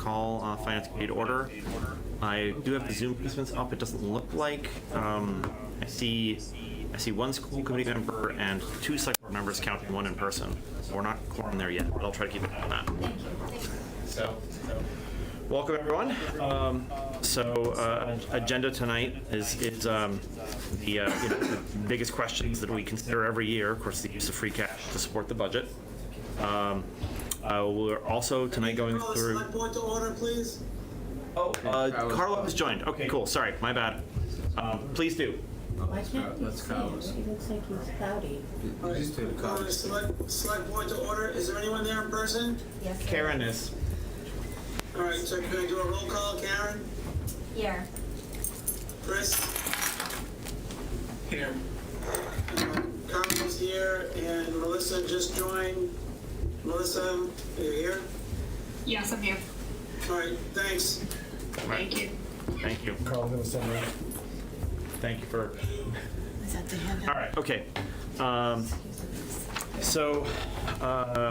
call Finance Committee to order. I do have the Zoom participants up. It doesn't look like. I see one school committee member and 2 select board members, counting 1 in person. So we're not quorum there yet, but I'll try to keep an eye on that. So welcome everyone. Agenda tonight is the biggest questions that we consider every year. Of course, the use of free cash to support the budget. We're also tonight going through. Select board to order, please. Oh, Carlo has joined. Okay, cool. Sorry, my bad. Please do. Why can't you see him? He looks like he's cloudy. Just do the select board to order. Is there anyone there in person? Yes. Karen is. All right, so can I do a roll call? Karen? Here. Chris? Here. Carmen's here, and Melissa just joined. Melissa, are you here? Yes, I'm here. All right, thanks. Thank you. Thank you. Carl knows something. Thank you for. Is that the hand? All right. Okay.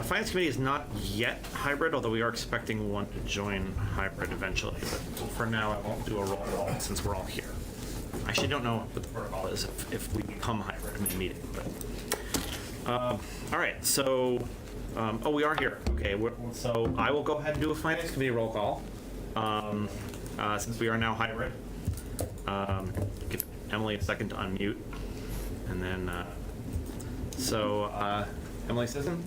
Finance Committee is not yet hybrid, although we are expecting one to join hybrid eventually. But for now, I won't do a roll call since we're all here. I actually don't know what the protocol is if we become hybrid in the meeting. But all right. So, we are here. Okay. So I will go ahead and do a Finance Committee roll call since we are now hybrid. Give Emily a second to unmute, and then Emily Sisson?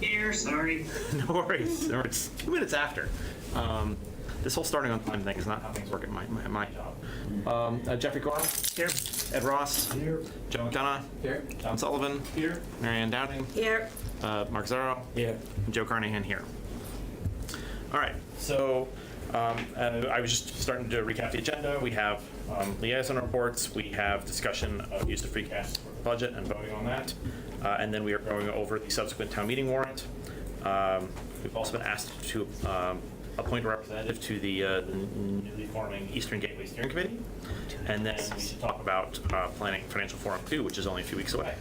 Here, sorry. No worries. It's 2 minutes after. This whole starting on time thing is not how things work at my job. Jeffrey Gorham here. Ed Ross Here. Joe McDonough Here. John Sullivan Here. Marianne Downing Here. Mark Zarro Yeah. and Joe Carnahan here. All right. So I was just starting to recap the agenda. We have liaison reports. We have discussion of use of free cash for the budget and voting on that. And then we are going over the subsequent town meeting warrant. We've also been asked to appoint a representative to the newly forming Eastern Gateway Steering Committee. And then we should talk about planning Financial Forum 2, which is only a few weeks away.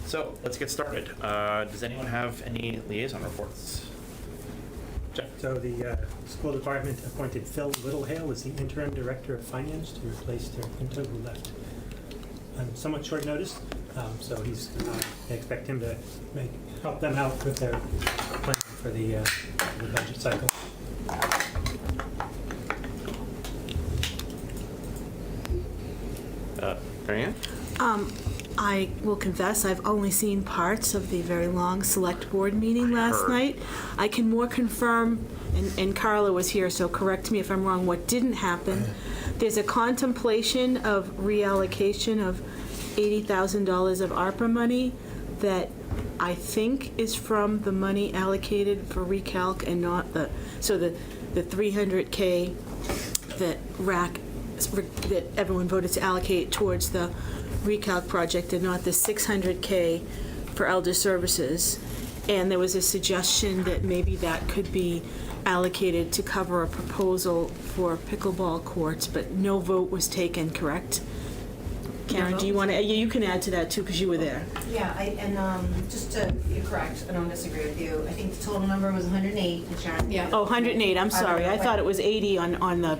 So let's get started. Does anyone have any liaison reports? So the school department appointed Phil Littlehale as the interim director of finance to replace their intern who left on somewhat short notice. So they expect him to help them out with their plan for the budget cycle. Marianne? I will confess, I've only seen parts of the very long select board meeting last night. I can more confirm, and Carla was here, so correct me if I'm wrong, what didn't happen. There's a contemplation of reallocation of $80,000 of ARPA money that I think is from the money allocated for recalc and not the 300K that that everyone voted to allocate towards the recalc project and not the 600K for elder services. And there was a suggestion that maybe that could be allocated to cover a proposal for pickleball courts, but no vote was taken, correct? Karen, do you want to, you can add to that too, because you were there. Yeah, just to, you're correct, I don't disagree with you. I think the total number was 108, and Sharon. Yeah. Oh, 108, I'm sorry. I thought it was 80 on the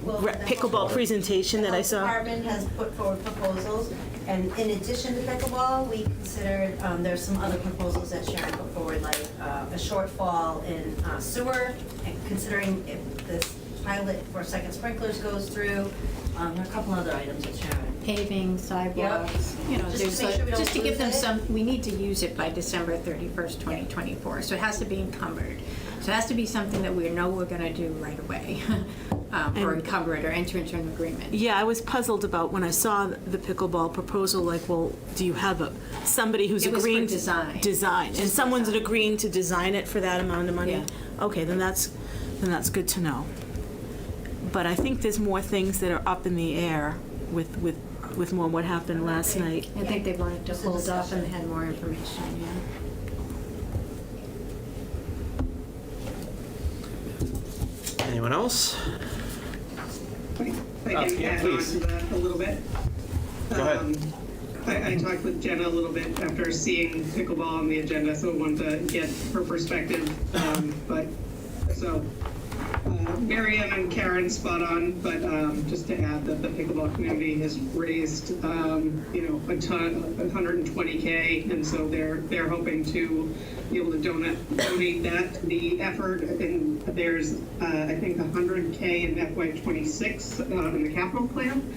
pickleball presentation that I saw. The department has put forward proposals, and in addition to pickleball, we considered, there's some other proposals that Sharon put forward, like a shortfall in sewer, and considering if this pilot for second sprinklers goes through, there are a couple other items that Sharon. Paving, sidewalks, Just to make sure we don't just to give them lose it. we need to use it by December 31st, 2024. So it has to be encumbered. So it has to be something that we know we're going to do right away, or encumber it or enter into an agreement. Yeah, I was puzzled about when I saw the pickleball proposal, like, well, do you have somebody who's It was for agreeing to design. and Just someone's design. agreeing to design it for that amount of money? Yeah. Okay, then that's good to know. But I think there's more things that are up in the air with more what happened last night. I think they wanted to Just a hold off and discussion. had more information, Anyone else? I Yeah, can add on please. to that a little bit. Go ahead. I talked with Jenna a little bit after seeing pickleball on the agenda, so I wanted to get her perspective. But So Mary Ann and Karen spot on, but just to add that the pickleball community has raised, a ton, 120K, and so they're hoping to be able to donate that to the effort. And there's, I think, 100K in FY26 in the capital plan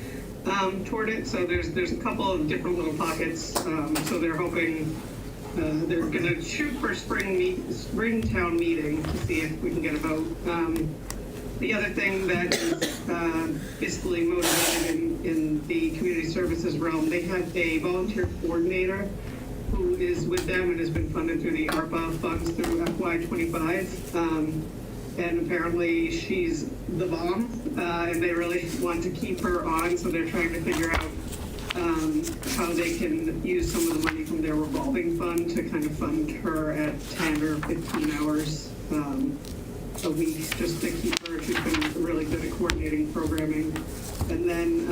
toward it. So there's a couple of different little pockets. So they're hoping. They're going to shoot for spring town meeting to see if we can get a vote. The other thing that is fiscally motivated in the community services realm, they have a volunteer coordinator who is with them and has been funded through the ARPA funds through FY25. And apparently she's the bomb, and they really want to keep her on, so they're trying to figure out how they can use some of the money from their revolving fund to kind of fund her at 10 or 15 hours a week, just to keep her. She's been really good at coordinating programming. And then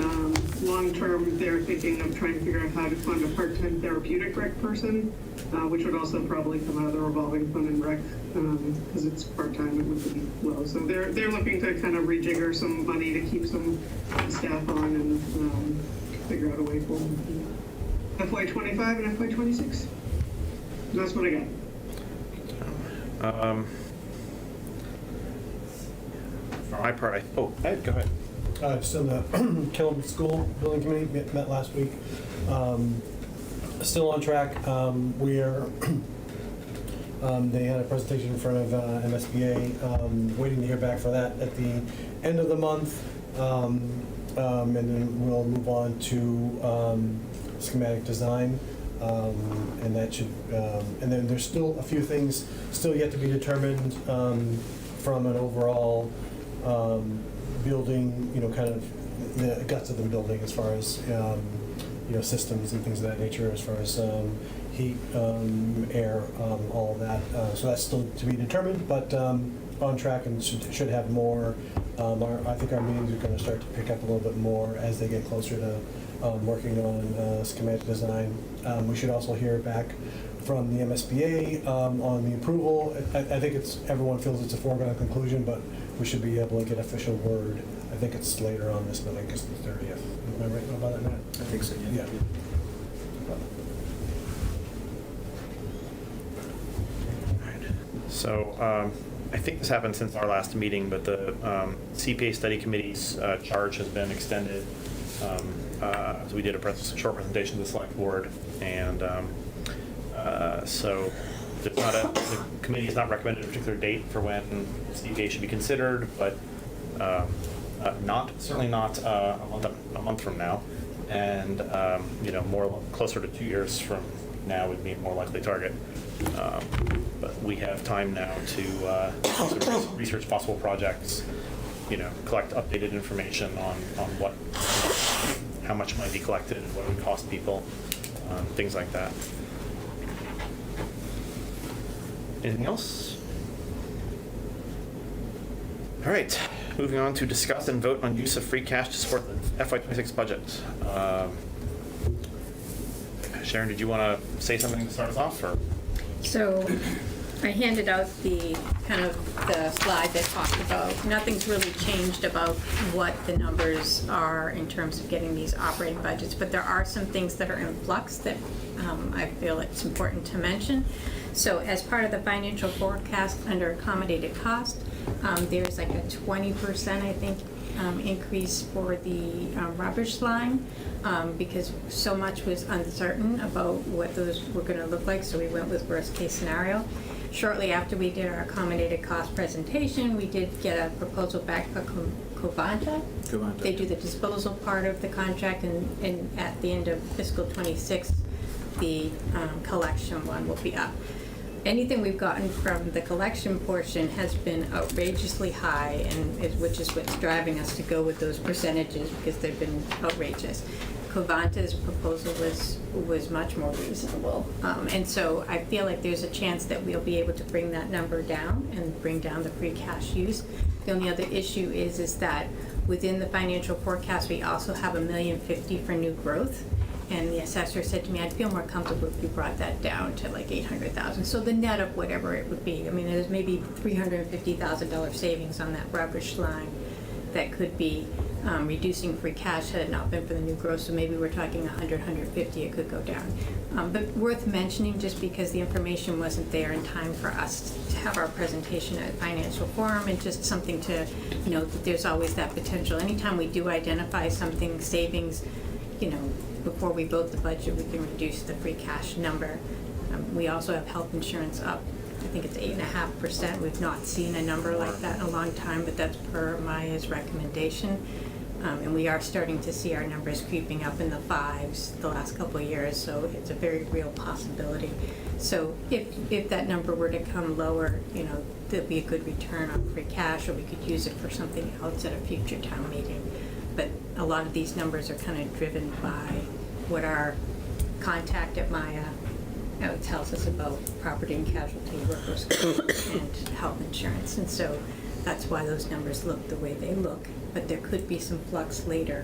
long-term, they're thinking of trying to figure out how to fund a part-time therapeutic rec person, which would also probably come out of the revolving fund and rec, because it's part-time, it would be low. So they're looking to kind of rejigger some money to keep some staff on and figure out a way for FY25 and FY26. That's what I got. For my part, Ed, go ahead. Just in the Killam School Building Committee, met last week. Still on track. We are, they had a presentation in front of MSBA, waiting to hear back for that at the end of the month. And then we'll move on to schematic design, and that should, and then there's still a few things still yet to be determined from an overall building, kind of the guts of the building as far as, systems and things of that nature, as far as heat, air, all of that. So that's still to be determined, but on track and should have more. I think our meetings are going to start to pick up a little bit more as they get closer to working on schematic design. We should also hear back from the MSBA on the approval. I think everyone feels it's a foregone conclusion, but we should be able to get official word. I think it's later on this month. I think it's the 30th. Am I right about that, Matt? I think so, yeah. So I think this happened since our last meeting, but the CPA study committee's charge has been extended. So we did a short presentation to the select board, and so the committee has not recommended a particular date for when CPA should be considered, but certainly not a month from now, and more closer to 2 years from now would be a more likely target. But we have time now to research possible projects, collect updated information on how much might be collected and what it would cost people, things like that. Anything else? All right, moving on to discuss and vote on use of free cash to support the FY26 budget. Sharon, did you want to say something to start us off, or? So I handed out the slide that talked about, nothing's really changed about what the numbers are in terms of getting these operating budgets, but there are some things that are in flux that I feel it's important to mention. So as part of the financial forecast under accommodated cost, there's like a 20%, I think, increase for the rubbish line, because so much was uncertain about what those were going to look like, so we went with worst case scenario. Shortly after we did our accommodated cost presentation, we did get a proposal back for Covanta. They do the disposal part of the contract, and at the end of fiscal 26, the collection one will be up. Anything we've gotten from the collection portion has been outrageously high, which is what's driving us to go with those percentages, because they've been outrageous. Covanta's proposal was much more reasonable, and so I feel like there's a chance that we'll be able to bring that number down and bring down the free cash use. The only other issue is that within the financial forecast, we also have $1,050,000 for new growth. And the assessor said to me, I'd feel more comfortable if you brought that down to like 800,000. So the net of whatever it would be, I mean, there's maybe $350,000 savings on that rubbish line that could be reducing free cash had it not been for the new growth. So maybe we're talking 100, 150, it could go down. But worth mentioning just because the information wasn't there in time for us to have our presentation at Financial Forum, and just something to note that there's always that potential. Anytime we do identify something, savings, before we vote the budget, we can reduce the free cash number. We also have health insurance up. I think it's 8.5%. We've not seen a number like that in a long time, but that's per Maya's recommendation. And we are starting to see our numbers creeping up in the 5s the last couple of years, so it's a very real possibility. So if that number were to come lower, there'll be a good return on free cash, or we could use it for something else at a future town meeting. But a lot of these numbers are kind of driven by what our contact at Maya tells us about property and casualty, workers' comp, and health insurance. And so that's why those numbers look the way they look. But there could be some flux later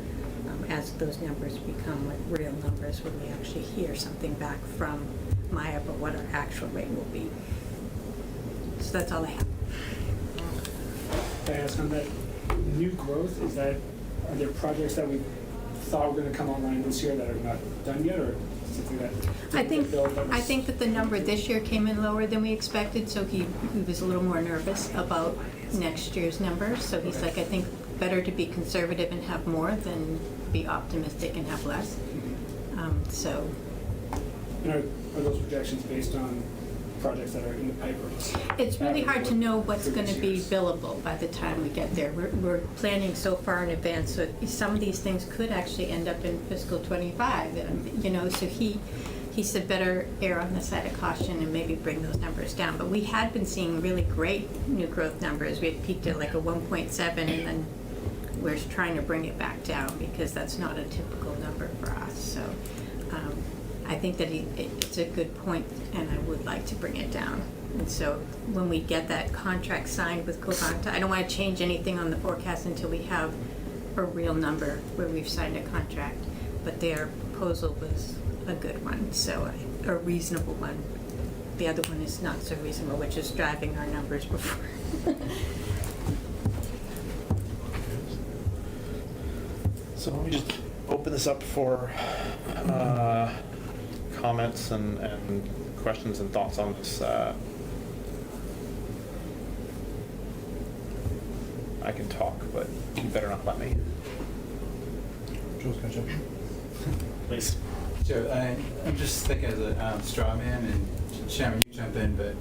as those numbers become like real numbers when we actually hear something back from Maya about what our actual rate will be. So that's all I have. Can I ask on that new growth, are there projects that we thought were going to come online this year that are not done yet, or something that I think that the number this year came in lower than we expected, so he was a little more nervous about next year's numbers. So he's like, I think better to be conservative and have more than be optimistic and have less. So. And are those projections based on projects that are in the pipeline? It's really hard to know what's going to be billable by the time we get there. We're planning so far in advance, so some of these things could actually end up in fiscal 25. So he said better err on the side of caution and maybe bring those numbers down. But we had been seeing really great new growth numbers. We had peaked at like a 1.7, and then we're trying to bring it back down because that's not a typical number for us. So I think that it's a good point, and I would like to bring it down. And so when we get that contract signed with Covanta, I don't want to change anything on the forecast until we have a real number where we've signed a contract. But their proposal was a good one, so a reasonable one. The other one is not so reasonable, which is driving our numbers before. So let me just open this up for comments and questions and thoughts on this. I can talk, but you better not let me. Jules, can I jump in? Please. Sure. I'm just thinking as a straw man, and Sharon, you jump in, but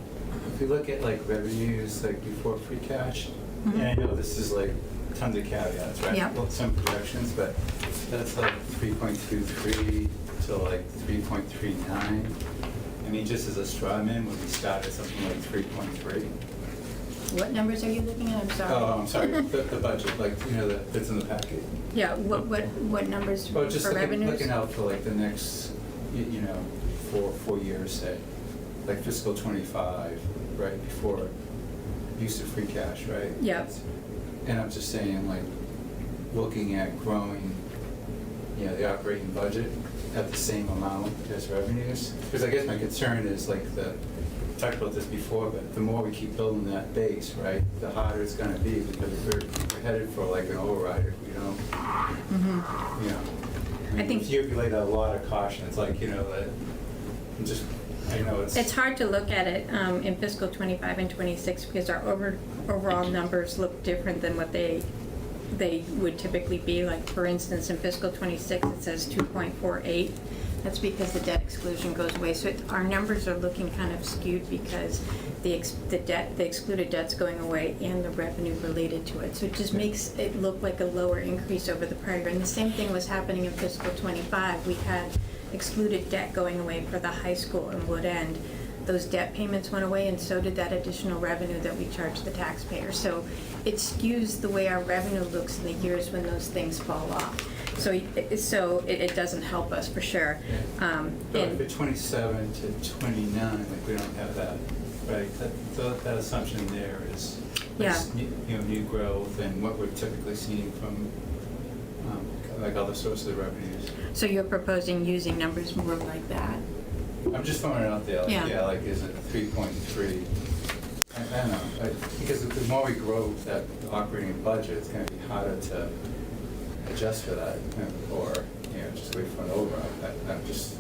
if we look at like revenues like before free cash, and I know this is like tons of caveats, right? Yep. Well, some projections, but that's like 3.23 to like 3.39. I mean, just as a straw man, when we start at something like 3.3. What numbers are you looking at? I'm sorry. Oh, I'm sorry. The budget, like that's in the packet. Yeah. What numbers Well, just for revenues? looking out for like the next, four years, say, like fiscal 25, right before use of free cash, right? Yeah. And I'm just saying, like, looking at growing, the operating budget at the same amount as revenues. Because I guess my concern is like we talked about this before, but the more we keep building that base, right, the harder it's going to be, because we're headed for like an override if we don't. I think you laid out a lot of caution. It's like that. I know it's hard to look at it in fiscal 25 and 26 because our overall numbers look different than what they would typically be. Like, for instance, in fiscal 26 it says 2.48. That's because the debt exclusion goes away. So our numbers are looking kind of skewed because the excluded debt's going away and the revenue related to it. So it just makes it look like a lower increase over the prior year. And the same thing was happening in fiscal 25. We had excluded debt going away for the high school in Wood End. Those debt payments went away, and so did that additional revenue that we charged the taxpayer. So it skews the way our revenue looks in the years when those things fall off. So it doesn't help us for sure. But for 27 to 29, like, we don't have that, right? That assumption there is new growth and what we're typically seeing from like other sources of revenues. So you're proposing using numbers more like that? I'm just throwing it out there, like, Yeah. yeah, like, is it 3.3? I don't know, because the more we grow that operating budget, it's gonna be harder to adjust for that, or, just wait for an override. I'm just.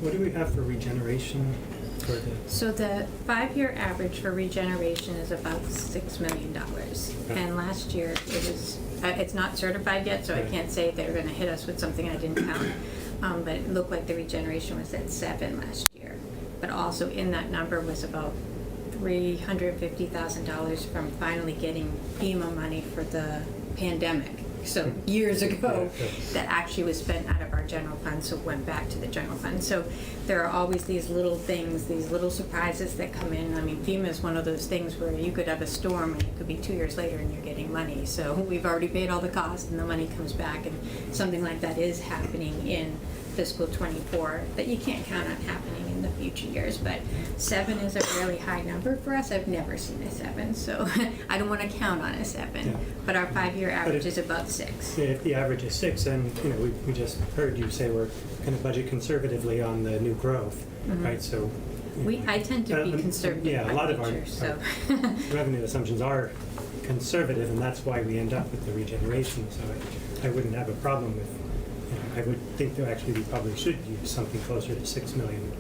What do we have for regeneration for the, So the 5-year average for regeneration is about $6 million. And last year it was, it's not certified yet, so I Right. can't say they're gonna hit us with something I didn't count. But it looked like the regeneration was at 7 last year. But also in that number was about $350,000 from finally getting FEMA money for the pandemic. So years ago, that actually was spent out of our general fund, so went back to the general fund. So there are always these little things, these little surprises that come in. I mean, FEMA is one of those things where you could have a storm and it could be 2 years later and you're getting money. So we've already paid all the costs and the money comes back, and something like that is happening in fiscal '24 that you can't count on happening in the future years. But 7 is a really high number for us. I've never seen a 7, so I don't want to count on a 7. Yeah. But our 5-year average if- is about 6. if the average is 6, and, we just heard you say we're gonna budget conservatively on the new growth, right? So. I tend to be conservative Yeah, a lot by of our nature, so. revenue assumptions are conservative, and that's why we end up with the regeneration. So I wouldn't have a problem with, I would think that actually we probably should use something closer to 6 million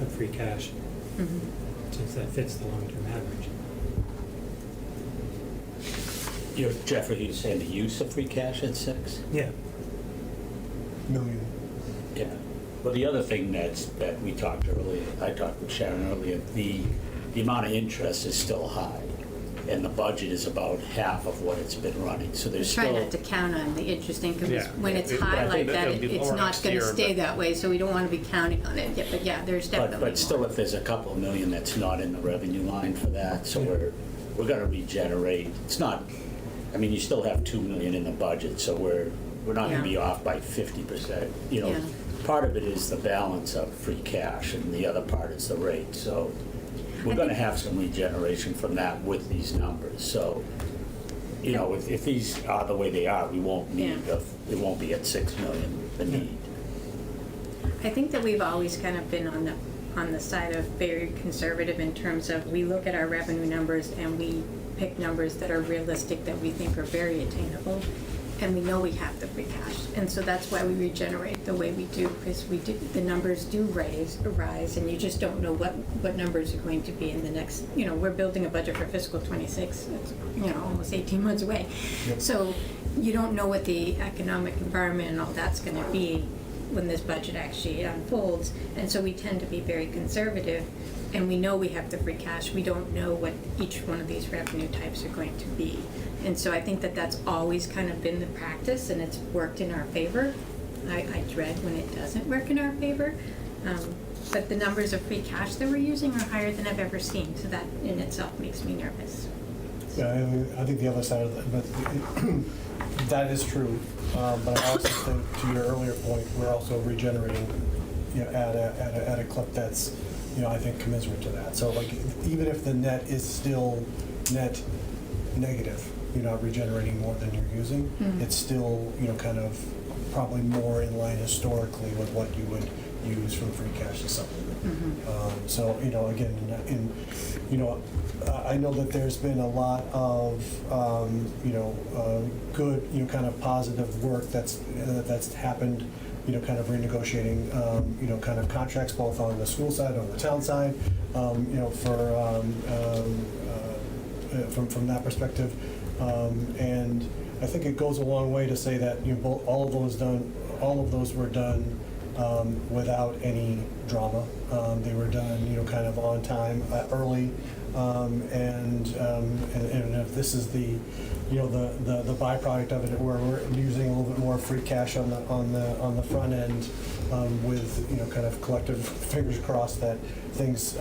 of free cash, since that fits the long-term average. Jeff, are you saying the use of free cash at 6? Yeah. million. Yeah. Well, the other thing that we talked earlier, I talked with Sharon earlier, the amount of interest is still high, and the budget is about half of what it's been running. So there's Try still. not to count on the interest income, because Yeah. when it's But high I think like that that, it'll be it's lower not next gonna year, stay but- that way, so we don't wanna be counting on it. Yeah, but yeah, there's definitely more. But still, if there's a couple of million that's not in the revenue line for that, so we're gonna regenerate. It's not, I mean, you still have 2 million in the budget, so we're not gonna Yeah. be off by 50%. Yeah. Part of it is the balance of free cash, and the other part is the rate. So we're I gonna think- have some regeneration from that with these numbers. So, if these are the way they are, we won't need, it won't be at 6 million, the need. I think that we've always kind of been on the side of very conservative in terms of, we look at our revenue numbers and we pick numbers that are realistic, that we think are very attainable, and we know we have the free cash. And so that's why we regenerate the way we do, because the numbers do rise, and you just don't know what numbers are going to be in the next, we're building a budget for fiscal '26, it's, almost 18 months away. Yep. So you don't know what the economic environment and all that's gonna be when this budget actually unfolds. And so we tend to be very conservative, and we know we have the free cash. We don't know what each one of these revenue types are going to be. And so I think that that's always kind of been the practice, and it's worked in our favor. I dread when it doesn't work in our favor. But the numbers of free cash that we're using are higher than I've ever seen, so that in itself makes me nervous. Yeah, I think the other side of that, but that is true. But I also think, to your earlier point, we're also regenerating, at a clip that's, I think commensurate to that. So like, even if the net is still net negative, you're not regenerating more than you're using, it's still, kind of probably more in line historically with what you would use from free cash to supplement. So, again, I know that there's been a lot of, good, kind of positive work that's happened, kind of renegotiating, kind of contracts both on the school side, on the town side, from that perspective. And I think it goes a long way to say that, all of those were done without any drama. They were done, kind of on time, early, and if this is the byproduct of it, where we're using a little bit more free cash on the front end, with kind of collective fingers crossed that things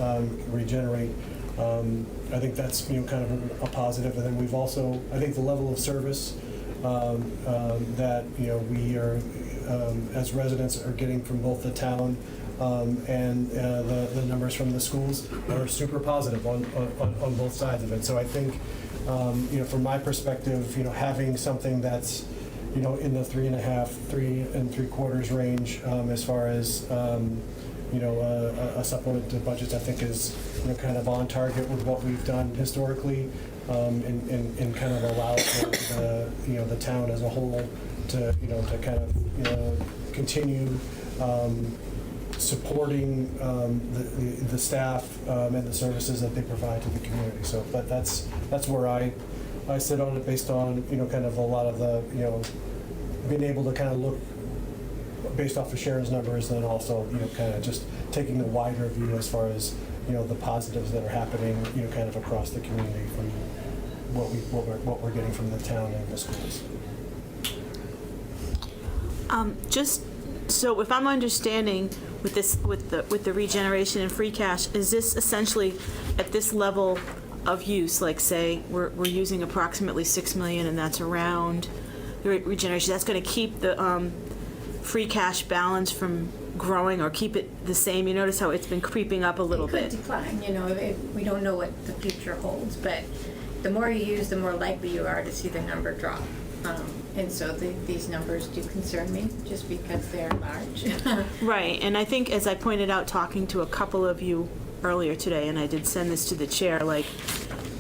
regenerate. I think that's kind of a positive, and then we've also, I think the level of service that we are as residents are getting from both the town and the numbers from the schools are super positive on both sides of it. So I think, from my perspective, having something that's, in the 3.5, 3 3/4 range as far as, a supplement to budgets, I think is, kind of on target with what we've done historically, and kind of allow the town as a whole to kind of, continue supporting the staff and the services that they provide to the community. So, but that's where I sit on it, based on kind of a lot of the being able to kind of look based off of Sharon's numbers, and then also kind of just taking the wider view as far as the positives that are happening kind of across the community from what we're getting from the town and the schools. Just so if I'm understanding with this, with the regeneration and free cash, is this essentially at this level of use, like say we're using approximately 6 million and that's around the regeneration, that's going to keep the free cash balance from growing or keep it the same? You notice how it's been creeping up a little bit. It could decline, we don't know what the future holds, but the more you use, the more likely you are to see the number drop. And so these numbers do concern me, just because they're large. Right, and I think, as I pointed out, talking to a couple of you earlier today, and I did send this to the chair, like,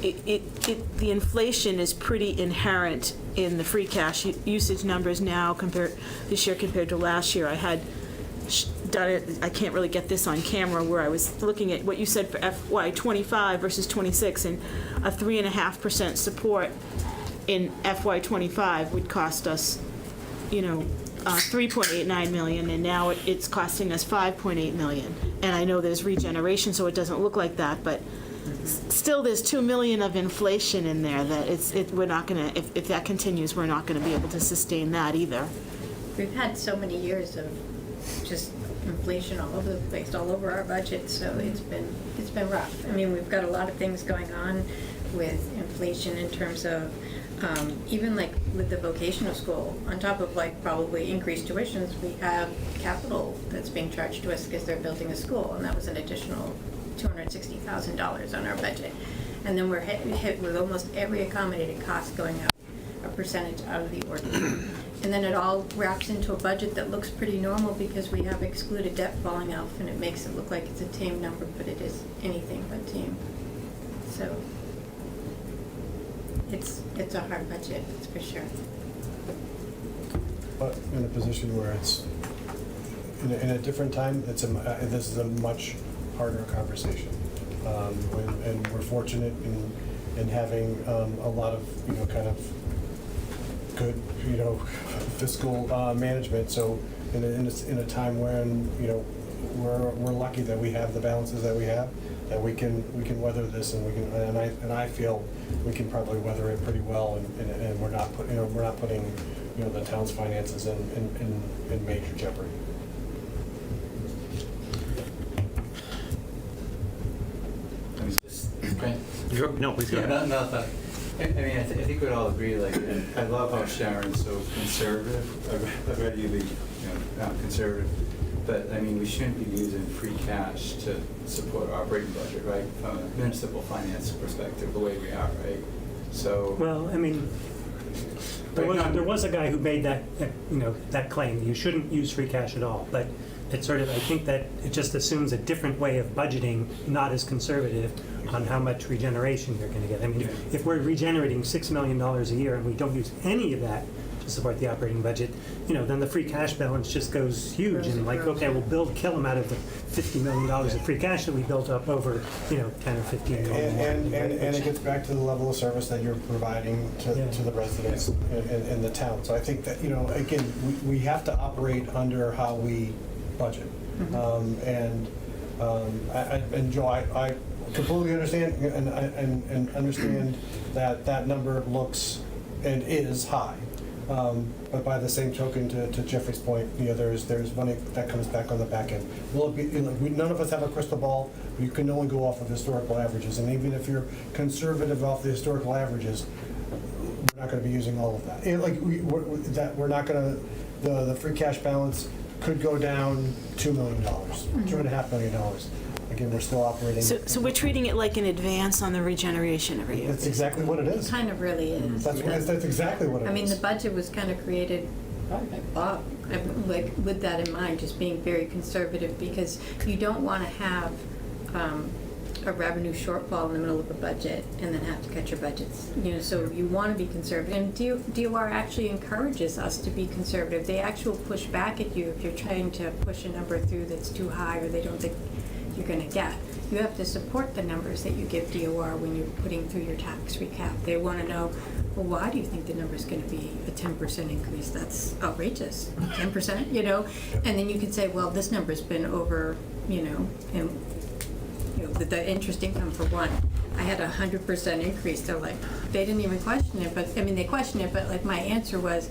the inflation is pretty inherent in the free cash usage numbers now this year compared to last year. I had done it, I can't really get this on camera, where I was looking at what you said for FY25 versus 26, and a 3.5% support in FY25 would cost us, 3.89 million, and now it's costing us 5.8 million. And I know there's regeneration, so it doesn't look like that, but still there's 2 million of inflation in there that we're not gonna, if that continues, we're not gonna be able to sustain that either. We've had so many years of just inflation all over the place, all over our budget, so it's been rough. I mean, we've got a lot of things going on with inflation in terms of even like with the vocational school, on top of like probably increased tuitions, we have capital that's being charged to us because they're building a school, and that was an additional $260,000 on our budget. And then we're hit with almost every accommodated cost going up a percentage out of the ordinary. And then it all wraps into a budget that looks pretty normal because we have excluded debt falling off, and it makes it look like it's a tame number, but it is anything but tame. So it's a hard budget, that's for sure. But in a position where it's in a different time, this is a much harder conversation, and we're fortunate in having a lot of kind of good fiscal management. So in a time when we're lucky that we have the balances that we have, that we can weather this, and I feel we can probably weather it pretty well, and we're not putting the town's finances in major jeopardy. No, please go ahead. I mean, I think we'd all agree, like, I love how Sharon's so conservative. I've read you be, conservative. But, I mean, we shouldn't be using free cash to support our operating budget, right? From a municipal finance perspective, the way we are, right? So. Well, I mean, there was a guy who made that, that claim. You shouldn't use free cash at all. But it's sort of, I think that it just assumes a different way of budgeting, not as conservative on how much regeneration you're going to get. I mean, if we're regenerating $6 million a year and we don't use any of that to support the operating budget, then the free cash balance just goes huge. And like, okay, we'll kill them out of the $50 million of free cash that we built up over, 10 or 15 million. And it gets back to the level of service that you're providing to the residents in the town. So I think that, again, we have to operate under how we budget. And Joe, I completely understand and understand that number looks and is high. But by the same token, to Jeffrey's point, there's money that comes back on the back end. Will it be, none of us have a crystal ball. You can only go off of historical averages, and even if you're conservative off the historical averages, we're not going to be using all of that. And we're not going to the free cash balance could go down $2 million, $2.5 million. Again, we're still operating. So we're treating it like an advance on the regeneration every year. That's exactly what it is. Kind of really is. That's exactly what it is. I mean, the budget was kind of created by Bob, like with that in mind, just being very conservative, because you don't want to have a revenue shortfall in the middle of a budget and then have to cut your budgets. You know, so you want to be conservative. And DOR actually encourages us to be conservative. They actually push back at you if you're trying to push a number through that's too high or they don't think you're going to get. You have to support the numbers that you give DOR when you're putting through your tax recap. They want to know, well, why do you think the number's going to be a 10% increase? That's outrageous. 10%, you know? And then you can say, well, this number's been over, you know, and the interest income for one. I had 100% increase. They're like, they didn't even question it, but I mean, they questioned it, but like my answer was,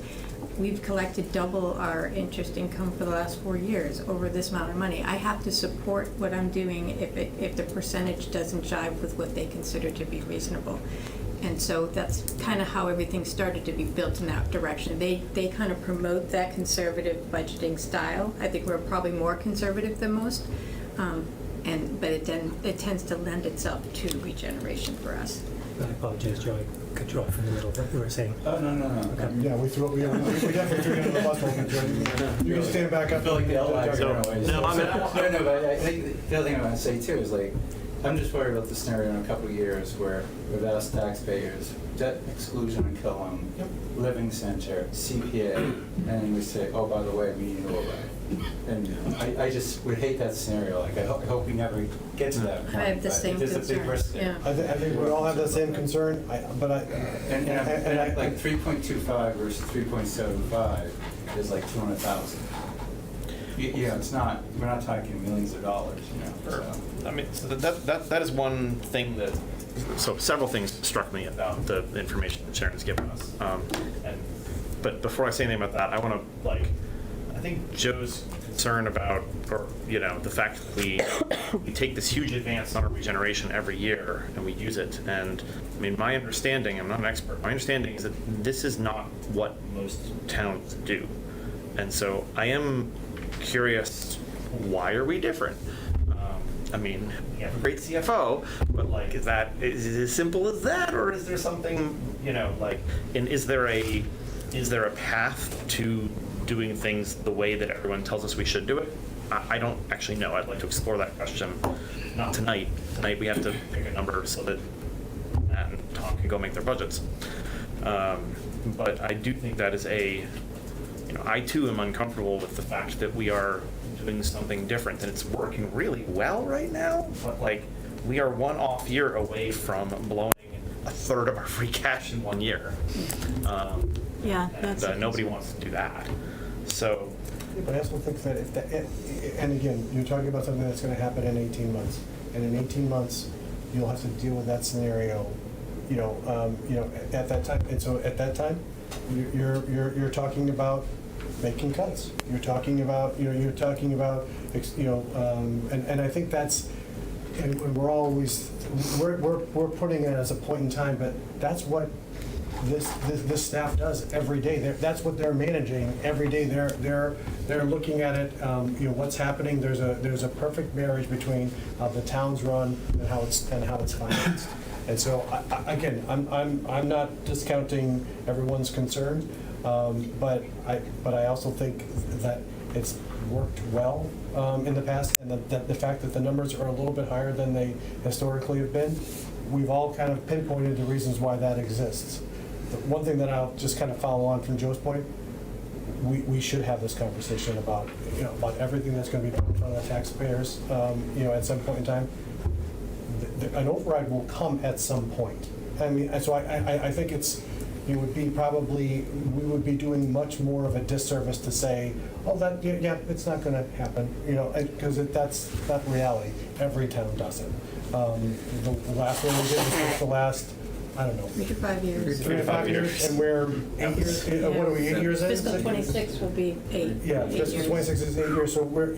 we've collected double our interest income for the last 4 years over this amount of money. I have to support what I'm doing if the percentage doesn't jive with what they consider to be reasonable. And so that's kind of how everything started to be built in that direction. They kind of promote that conservative budgeting style. I think we're probably more conservative than most. But it tends to lend itself to regeneration for us. I apologize, Joe, I cut you off in the middle of what you were saying. Oh, no. Okay. Yeah, we definitely threw you under the bus. You can stand back up. I feel like the outlines are always. No, I'm No, but I think the other thing I want to say too is like, I'm just worried about the scenario in a couple of years where we've asked taxpayers, debt exclusion in Killam, living center, CPA, and we say, oh, by the way, we need to override. And I just would hate that scenario. Like, I hope we never get to that point. I have the same There's a concern. big risk there. Yeah. I think we all have the same concern, And like 3.25 versus 3.75 is like 200,000. You know, it's not. We're not talking millions of dollars. You know. So. I mean, so that is one thing that. So several things struck me about the information that Sharon's given us. But before I say anything about that, I want to I think Joe's concern about, or the fact that we take this huge advance on our regeneration every year and we use it. And I mean, my understanding, I'm not an expert, my understanding is that this is not what most towns do. And so I am curious, why are we different? I mean, we have a great CFO, but like, is it as simple as that, or is there something, and is there a path to doing things the way that everyone tells us we should do it? I don't actually know. I'd like to explore that question. Not tonight. Tonight we have to pick a number so that Matt and Tom can go make their budgets. But I do think that is I too am uncomfortable with the fact that we are doing something different, and it's working really well right now, but like, we are one off year away from blowing a third of our free cash in 1 year. That's nobody wants to do that. So, but I also think that and again, you're talking about something that's going to happen in 18 months, and in 18 months, you'll have to deal with that scenario, at that time. And so at that time, you're talking about making cuts. You're talking about, and I think that's, and we're always, we're putting it as a point in time, but that's what this staff does every day. That's what they're managing every day. They're looking at it, what's happening. There's a perfect marriage between how the town's run and how it's financed. And so again, I'm not discounting everyone's concern, but I also think that it's worked well in the past, and the fact that the numbers are a little bit higher than they historically have been, we've all kind of pinpointed the reasons why that exists. The one thing that I'll just kind of follow on from Joe's point, we should have this conversation about everything that's going to be put in front of the taxpayers, at some point in time. An override will come at some point. I mean, so I think we would be doing much more of a disservice to say, oh, it's not going to happen, because that's not reality. Every town does it. The last one we did was the last, I don't know, 3 to 5 years. 3 to 5 years, and we're 8 years. What are we, 8 years in? Fiscal 26 will be 8. Yeah, 8 fiscal years. 26 is 8 years, so we're a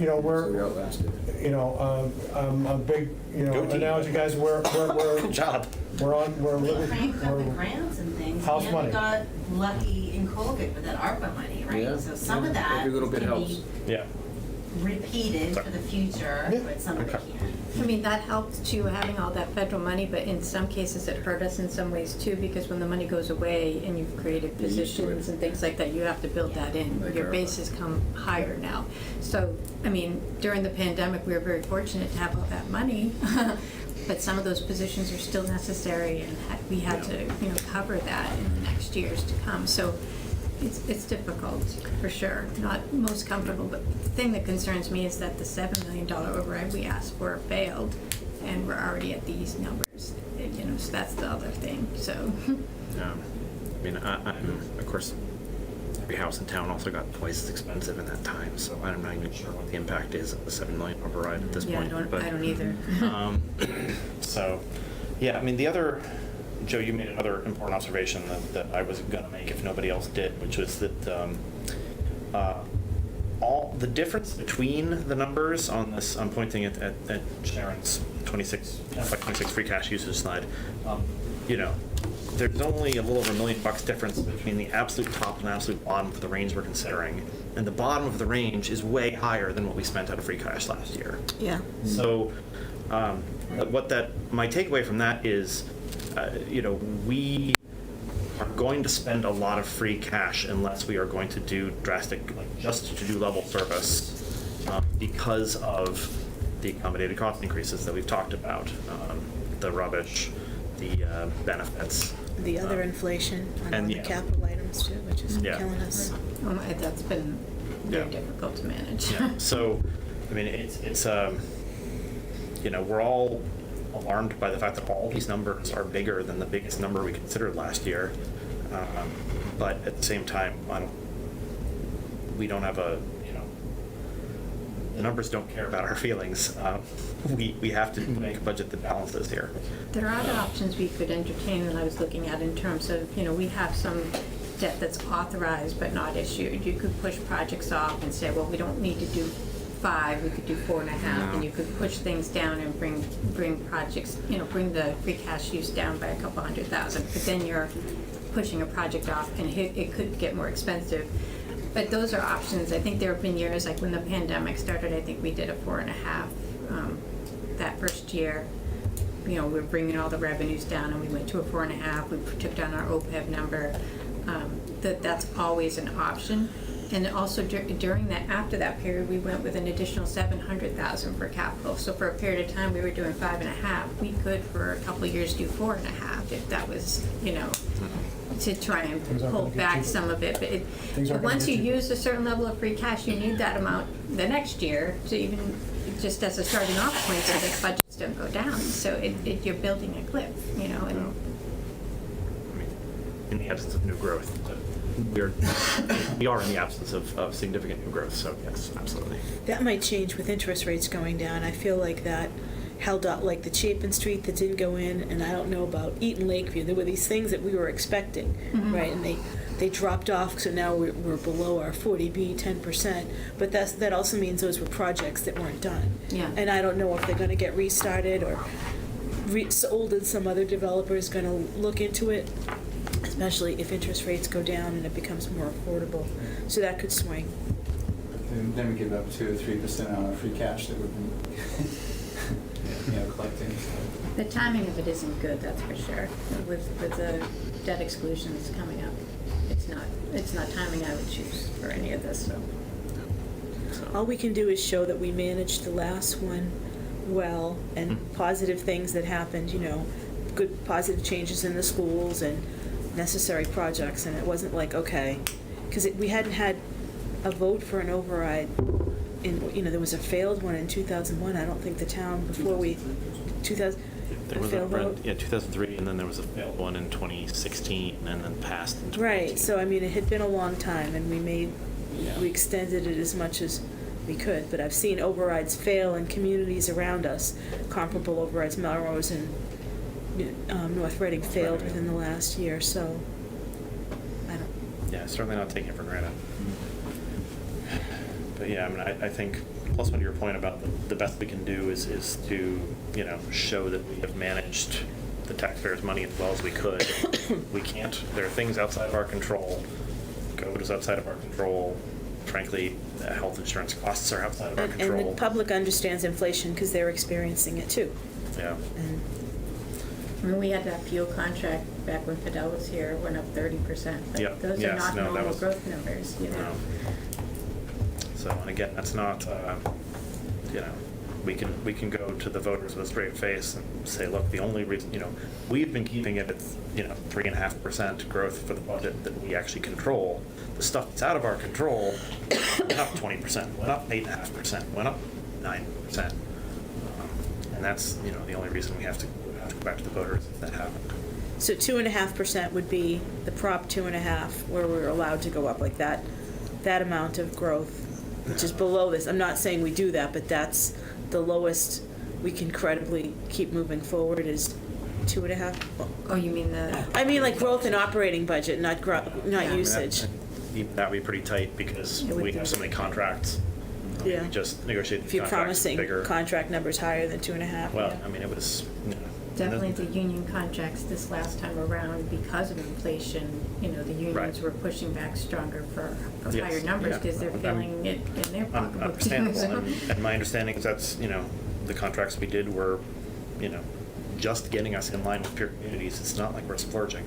big, analogy, guys. good job. We're living. Cranked up the grants and things, House and money. we got lucky in COVID with that ARPA money, right? Yeah. So some of that Every little bit can helps. be Yeah. repeated for the future, Yeah. but some of it Okay. can't. I mean, that helped too, having all that federal money, but in some cases it hurt us in some ways too, because when the money goes away and you've created positions and things like that, you have to build that in. Your bases come higher now. So, I mean, during the pandemic, we were very fortunate to have all that money, but some of those positions are still necessary, and we had to, you know, cover that in the next years to come. So it's difficult, for sure, not most comfortable, but the thing that concerns me is that the $7 million override we asked for failed, and we're already at these numbers, you know, so that's the other thing, so. I mean, I'm, of course, every house in town also got twice as expensive in that time, so I'm not even sure what the impact is of the $7 million override at this Yeah, point. I don't either. So, yeah, I mean, the other, Joe, you made another important observation that I was going to make if nobody else did, which was that all the difference between the numbers on this, I'm pointing at Sharon's 26 free cash usage slide. You know, there's only a little over $1 million difference between the absolute top and the absolute bottom of the range we're considering, and the bottom of the range is way higher than what we spent out of free cash last year. Yeah. So, my takeaway from that is, you know, we are going to spend a lot of free cash unless we are going to do drastic, like just to do level service, because of the accommodated cost increases that we've talked about, the rubbish, the benefits. The other inflation on and the yeah. capital items too, which is Yeah. killing us. That's been very Yeah. difficult to manage. Yeah. So, I mean, it's you know, we're all alarmed by the fact that all these numbers are bigger than the biggest number we considered last year. But at the same time, we don't have a, you know, the numbers don't care about our feelings. We have to make a budget that balances here. There are other options we could entertain that I was looking at in terms of, you know, we have some debt that's authorized but not issued. You could push projects off and say, well, we don't need to do 5, we could do 4.5, and you could push things down and bring projects, you know, bring the free cash use down by a couple $100,000. But then you're pushing a project off and it could get more expensive. But those are options. I think there have been years, like when the pandemic started, I think we did a 4.5 that first year. You know, we were bringing all the revenues down and we went to a 4.5. We took down our OPEB number. That's always an option. And also during that, after that period, we went with an additional $700,000 for capital. So for a period of time, we were doing 5.5. We could, for a couple of years, do 4.5 if that was, you know, to try and Things aren't pull gonna get back cheaper. some of it. But Things aren't but gonna once get you cheaper. use a certain level of free cash, you need that amount the next year to even just as a starting off point so that budgets don't go down. So you're building a cliff, you know. And I mean, in the absence of new growth, we are in the absence of significant new growth. So yes, absolutely. That might change with interest rates going down. I feel like that held up, like the Chapin Street that didn't go in, and I don't know about Eaton Lakeview. There were these things that we were expecting, right? And they dropped off, so now we're below our 40B 10%. But that also means those were projects that weren't done. Yeah. And I don't know if they're going to get restarted or sold, and some other developer is going to look into it, especially if interest rates go down and it becomes more affordable. So that could swing. And then we give up 2 or 3% on our free cash that we've been, you know, collecting. the timing of it isn't good, that's for sure. With the debt exclusions coming up, it's not timing I would choose for any of this. So. All we can do is show that we managed the last one well, and positive things that happened, you know, good positive changes in the schools and necessary projects, and it wasn't like, okay, because we hadn't had a vote for an override in, you know, there was a failed one in 2001. I don't think the town, before we, 2000, There a was failed vote? 2003, and then there was a failed one in 2016, and then passed in 2018. Right, so I mean, it had been a long time, and we extended it as much as we could, but I've seen overrides fail in communities around us, comparable overrides. Melrose and North Reading failed within the last year, so I don't. Yeah, certainly not taking it for granted. But yeah, I mean, I think, plus one to your point about the best we can do is to, you know, show that we have managed the taxpayers' money as well as we could. We can't, there are things outside of our control. COVID is outside of our control. Frankly, health insurance costs are outside of our And the control. public understands inflation because they're experiencing it too. Yeah. And I mean, we had that fuel contract back when Fidel was here, it went up 30%. But Yep. those Yes, are not no, that normal was- growth numbers, you know. No. So, and again, that's not, you know, we can go to the voters with a straight face and say, look, the only reason, you know, we've been keeping it at, 3.5% growth for the budget that we actually control. The stuff that's out of our control went up 20%, went up 8.5%, went up 9%. And that's, the only reason we have to go back to the voters if that happened. so 2.5% would be the Prop 2.5, where we're allowed to go up like that amount of growth, which is below this. I'm not saying we do that, but that's the lowest we can credibly keep moving forward is 2.5. Oh, you mean the, I mean, like growth in operating budget, not usage. That would be pretty tight because It would we be. have so many contracts. Yeah. We just negotiated If you're contracts promising bigger. contract numbers higher than 2.5. Well, yeah. I mean, it was, definitely the union contracts this last time around, because of inflation, the unions Right. were pushing back stronger for Yes, higher numbers yeah. because they're feeling it in their pocketbook too. understandable. And my understanding is that's, the contracts we did were, just getting us in line with peer communities. It's not like we're splurging.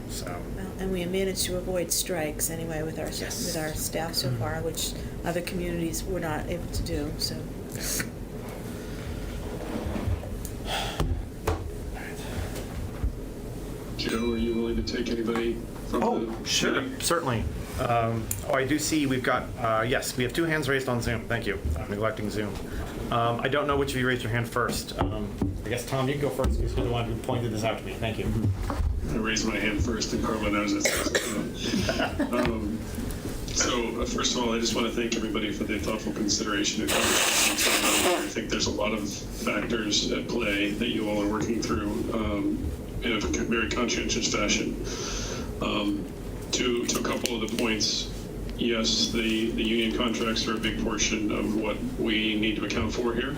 So, Well, and we managed to avoid strikes anyway with our Yes. with our staff so far, which other communities were not able to do. So. Joe, are you willing to take anybody from the... sure, certainly. I do see we've got, yes, we have 2 hands raised on Zoom. Thank you. I'm neglecting Zoom. I don't know which of you raised your hand first. I guess, Tom, you can go first because you're the one who pointed this out to me. Thank you. I raised my hand first, and Carla knows it. So, first of all, I just want to thank everybody for the thoughtful consideration and conversations. I think there's a lot of factors at play that you all are working through in a very conscientious fashion. To a couple of the points, yes, the union contracts are a big portion of what we need to account for here.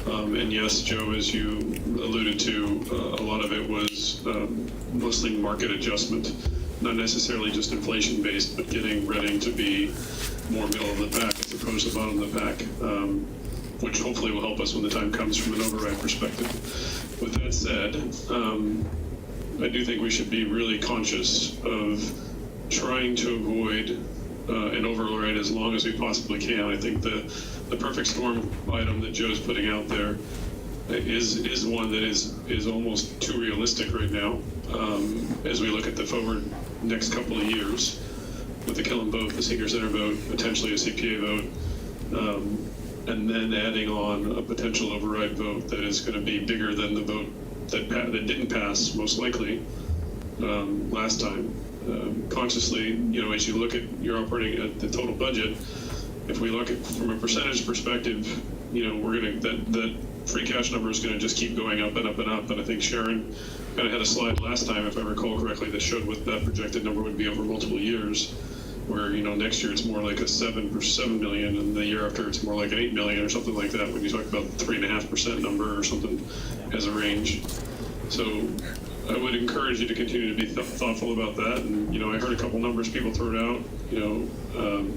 And yes, Joe, as you alluded to, a lot of it was mostly market adjustment, not necessarily just inflation-based, but getting Reading to be more middle of the pack as opposed to bottom of the pack, which hopefully will help us when the time comes from an override perspective. With that said, I do think we should be really conscious of trying to avoid an override as long as we possibly can. I think the perfect storm item that Joe's putting out there is one that is almost too realistic right now as we look at the forward next couple of years with the Killen vote, the senior center vote, potentially a CPA vote, and then adding on a potential override vote that is going to be bigger than the vote that didn't pass, most likely, last time. Consciously, as you look at your operating at the total budget, if we look at from a percentage perspective, we're going to that free cash number is going to just keep going up and up and up. And I think Sharon kind of had a slide last time, if I recall correctly, that showed what that projected number would be over multiple years. Where next year it's more like a 7 million, and the year after it's more like an 8 million or something like that. When you talk about 3.5% number or something as a range, so I would encourage you to continue to be thoughtful about that. And I heard a couple numbers people throw it out.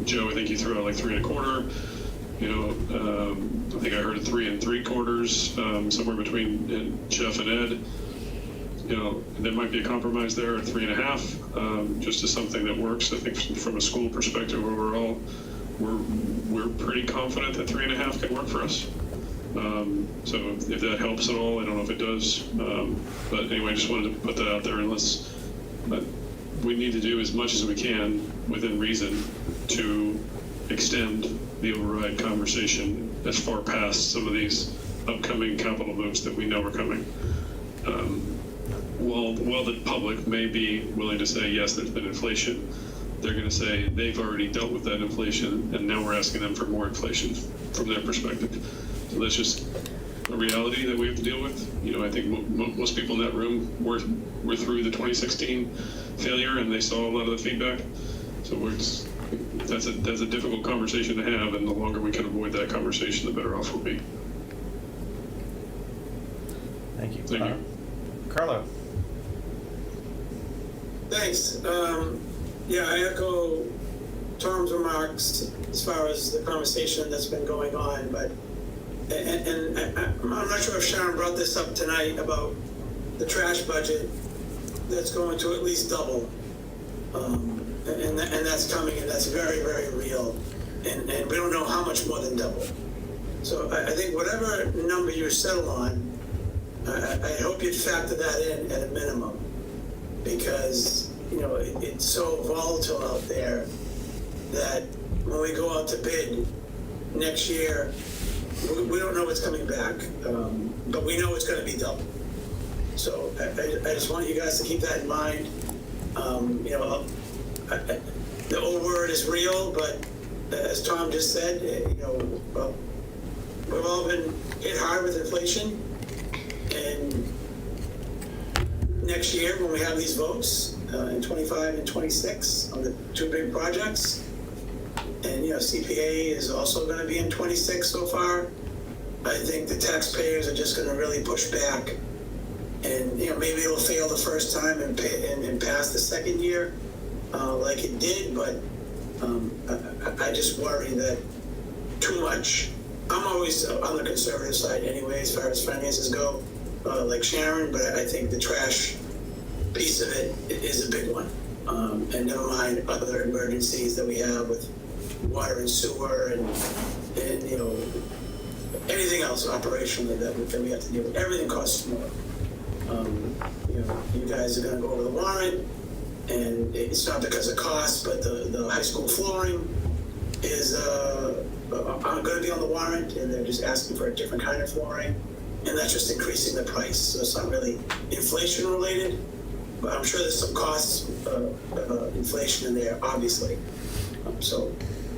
Joe, I think you threw out like 3.25. I think I heard 3 3/4, somewhere between Jeff and Ed. There might be a compromise there at 3.5, just as something that works. I think from a school perspective overall, we're pretty confident that 3.5 can work for us. So if that helps at all, I don't know if it does. But anyway, I just wanted to put that out there. We need to do as much as we can within reason to extend the override conversation as far past some of these upcoming capital votes that we know are coming. While the public may be willing to say, yes, there's been inflation, they're going to say they've already dealt with that inflation, and now we're asking them for more inflation from their perspective. So that's just a reality that we have to deal with. I think most people in that room were through the 2016 failure, and they saw a lot of the feedback. So that's a difficult conversation to have, and the longer we can avoid that conversation, the better off we'll be. Thank you. Thank you. Carlo. Thanks. Yeah, I echo Tom's remarks as far as the conversation that's been going on, but, and I'm not sure if Sharon brought this up tonight about the trash budget that's going to at least double. And that's coming, and that's very, very real. And we don't know how much more than double. So I think whatever number you settle on, I hope you'd factor that in at a minimum, because, you know, it's so volatile out there that when we go out to bid next year, we don't know what's coming back, but we know it's going to be double. So I just want you guys to keep that in mind. You know, the old word is real, but as Tom just said, you know, well, we've all been hit hard with inflation, and next year when we have these votes in 25 and 26 on the two big projects, and you know CPA is also going to be in 26 so far, I think the taxpayers are just going to really push back, and you know maybe it'll fail the first time and pass the second year like it did, but I just worry that too much. I'm always on the conservative side anyway, as far as finances go, like Sharon, but I think the trash piece of it is a big one. And never mind other emergencies that we have with water and sewer and you know, anything else operationally that we have to deal with. Everything costs more. You know, you guys are gonna go over the warrant, and it's not because of cost, but the high school flooring is going to be on the warrant, and they're just asking for a different kind of flooring, and that's just increasing the price. So it's not really inflation related, but I'm sure there's some cost inflation in there, obviously. So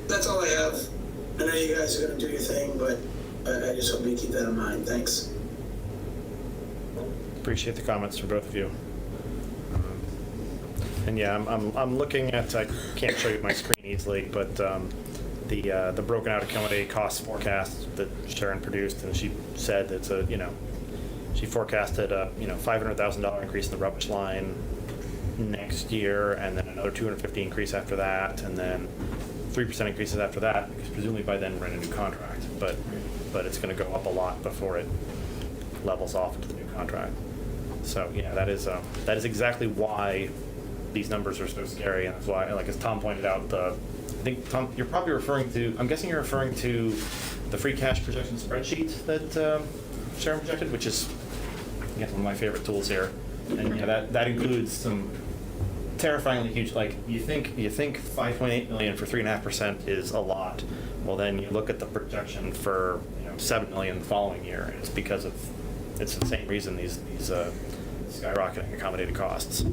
that's all I have. I know you guys are going to do your thing, but I just hope you keep that in mind. Thanks. Appreciate the comments from both of you. And yeah, I'm looking at, I can't show you my screen easily, but the broken out accommodated cost forecast that Sharon produced, and she said it's a, you know, she forecasted a, you know, $500,000 increase in the rubbish line next year, and then another $250 increase after that, and then 3% increases after that, because presumably by then we're in a new contract, but it's going to go up a lot before it levels off into the new contract. So yeah, that is exactly why these numbers are so scary, and that's why, like as Tom pointed out, I think Tom, you're probably referring to, I'm guessing you're referring to the free cash projection spreadsheet that Sharon projected, which is, again, one of my favorite tools here, and yeah, that includes some terrifyingly huge, like you think 5.8 million for 3.5% is a lot. Well, then you look at the projection for 7 million the following year, and it's because of, it's the same reason these skyrocketing accommodated costs.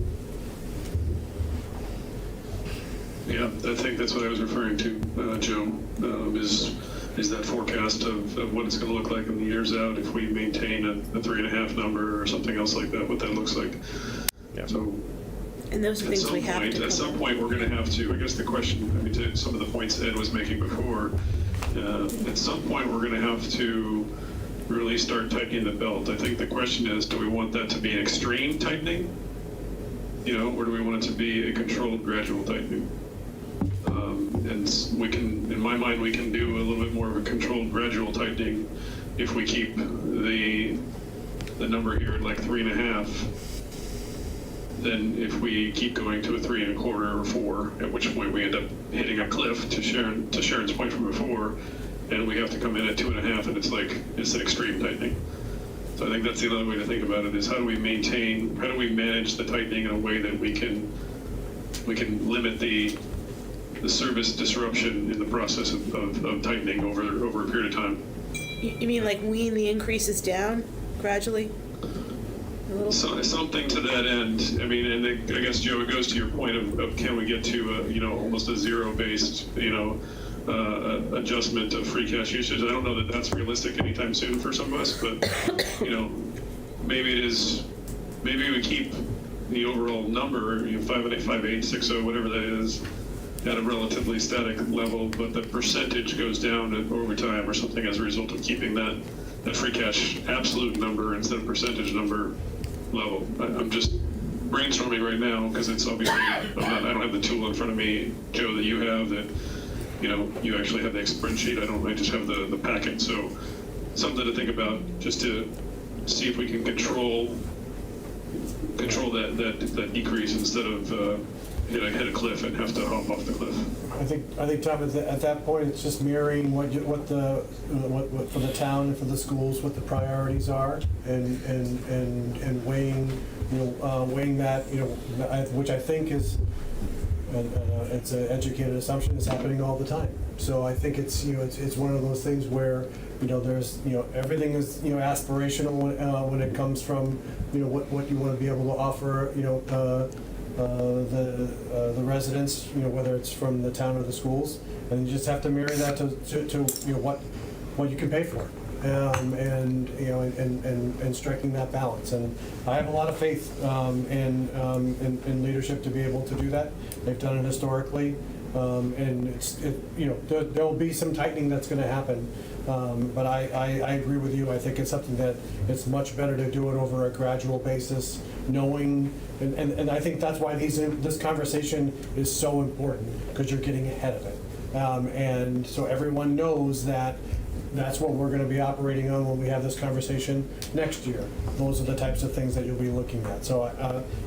Yeah, I think that's what I was referring to, Joe, is that forecast of what it's going to look like in the years out if we maintain a 3.5 number or something else like that, what that looks like. Yeah. So And those are things we have to at some point, we're going to have to, I guess the question, I mean, to some of the points Ed was making before, at some point we're going to have to really start tightening the belt. I think the question is, do we want that to be an extreme tightening, or do we want it to be a controlled, gradual tightening? And we can, in my mind, we can do a little bit more of a controlled, gradual tightening if we keep the number here at like 3.5. Then if we keep going to a 3.25 or 4, at which point we end up hitting a cliff, to Sharon's point from before, and we have to come in at 2.5, and it's an extreme tightening. So I think that's the other way to think about it, is how do we manage the tightening in a way that we can limit the service disruption in the process of tightening over a period of time. You mean like wean the increases down gradually? So, something to that end. I mean, and I guess, Joe, it goes to your point of can we get to almost a zero-based adjustment of free cash usage. I don't know that that's realistic anytime soon for some of us, but maybe it is. Maybe we keep the overall number 5.860, whatever that is, at a relatively static level, but the percentage goes down over time or something as a result of keeping that free cash absolute number instead of percentage number level. I'm just brainstorming right now, because it's obviously, I don't have the tool in front of me, Joe, that you have, that, you know, you actually have the spreadsheet. I just have the packet. So something to think about, just to see if we can control that decrease instead of hit a cliff and have to hop off the cliff. I think, Tom, at that point, it's just mirroring what for the town and for the schools, what the priorities are, and weighing, weighing that, which I think is, it's an educated assumption, is happening all the time. So I think it's, it's one of those things where, there's, everything is, aspirational when it comes from, what you want to be able to offer, the residents, whether it's from the town or the schools, and you just have to marry that to what you can pay for, and striking that balance. And I have a lot of faith in leadership to be able to do that. They've done it historically, and there'll be some tightening that's going to happen. But I agree with you. I think it's something that it's much better to do it over a gradual basis, knowing, and I think that's why this conversation is so important, because you're getting ahead of it. And so everyone knows that that's what we're going to be operating on when we have this conversation next year. Those are the types of things that you'll be looking at. So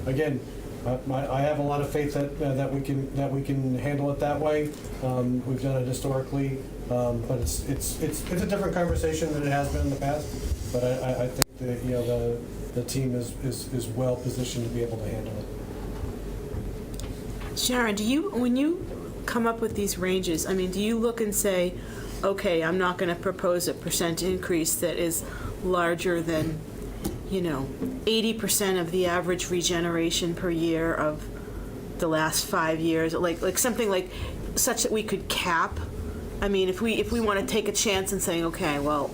again, I have a lot of faith that we can handle it that way. We've done it historically, but it's a different conversation than it has been in the past. But I think that the team is well positioned to be able to handle it. Sharon, when you come up with these ranges, do you look and say, okay, I'm not going to propose a % increase that is larger than 80% of the average regeneration per year of the last 5 years, like something like such that we could cap? If we want to take a chance and saying, okay, well,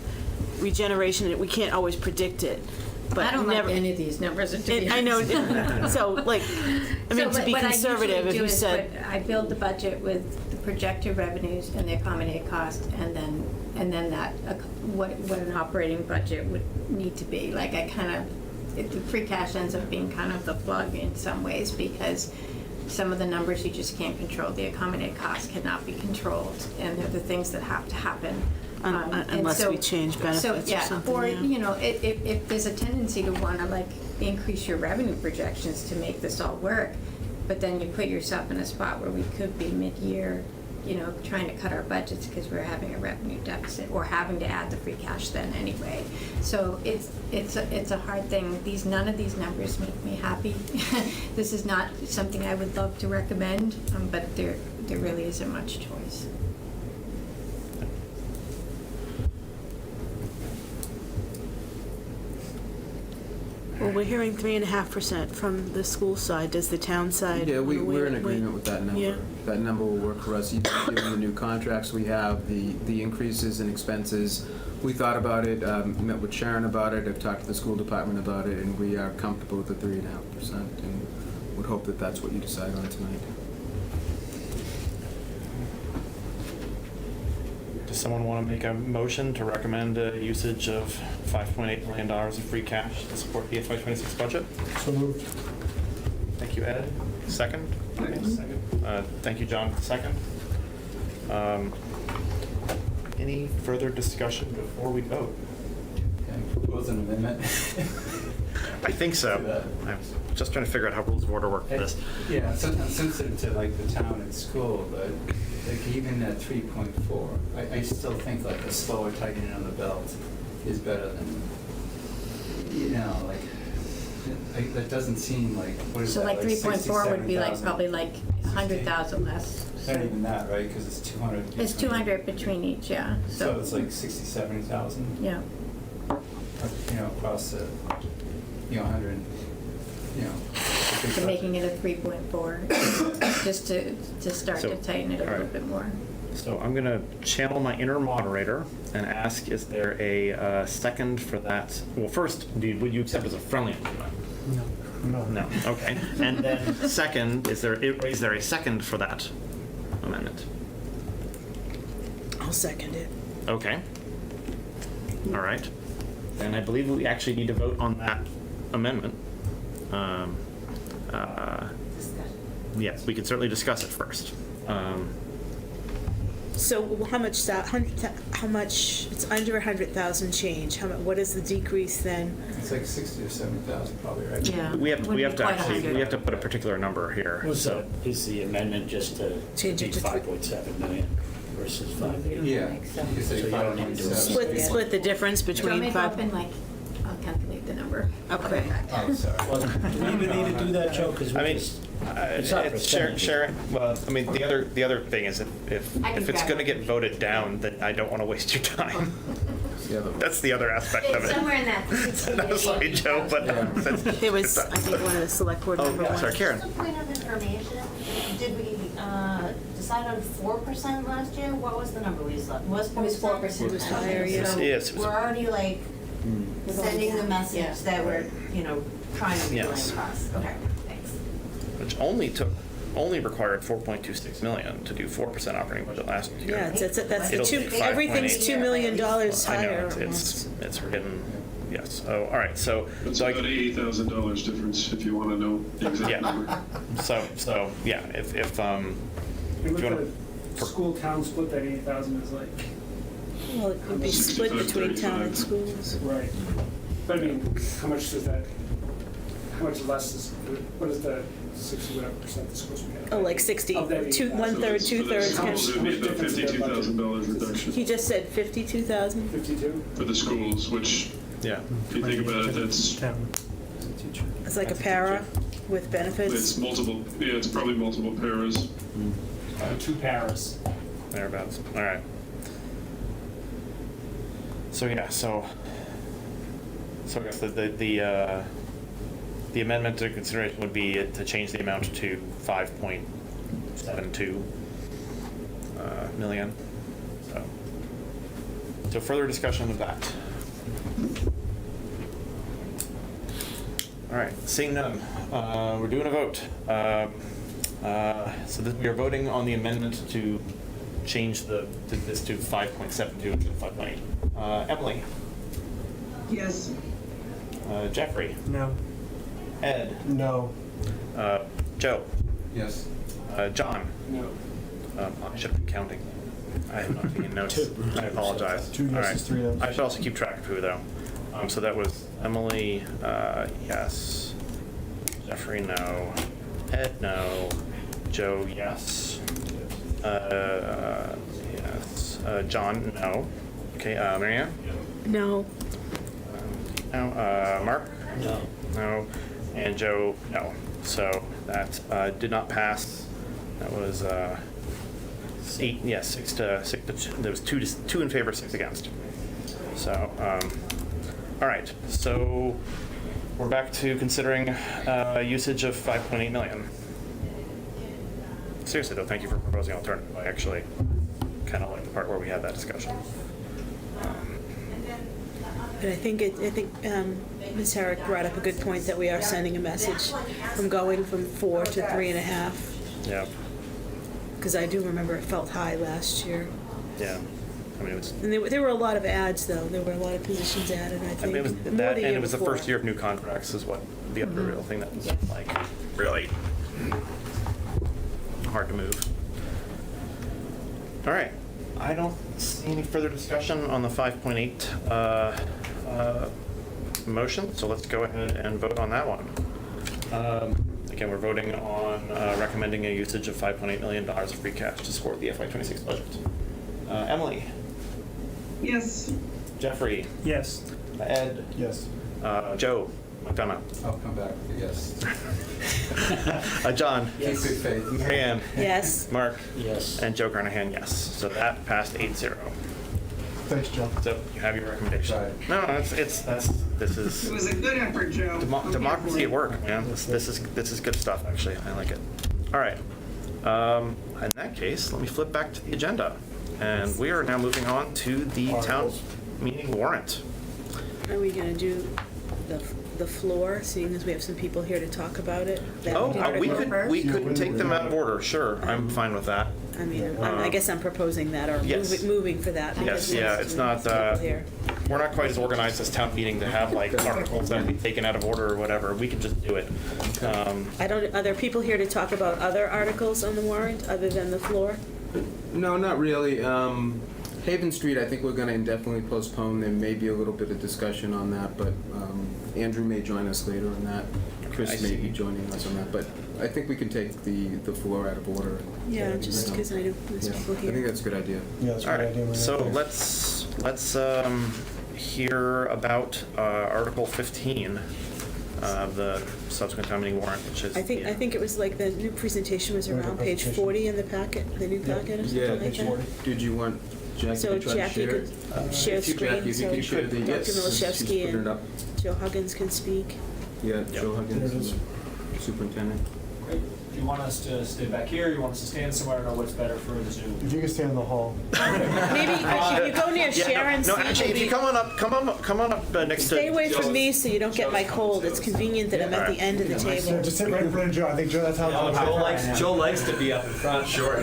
regeneration, we can't always predict it. But I don't like any of these numbers, to be I know. honest. So, to be conservative, if you said, I build the budget with the projected revenues and the accommodated cost, and then that what an operating budget would need to be. Like the free cash ends up being kind of the plug in some ways, because some of the numbers you just can't control. The accommodated cost cannot be controlled, and they're the things that have to happen. unless we change benefits or something. Or, if there's a tendency to want to increase your revenue projections to make this all work, but then you put yourself in a spot where we could be mid-year, trying to cut our budgets because we're having a revenue deficit or having to add the free cash then anyway. So it's a hard thing. None of these numbers make me happy. This is not something I would love to recommend, but there really isn't much choice. Well, we're hearing 3.5% from the school side. Does the town side? Yeah, we're in agreement with that number. Yeah. That number will work for us, even given the new contracts we have, the increases in expenses. We thought about it, met with Sharon about it, I've talked to the school department about it, and we are comfortable with the 3.5%, and would hope that that's what you decide on tonight. Does someone want to make a motion to recommend a usage of $5.8 million of free cash to support the FY26 budget? So moved. Thank you, Ed. Second? Second. Thank you, John. Second. Any further discussion before we vote? Can I propose an amendment? I think so. I'm just trying to figure out how rules of order work for this. Yeah, so I'm sensitive to the town and school, but even at 3.4, I still think a slower tightening on the belt is better than, that doesn't seem what is So that, 3.4 would be 67,000? probably 100,000 less. Not even that, right? Because it's 200. It's 200 between each, yeah. So it's 60, 70,000. Yeah. Across the, 100. So making it a 3.4, just to start to tighten it a little bit more. So I'm going to channel my inner moderator and ask, is there a second for that? Well, first, would you accept as a friendly amendment? No. Okay. And then second, is there a second for that amendment? I'll second it. Okay. All right. Then I believe we actually need to vote on that amendment. yes, we can certainly discuss it first. So how much, how much, it's under 100,000 change, what is the decrease then? It's like 60 or 70,000 probably, right? Yeah. We have Wouldn't be to quite actually, 100. we have to put a particular number here, Was so. that, is the amendment just to Change it be to 5.7 million versus 5.8? Yeah. So- You could say So you don't need to 5.7. Split the difference Do you want me between to go up five? and I'll calculate the number. Okay. Oh, sorry. Well, do we even need to do that, Joe? Because I mean, It's not Sharon, percentages. well, I mean, the other thing is if I can it's grab gonna it. get voted down, then I don't wanna waste your time. The other one. That's the other aspect of It's it. somewhere in that. No, sorry, Joe, but. There was, I think, one of the select board Oh, member yeah, ones. sorry, Karen. Just a point of information, did we decide on 4% last year? What was the number we decided? Was 4%? It was 4%. It was higher, yes. So Yes, it was- we're already like sending the Yeah. message that we're, trying to be doing Yes. across. Okay, thanks. Which only required 4.26 million to do 4% operating budget last year. Yeah, that's the It'll two, be 5.8. everything's $2 million I know, higher. it's getting, yes, oh, all right, so. It's so I- about $80,000 difference if you want to know the exact Yeah. number. So, yeah, if And If with you wanna- the school-town split, that 80,000 is like, Well, it would be split 65, between town and 35. schools. right. But I mean, how much less is, what is the 60 whatever percent the schools we have? Oh, like 60, Of that 80,000. one-third, For the two-thirds. schools, it would be about Difference in their budget. $52,000 reduction He just said 52,000? 52? for the schools, which, yeah, if you think about it, that's, Town. It's like a para with it's benefits? multiple, yeah, it's probably multiple paras. 2 paras. thereabouts, all right. So, yeah, so I guess the amendment to consideration would be to change the amount to 5.72 million. So further discussion of that. All right, seeing none, we're doing a vote. So we are voting on the amendment to change this to 5.72 instead of 5.8. Emily, Yes. Jeffrey, No. Ed, No. Joe, Yes. John. No. I should have been counting. I have not taken notes. I apologize. 2 All yeses, 3 noes. I should also keep track of who, though. So that was Emily, yes. Jeffrey, no. Ed, no. Joe, yes. Yes. John, no. Okay, Marianne? No. No. Mark? No. No. And Joe, no. So that did not pass. That was 6 to 2. There was 2 in favor, 6 against. So, all right. So we're back to considering usage of 5.8 million. Seriously though, thank you for proposing alternative. I actually kind of like the part where we had that discussion. But I think Ms. Herrick brought up a good point that we are sending a message from going from 4 to 3.5. Yeah. Because I do remember it felt high last year. Yeah. I mean, it was. And there were a lot of ads, though. There were a lot of positions added, I I think. mean, it was more that, the and year it was the before. first year of new contracts, is what the other real thing that was like really hard to move. All right, I don't see any further discussion on the 5.8 motion, so let's go ahead and vote on that one. Again, we're voting on recommending a usage of $5.8 million of free cash to support the FY26 budget. Emily, Yes. Jeffrey, Yes. Ed, Yes. Joe McDonough, I'll come back with a yes. John, Keep good faith. Marianne, Yes. Mark, Yes. and Joe Carnahan, yes. So that passed 8-0. Thanks, Joe. So you have your recommendation. Right. No, this It is was a good effort, Joe. I'm here democracy for at it. work, man. This is good stuff, actually. I like it. All right. In that case, let me flip back to the agenda. And we are now moving on to the town meeting warrant. Are we going to do the floor, seeing as we have some people here to talk about it? That Oh, article we first? could take them out of order, sure. I'm fine with that. I mean, I guess I'm proposing that, or Yes. moving for that. Yes, because yeah, there's it's too not, many people here. we're not quite as organized as town meeting to have like articles that be taken out of order or whatever. We can just do it. Are there people here to talk about other articles on the warrant, other than the floor? No, not really. Haven Street, I think we're gonna indefinitely postpone. There may be a little bit of discussion on that, but Andrew may join us later on that. Chris may be joining us on that, but I think we can take the floor out of order. Yeah, just because I know there's people I here. think that's a good idea. Yeah, that's a All good right, idea. so let's hear about Article 15, the subsequent town meeting warrant, which is. I think it was like the new presentation was around page 40 in the packet, the new packet or something like that. Did you want Jackie So to try to Jackie share could it? share Jackie, screen, if you so can share the, Dr. yes, she's Milashevsky putting it and up. Joe Huggins can speak. Yeah, Joe There it is. Huggins, superintendent. Great. Do you want us to stay back here? You want us to stand somewhere? I don't know what's better for the Zoom. If you can stand in the hall. Maybe if you go near Sharon's No, seat, actually, if you come on up next to. stay away from me so you don't get my cold. It's convenient that I'm at the end of the So table. just sit right in front of Joe. I think Joe, that's how. Joe likes to be up in front. Sure.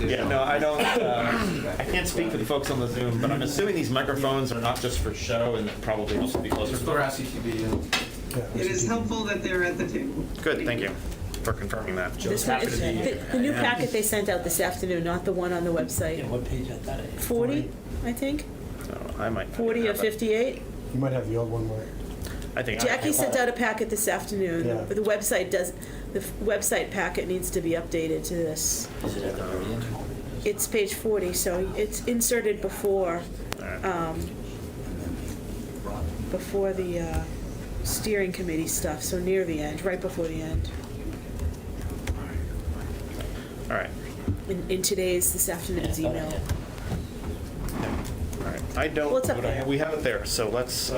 Yeah, no, I don't, I can't speak for the folks on the Zoom, but I'm assuming these microphones are not just for show and probably also be closer to For the. RCTV. It is helpful that they're at the table. Good, thank you for confirming that. This one is the new packet they sent out this afternoon, not the one on the website. What page is that? 40, I think. So I might. 40 or 58. You might have the old one where. I think. Jackie sent out a packet this afternoon. Yeah. The website packet needs to be updated to this. Is it at the very end? It's page 40, so it's inserted before the steering committee stuff, so near the end, right before the end. All right, In this afternoon's email. all right. I don't. Well, it's up there. We have it there, so let's,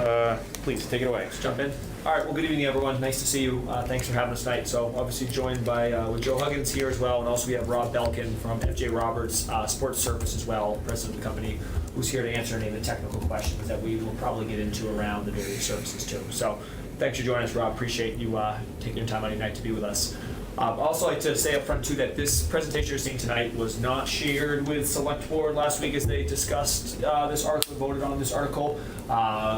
please, take it away. Jump in. All right. Well, good evening, everyone. Nice to see you. Thanks for having us tonight. So, obviously joined by with Joe Huggins here as well, and also we have Rob Belkin from FJ Roberts Sports Service as well, president of the company, who's here to answer any of the technical questions that we will probably get into around the various services too. So, thanks for joining us, Rob. Appreciate you taking your time out of your night to be with us. I'd also like to say up front too that this presentation you're seeing tonight was not shared with Select Board last week as they discussed this article, voted on this article.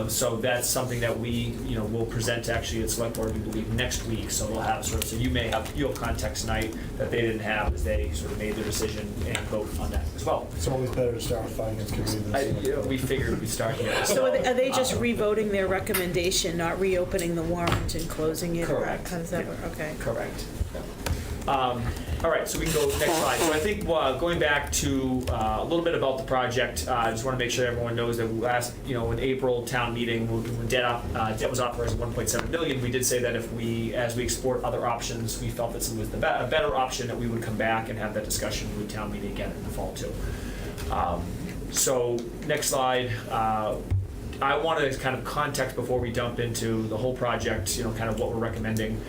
So that's something that we, will present actually at Select Board, we believe, next week. So we'll have so you'll have context tonight that they didn't have as they sort of made their decision and vote on that as well. It's always better to start with finance committee than. We figured we'd start here. So are they just revoting their recommendation, not reopening the warrant and closing it? Correct. How does that work? Okay. Correct. All right, so we can go next slide. So I think going back to a little bit about the project, I just want to make sure everyone knows that last, in April town meeting, when debt was authorized at 1.7 million, we did say that as we explored other options, we felt that this was a better option, that we would come back and have that discussion with town meeting again in the fall too. So next slide. I wanted kind of context before we jump into the whole project, kind of what we're recommending.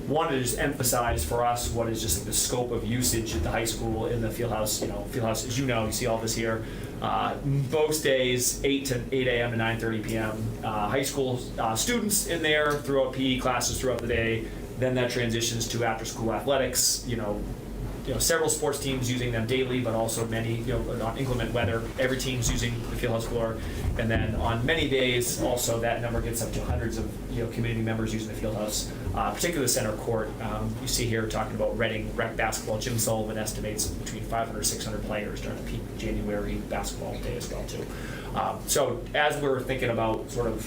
Wanted to just emphasize for us what is just like the scope of usage at the high school in the field house. Fieldhouse, as you see all this here. Most days, 8 a.m. to 9:30 p.m. High school students in there throughout PE classes throughout the day. Then that transitions to after-school athletics. Several sports teams using them daily, but also many, on inclement weather, every team's using the fieldhouse floor. And then on many days, also that number gets up to hundreds of, community members using the fieldhouse, particularly the center court. You see here talking about Reading rec basketball. Jim Sullivan estimates between 500 600 players during the peak January basketball day as well too. So as we're thinking about sort of,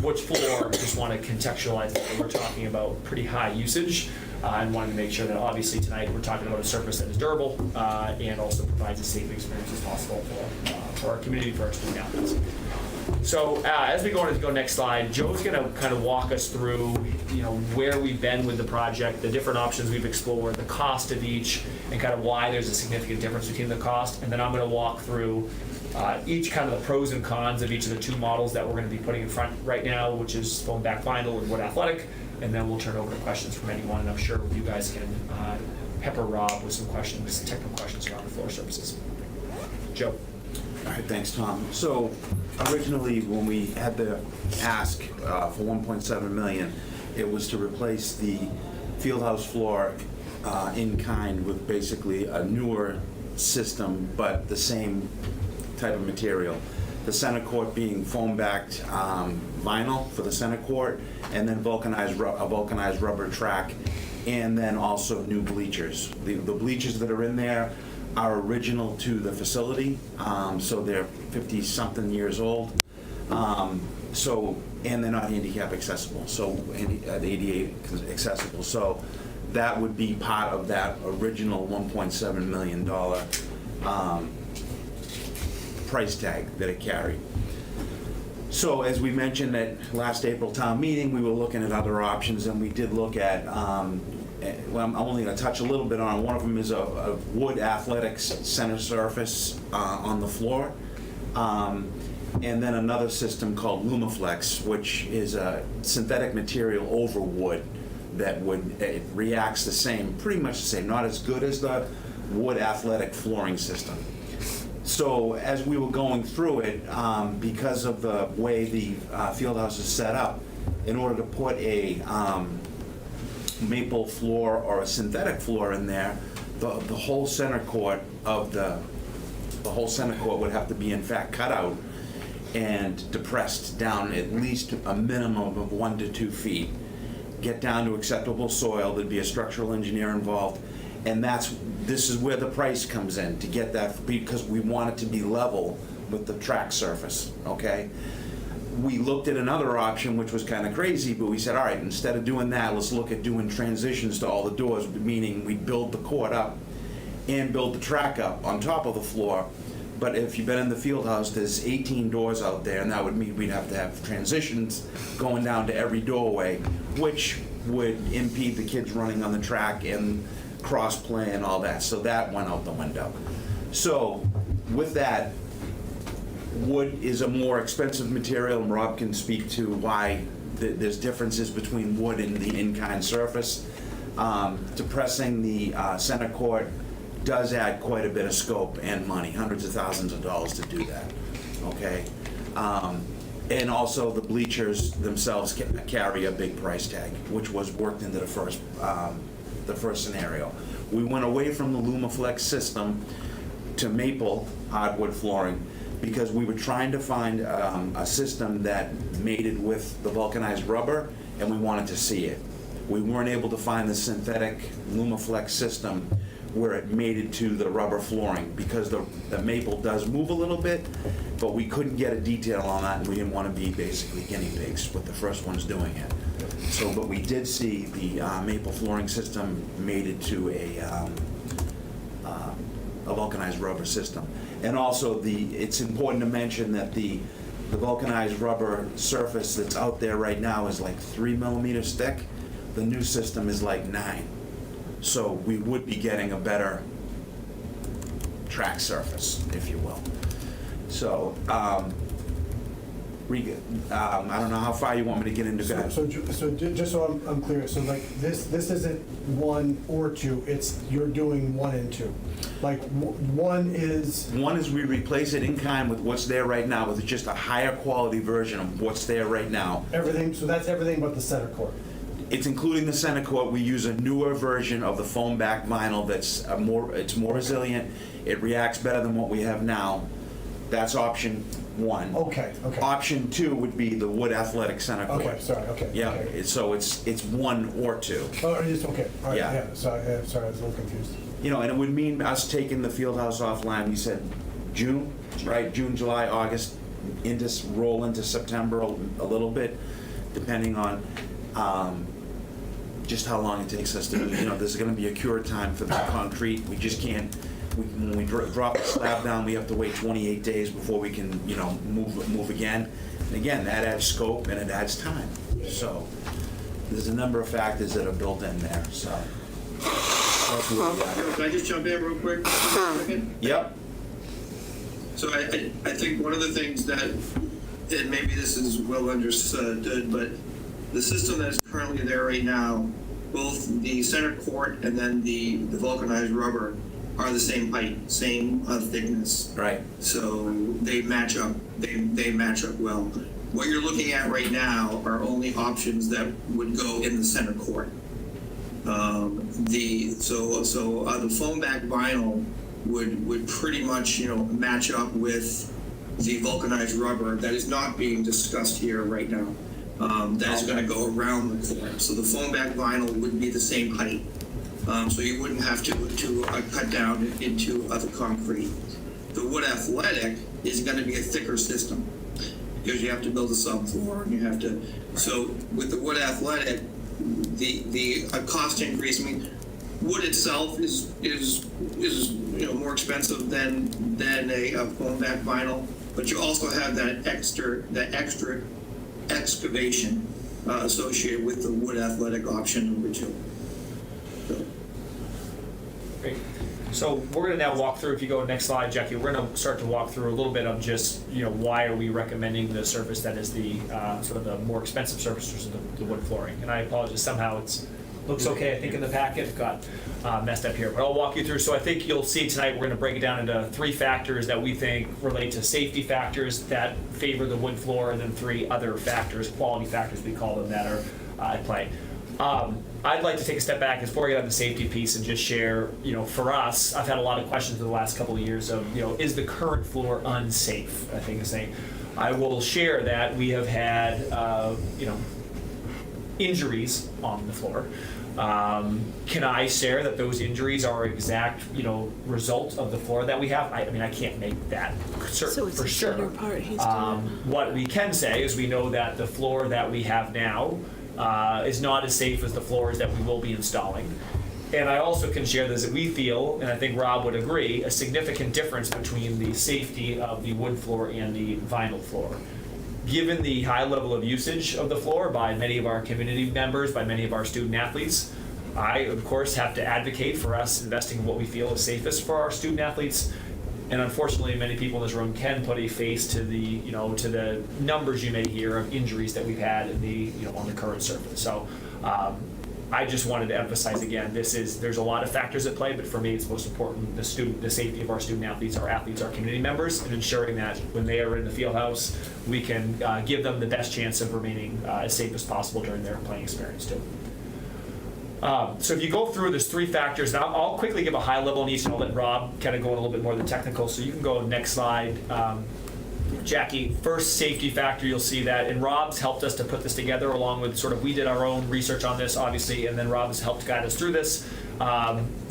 which floor, just want to contextualize that we're talking about pretty high usage. And wanted to make sure that obviously tonight we're talking about a surface that is durable and also provides as safe experience as possible for our community, for our student athletes. So as we go next slide, Joe's going to kind of walk us through, where we've been with the project, the different options we've explored, the cost of each, and kind of why there's a significant difference between the cost. And then I'm going to walk through each kind of the pros and cons of each of the two models that we're going to be putting in front right now, which is foam back vinyl and wood athletic. And then we'll turn over to questions from anyone, and I'm sure you guys can pepper Rob with some technical questions around the floor surfaces. Joe. All right, thanks, Tom. So originally, when we had the ask for 1.7 million, it was to replace the fieldhouse floor in kind with basically a newer system, but the same type of material. the center court being foam-backed vinyl for the center court, and then a vulcanized rubber track, and then also new bleachers. The bleachers that are in there are original to the facility, so they're 50-something years old. And they're not handicap accessible, so ADA accessible. So that would be part of that original $1.7 million price tag that it carried. So as we mentioned at last April town meeting, we were looking at other options, and we did look at, well, I'm only going to touch a little bit on. One of them is a wood athletics center surface on the floor. And then another system called Lumaflex, which is a synthetic material over wood that it reacts the same, pretty much the same, not as good as the wood athletic flooring system. So as we were going through it, because of the way the field house is set up, in order to put a maple floor or a synthetic floor in there, the whole center court of the whole center court would have to be in fact cut out and depressed down at least a minimum of 1 to 2 feet, get down to acceptable soil. There'd be a structural engineer involved, and this is where the price comes in, to get that, because we want it to be level with the track surface, okay? We looked at another option, which was kind of crazy, but we said, all right, instead of doing that, let's look at doing transitions to all the doors, meaning we build the court up and build the track up on top of the floor. But if you've been in the field house, there's 18 doors out there, and that would mean we'd have to have transitions going down to every doorway, which would impede the kids running on the track and cross-play and all that. So that went out the window. So with that, wood is a more expensive material, and Rob can speak to why there's differences between wood and the in-kind surface. Depressing the center court does add quite a bit of scope and money, hundreds of thousands of dollars to do that, okay? And also the bleachers themselves carry a big price tag, which was worked into the first scenario. We went away from the Lumaflex system to maple hardwood flooring because we were trying to find a system that mated with the vulcanized rubber, and we wanted to see it. We weren't able to find the synthetic Lumaflex system where it mated to the rubber flooring, because the maple does move a little bit, but we couldn't get a detail on that, and we didn't want to be basically guinea pigs with the first ones doing it. So, but we did see the maple flooring system mated to a vulcanized rubber system. And also, it's important to mention that the vulcanized rubber surface that's out there right now is like 3 millimeters thick. The new system is like 9. So we would be getting a better track surface, if you will. So, I don't know how far you want me to get into that. So just so I'm clear, so like this isn't 1 or 2, you're doing 1 and 2. Like one is we replace it in kind with what's there right now, with just a higher quality version of what's there right now. Everything, so that's everything but the center court. It's including the center court. We use a newer version of the foam back vinyl that's it's more resilient. It reacts better than what we have now. That's option 1. Okay. Option 2 would be the wood athletic center court. Okay, sorry, okay. Yeah, okay. So it's 1 or 2. Oh, it is, okay, all right, Yeah. yeah, sorry, I was a little confused. You know, and it would mean us taking the field house offline. We said June, right? June, July, August, roll into September a little bit, depending on just how long it takes us to, there's going to be a cure time for the concrete. We just can't, when we drop the slab down, we have to wait 28 days before we can, move again. And again, that adds scope and it adds time. So there's a number of factors that are built in there, so. That's what we got. Can I just jump in real quick? Yep. So I think one of the things that, and maybe this is well understood, but the system that is currently there right now, both the center court and then the vulcanized rubber are the same height, same thickness. Right. So they match up. They match up well. What you're looking at right now are only options that would go in the center court. The foam back vinyl would pretty much match up with the vulcanized rubber that is not being discussed here right now. That is going to go around the floor. So the foam back vinyl would be the same height. So you wouldn't have to cut down into other concrete. The wood athletic is going to be a thicker system because you have to build a subfloor and you have to. So with the wood athletic, the cost increase. I mean, wood itself is more expensive than a foam back vinyl, but you also have that extra excavation associated with the wood athletic option number 2. Great. So we're going to now walk through, if you go next slide, Jackie, we're going to start to walk through a little bit of just, why are we recommending the surface that is the sort of the more expensive surface, which is the wood flooring. And I apologize, somehow it looks okay, I think, in the packet. It got messed up here, but I'll walk you through. So I think you'll see tonight we're going to break it down into 3 factors that we think relate to safety factors that favor the wood floor, and then 3 other factors, quality factors we call them, that are at play. I'd like to take a step back before we get on the safety piece and just share, for us, I've had a lot of questions in the last couple of years of, is the current floor unsafe? I think is saying. I will share that we have had, injuries on the floor. Can I share that those injuries are exact, result of the floor that we have? I mean, I can't make that certain for sure. What we can say is we know that the floor that we have now is not as safe as the floors that we will be installing. And I also can share this that we feel, and I think Rob would agree, a significant difference between the safety of the wood floor and the vinyl floor. Given the high level of usage of the floor by many of our community members, by many of our student athletes, I, of course, have to advocate for us investing in what we feel is safest for our student athletes. And unfortunately, many people in this room can put a face to the, to the numbers you may hear of injuries that we've had in the, on the current surface. So I just wanted to emphasize again, there's a lot of factors at play, but for me, it's most important the safety of our student athletes, our community members, and ensuring that when they are in the field house, we can give them the best chance of remaining as safe as possible during their playing experience too. So if you go through, there's 3 factors. Now I'll quickly give a high level on each, and I'll let Rob kind of go in a little bit more of the technical. So you can go next slide. Jackie, first safety factor, you'll see that, and Rob's helped us to put this together along with we did our own research on this, obviously, and then Rob has helped guide us through this.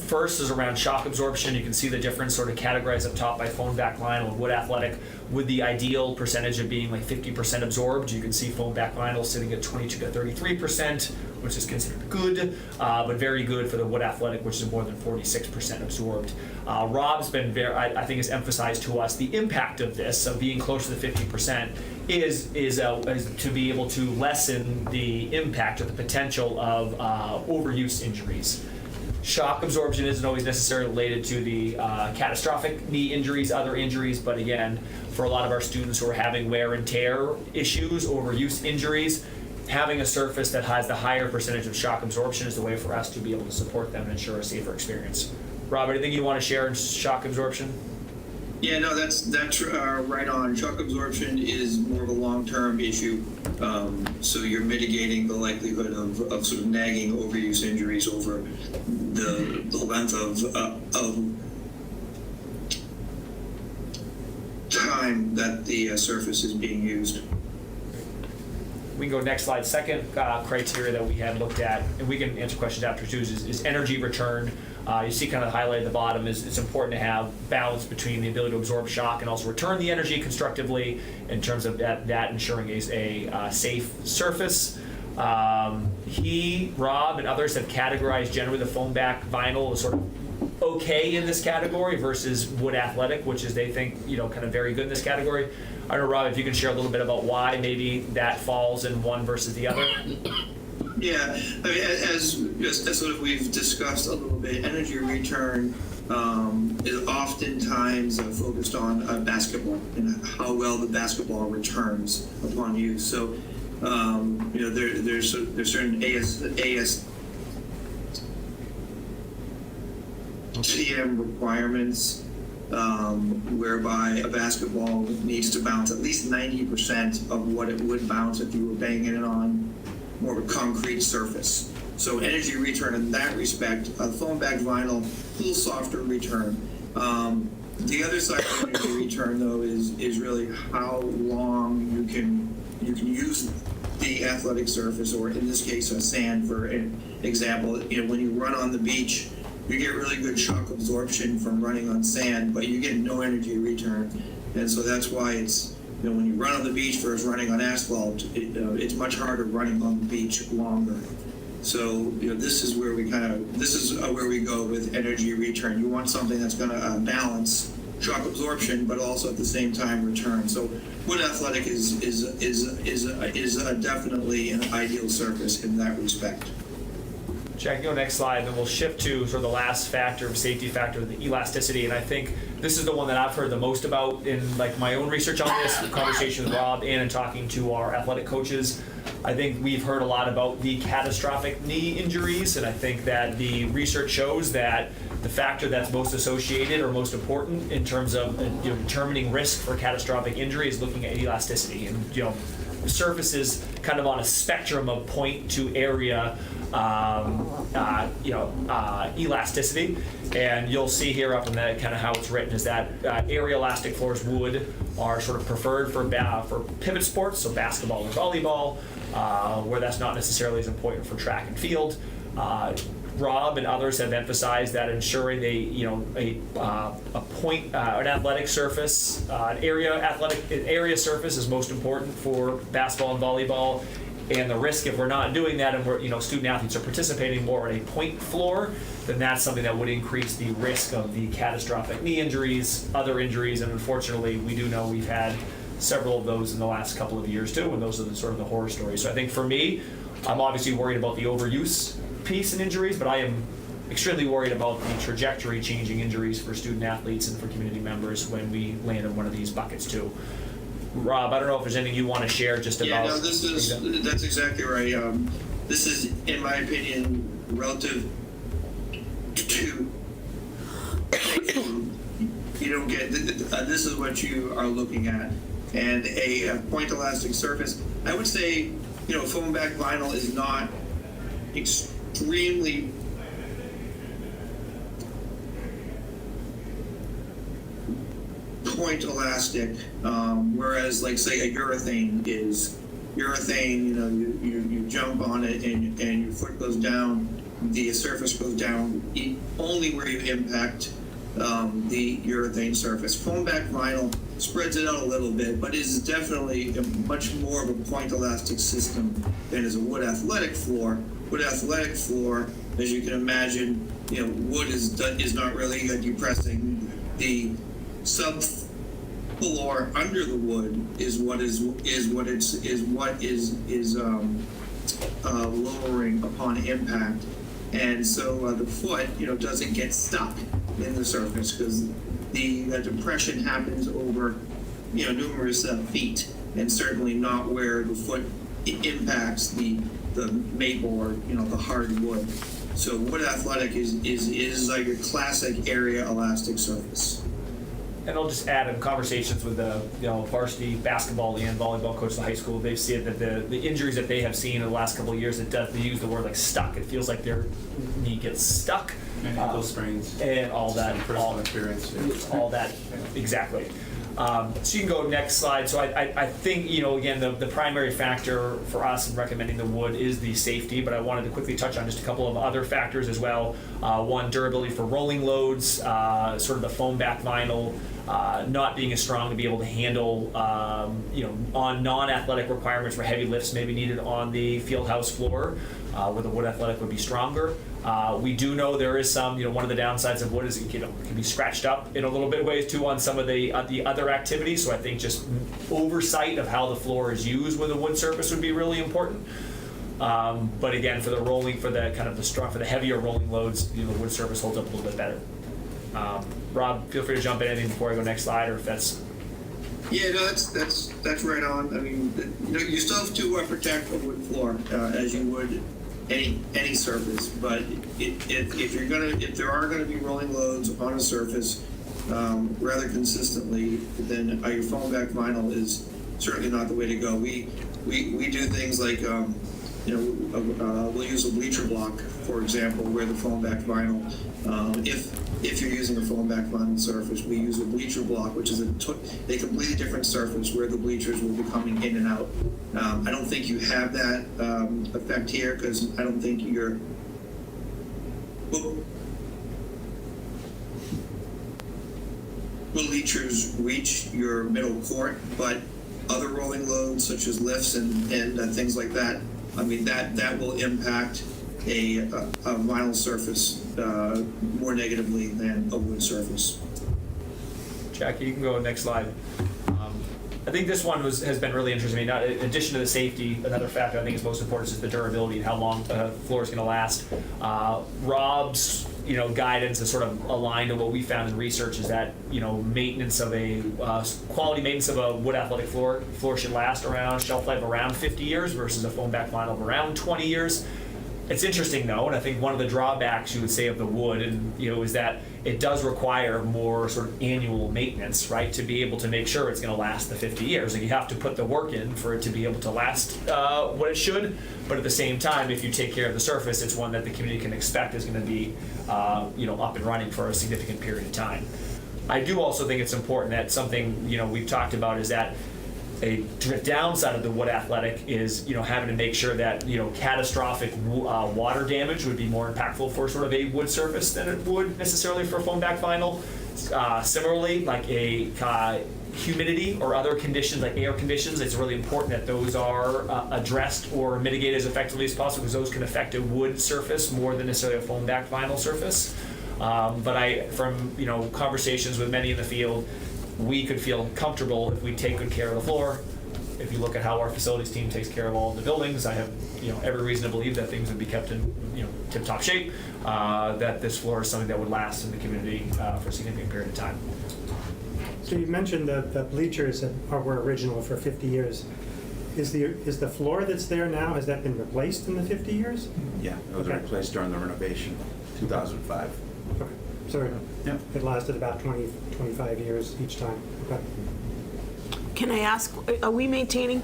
First is around shock absorption. You can see the difference sort of categorized up top by foam back vinyl and wood athletic, with the ideal percentage of being like 50% absorbed. You can see foam back vinyl sitting at 22 to 33%, which is considered good, but very good for the wood athletic, which is more than 46% absorbed. Rob's been I think has emphasized to us the impact of this, of being close to the 50%, is to be able to lessen the impact or the potential of overuse injuries. Shock absorption isn't always necessarily related to the catastrophic knee injuries, other injuries, but again, for a lot of our students who are having wear and tear issues, overuse injuries, having a surface that has the higher percentage of shock absorption is the way for us to be able to support them and ensure a safer experience. Rob, anything you want to share in shock absorption? Yeah, no, that's right on. Shock absorption is more of a long-term issue, so you're mitigating the likelihood of sort of nagging overuse injuries over the length of time that the surface is being used. We can go next slide. Second criteria that we had looked at, and we can answer questions after too, is energy return. You see kind of highlighted at the bottom is it's important to have balance between the ability to absorb shock and also return the energy constructively in terms of that ensuring a safe surface. Rob, and others have categorized generally the foam back vinyl as sort of okay in this category versus wood athletic, which is they think kind of very good in this category. I don't know, Rob, if you can share a little bit about why maybe that falls in one versus the other. Yeah, I mean, as sort of we've discussed a little bit, energy return is oftentimes focused on basketball and how well the basketball returns upon use. So, there's certain ASTM requirements whereby a basketball needs to bounce at least 90% of what it would bounce if you were banging it on more of a concrete surface. So energy return in that respect, foam back vinyl, a little softer return. The other side of energy return, though, is really how long you can use the athletic surface, or in this case, sand, for an example. You know, when you run on the beach, you get really good shock absorption from running on sand, but you get no energy return, and so that's why it's, you know, when you run on the beach versus running on asphalt, it's much harder running on the beach longer. So, you know, this is where we where we go with energy return. You want something that's going to balance shock absorption, but also at the same time return. So, wood athletic is definitely an ideal surface in that respect. Jack, go next slide, then we'll shift to sort of the last factor, safety factor, the elasticity. And I think this is the one that I've heard the most about in like my own research on this, conversation with Rob, and in talking to our athletic coaches. I think we've heard a lot about the catastrophic knee injuries, and I think that the research shows that the factor that's most associated or most important in terms of determining risk for catastrophic injury is looking at elasticity. And the surface is kind of on a spectrum of point to area elasticity, and you'll see here up in that kind of how it's written is that area elastic floors, wood, are sort of preferred for pivot sports, so basketball and volleyball, where that's not necessarily as important for track and field. Rob and others have emphasized that ensuring an athletic surface, an area surface is most important for basketball and volleyball. And the risk, if we're not doing that and student athletes are participating more at a point floor, then that's something that would increase the risk of the catastrophic knee injuries, other injuries, and unfortunately, we do know we've had several of those in the last couple of years too, and those are sort of the horror stories. So I think for me, I'm obviously worried about the overuse piece and injuries, but I am extremely worried about the trajectory changing injuries for student athletes and for community members when we land in one of these buckets too. Rob, I don't know if there's anything you want to share just about... Yeah, no, that's exactly right. This is, in my opinion, relative to... You don't get... This is what you are looking at. And a point elastic surface, I would say, foam back vinyl is not extremely point elastic, whereas like say a urethane is. Urethane, you jump on it and your foot goes down, the surface goes down only where you impact the urethane surface. Foam back vinyl spreads it out a little bit, but is definitely much more of a point elastic system than is a wood athletic floor. Wood athletic floor, as you can imagine, wood is not really depressing. The subfloor under the wood is lowering upon impact, and so the foot doesn't get stuck in the surface because the depression happens over numerous feet, and certainly not where the foot impacts the maple or the hardwood. So wood athletic is like a classic area elastic surface. And I'll just add in conversations with the varsity basketball and volleyball coach at the high school, they've said that the injuries that they have seen in the last couple of years, they use the word like stuck. It feels like their knee gets stuck. And ankle sprains. And all that. Personal experience. All that, exactly. So you can go next slide. So I think, again, the primary factor for us in recommending the wood is the safety, but I wanted to quickly touch on just a couple of other factors as well. One, durability for rolling loads, sort of the foam back vinyl, not being as strong to be able to handle, on non-athletic requirements for heavy lifts maybe needed on the field house floor, where the wood athletic would be stronger. We do know there is some, one of the downsides of wood is it can be scratched up in a little bit of ways too on some of the other activities. So I think just oversight of how the floor is used with a wood surface would be really important. But again, for the rolling, for the kind of for the heavier rolling loads, the wood surface holds up a little bit better. Rob, feel free to jump in anything before I go next slide, or if that's. Yeah, no, that's right on. I mean, you still have to protect a wood floor as you would any surface, but if there are gonna be rolling loads on a surface rather consistently, then your foam back vinyl is certainly not the way to go. We do things like we'll use a bleacher block, for example, where the foam back vinyl, if you're using a foam back vinyl surface, we use a bleacher block, which is a completely different surface where the bleachers will be coming in and out. I don't think you have that effect here, because I don't think bleachers reach your middle court, but other rolling loads such as lifts and things like that, I mean, that will impact a vinyl surface more negatively than a wood surface. Jackie, you can go next slide. I think this one has been really interesting. I mean, in addition to the safety, another factor I think is most important is the durability and how long the floor is going to last. Rob's guidance is sort of aligned to what we found in research is that maintenance of a quality maintenance of a wood athletic floor should last around shelf life around 50 years versus a foam back vinyl of around 20 years. It's interesting though, and I think one of the drawbacks you would say of the wood, is that it does require more sort of annual maintenance, right, to be able to make sure it's going to last the 50 years. Like you have to put the work in for it to be able to last what it should. But at the same time, if you take care of the surface, it's one that the community can expect is going to be, up and running for a significant period of time. I do also think it's important that something we've talked about is that a downside of the wood athletic is having to make sure that catastrophic water damage would be more impactful for sort of a wood surface than it would necessarily for foam back vinyl. Similarly, like a humidity or other conditions like air conditions, it's really important that those are addressed or mitigated as effectively as possible, because those can affect a wood surface more than necessarily a foam back vinyl surface. But from conversations with many in the field, we could feel comfortable if we take good care of the floor. If you look at how our facilities team takes care of all of the buildings, I have every reason to believe that things would be kept in tip-top shape. That this floor is something that would last in the community for a significant period of time. So you mentioned the bleachers that were original for 50 years. Is the floor that's there now, has that been replaced in the 50 years? Yeah, it was replaced during the renovation, 2005. Okay. So it lasted about 25 years each time. Okay. Can I ask, are we maintaining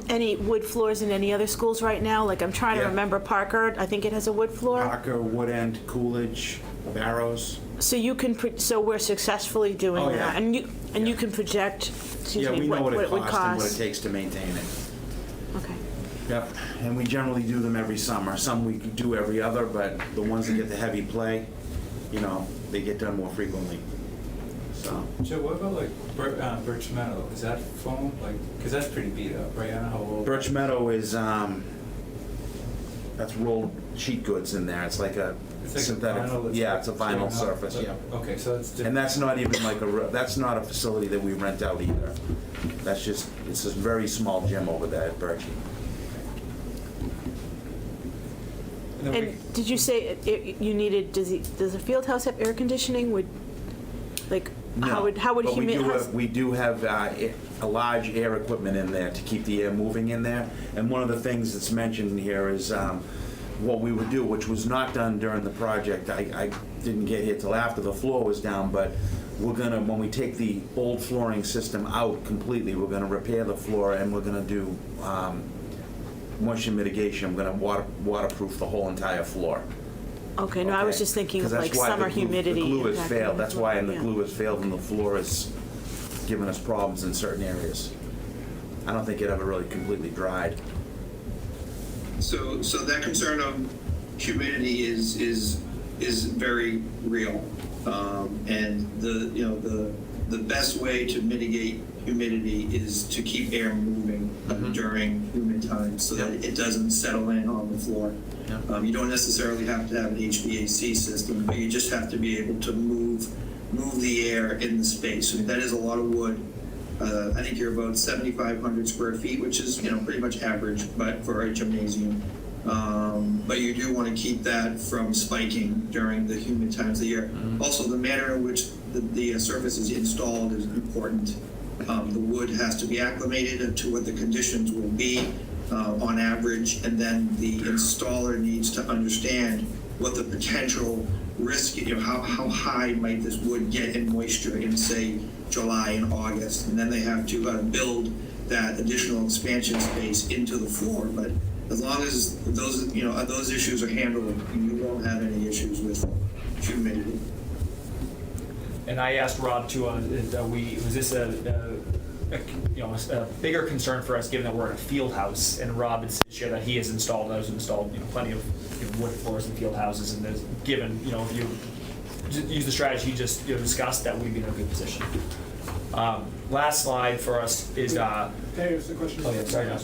any wood floors in any other schools right now? Like I'm trying to remember Parker, I think it has a wood floor. Parker, Wood End, Coolidge, Barrows. So you can, so we're successfully doing that, and you can project. We know what it would costs and what it takes to maintain it. Okay. Yep, and we generally do them every summer. Some we do every other, but the ones that get the heavy play, they get done more frequently. So. Joe, what about like Birch Meadow? Is that foam? Because that's pretty beat up, right? I don't know how old. Birch Meadow is that's rolled sheet goods in there. It's like a synthetic. It's a vinyl surface. Yeah. Okay, so it's different. And that's not even like that's not a facility that we rent out either. That's just it's a very small gym over there at Birch. And did you say you needed? Does the field house have air conditioning? No, how would but humidity? we do have a large air equipment in there to keep the air moving in there. And one of the things that's mentioned here is what we would do, which was not done during the project. I didn't get here till after the floor was down, but we're gonna, when we take the old flooring system out completely, we're gonna repair the floor and we're gonna do moisture mitigation. We're gonna waterproof the whole entire floor. Okay, no, I was just thinking of like summer humidity. The glue has impacting failed. the That's floor. why the glue has failed and the floor has given us problems in certain areas. I don't think it ever really completely dried. So that concern of humidity is very real, and the best way to mitigate humidity is to keep air moving during humid times so that it doesn't settle in on the floor. You don't necessarily have to have an HVAC system, but you just have to be able to move the air in the space. I mean, that is a lot of wood. I think you're about 7,500 square feet, which is pretty much average, but for a gymnasium. But you do want to keep that from spiking during the humid times of the year. Also, the manner in which the surface is installed is important. The wood has to be acclimated to what the conditions will be on average, and then the installer needs to understand what the potential risk, how high might this wood get in moisture in, say, July and August, and then they have to build that additional expansion space into the floor. But as long as those, those issues are handled, you won't have any issues with humidity. And I asked Rob too, was this a bigger concern for us given that we're in a field house? And Rob had shared that he has installed plenty of wood floors in field houses, and there's given, if you use the strategy you just discussed, that we'd be in a good position. Last slide for us is. Hey, there's a question. Oh, yeah, sorry, no.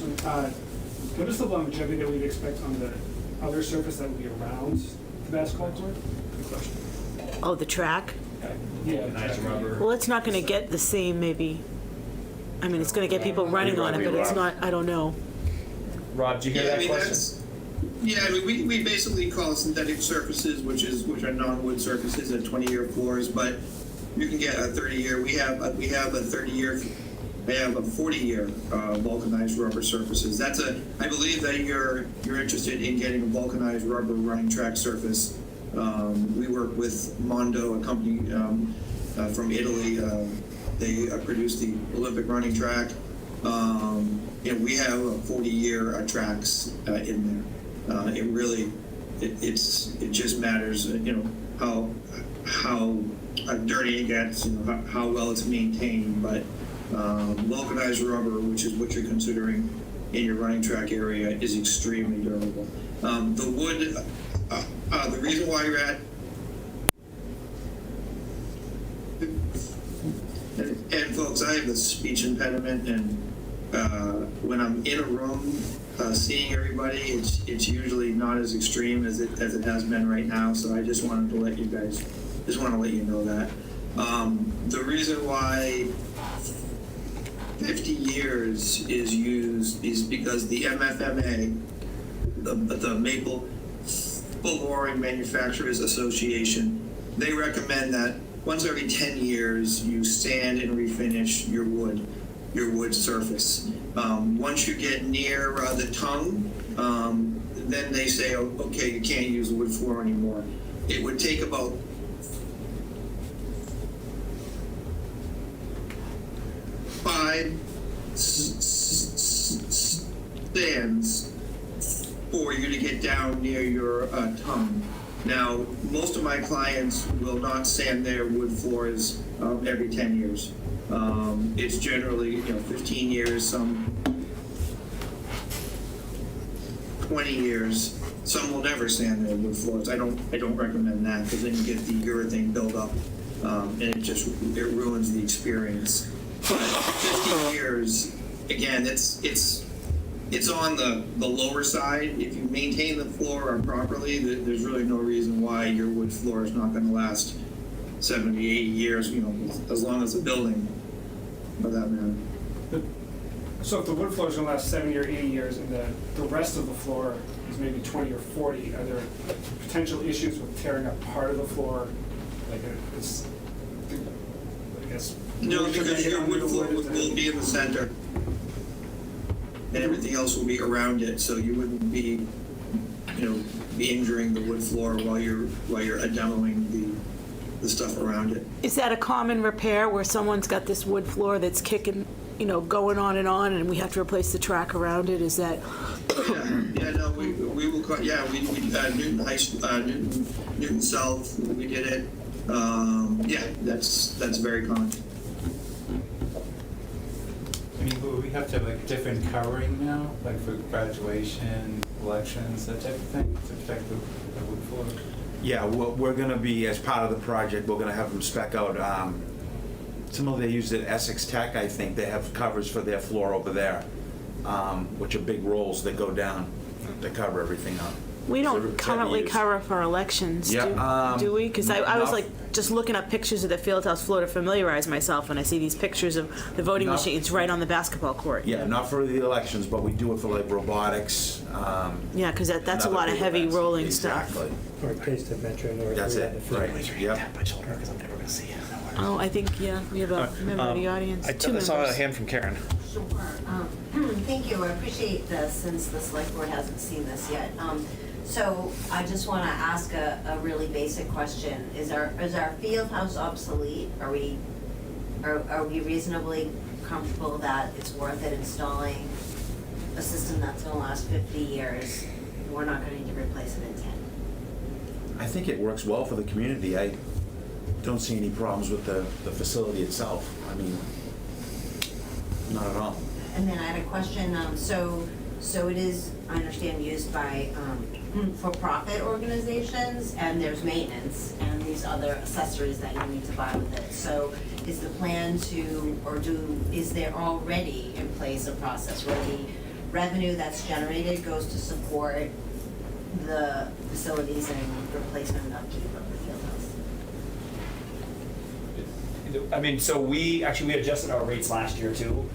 What is the longevity that we'd expect on the other surface that would be around the basketball court? Good question. Oh, the track? Yeah. Nice rubber. Well, it's not going to get the same, maybe. I mean, it's going to get people running on it, but it's not, I don't know. Rob, did you hear that question? We basically call synthetic surfaces, which are non-wood surfaces at 20-year floors, but you can get a 30-year. We have a 30-year. They have a 40-year vulcanized rubber surfaces. I believe that you're interested in getting a vulcanized rubber running track surface. We work with Mondo, a company from Italy. They produce the Olympic running track. We have a 40-year tracks in there. It just matters, how dirty it gets, how well it's maintained. But vulcanized rubber, which is what you're considering in your running track area, is extremely durable. The wood, the reason why you're at, and folks, I have a speech impediment, and when I'm in a room seeing everybody, it's usually not as extreme as it has been right now. So I just wanted to let you know that. The reason why 50 years is used is because the MFMA, the Maple Flooring Manufacturers Association, they recommend that once every 10 years you sand and refinish your wood surface. Once you get near the tongue, then they say, oh, okay, you can't use the wood floor anymore. It would take about 5 stands for you to get down near your tongue. Now, most of my clients will not sand their wood floors every 10 years. It's generally 15 years, some 20 years. Some will never sand their wood floors. I don't recommend that, because then you get the urethane buildup, and it ruins the experience. But 50 years, again, it's on the lower side. If you maintain the floor properly, there's really no reason why your wood floor is not going to last 70, 80 years, as long as the building, for that matter. So if the wood floor is going to last 70 or 80 years and the rest of the floor is maybe 20 or 40, are there potential issues with tearing up part of the floor? I guess. No, because your wood floor will be in the center, and everything else will be around it, so you wouldn't be, be injuring the wood floor while you're demoing the stuff around it. Is that a common repair where someone's got this wood floor that's kicking, going on, and we have to replace the track around it? Is that? We will. Newton South, we did it. That's very common. I mean, will we have to have different covering now, like for graduation, elections, that type of thing, to protect the wood floor? Yeah, we're going to be, as part of the project, we're going to have them spec out, some of they use it at Essex Tech, I think, they have covers for their floor over there, which are big rolls that go down to cover everything up. We don't currently cover for elections, do we? Because I was just looking up pictures of the Fieldhouse floor to familiarize myself, and I see these pictures of the voting machines right on the basketball court. Yeah, not for the elections, but we do it for robotics. Yeah, because that's a lot of heavy rolling stuff. Exactly. Or it pays to veteran, or that's it. Right. Tap my shoulder because I'm never going to see it. Oh, I think, we have a member of the audience. I Two members. saw a hand from Karen. Sure. Thank you. I appreciate this, since the select board hasn't seen this yet. So I just want to ask a really basic question. Is our field house obsolete? Are we reasonably comfortable that it's worth it installing a system that's gonna last 50 years. We're not gonna need to replace it in 10. I think it works well for the community. I don't see any problems with the facility itself. I mean, not at all. And then I had a question, so it is, I understand, used by, for-profit organizations, and there's maintenance and these other accessories that you need to buy with it. So is the plan to, is there already in place a process where the revenue that's generated goes to support the facilities and replacement and upkeep of the field house? I mean, so we adjusted our rates last year too.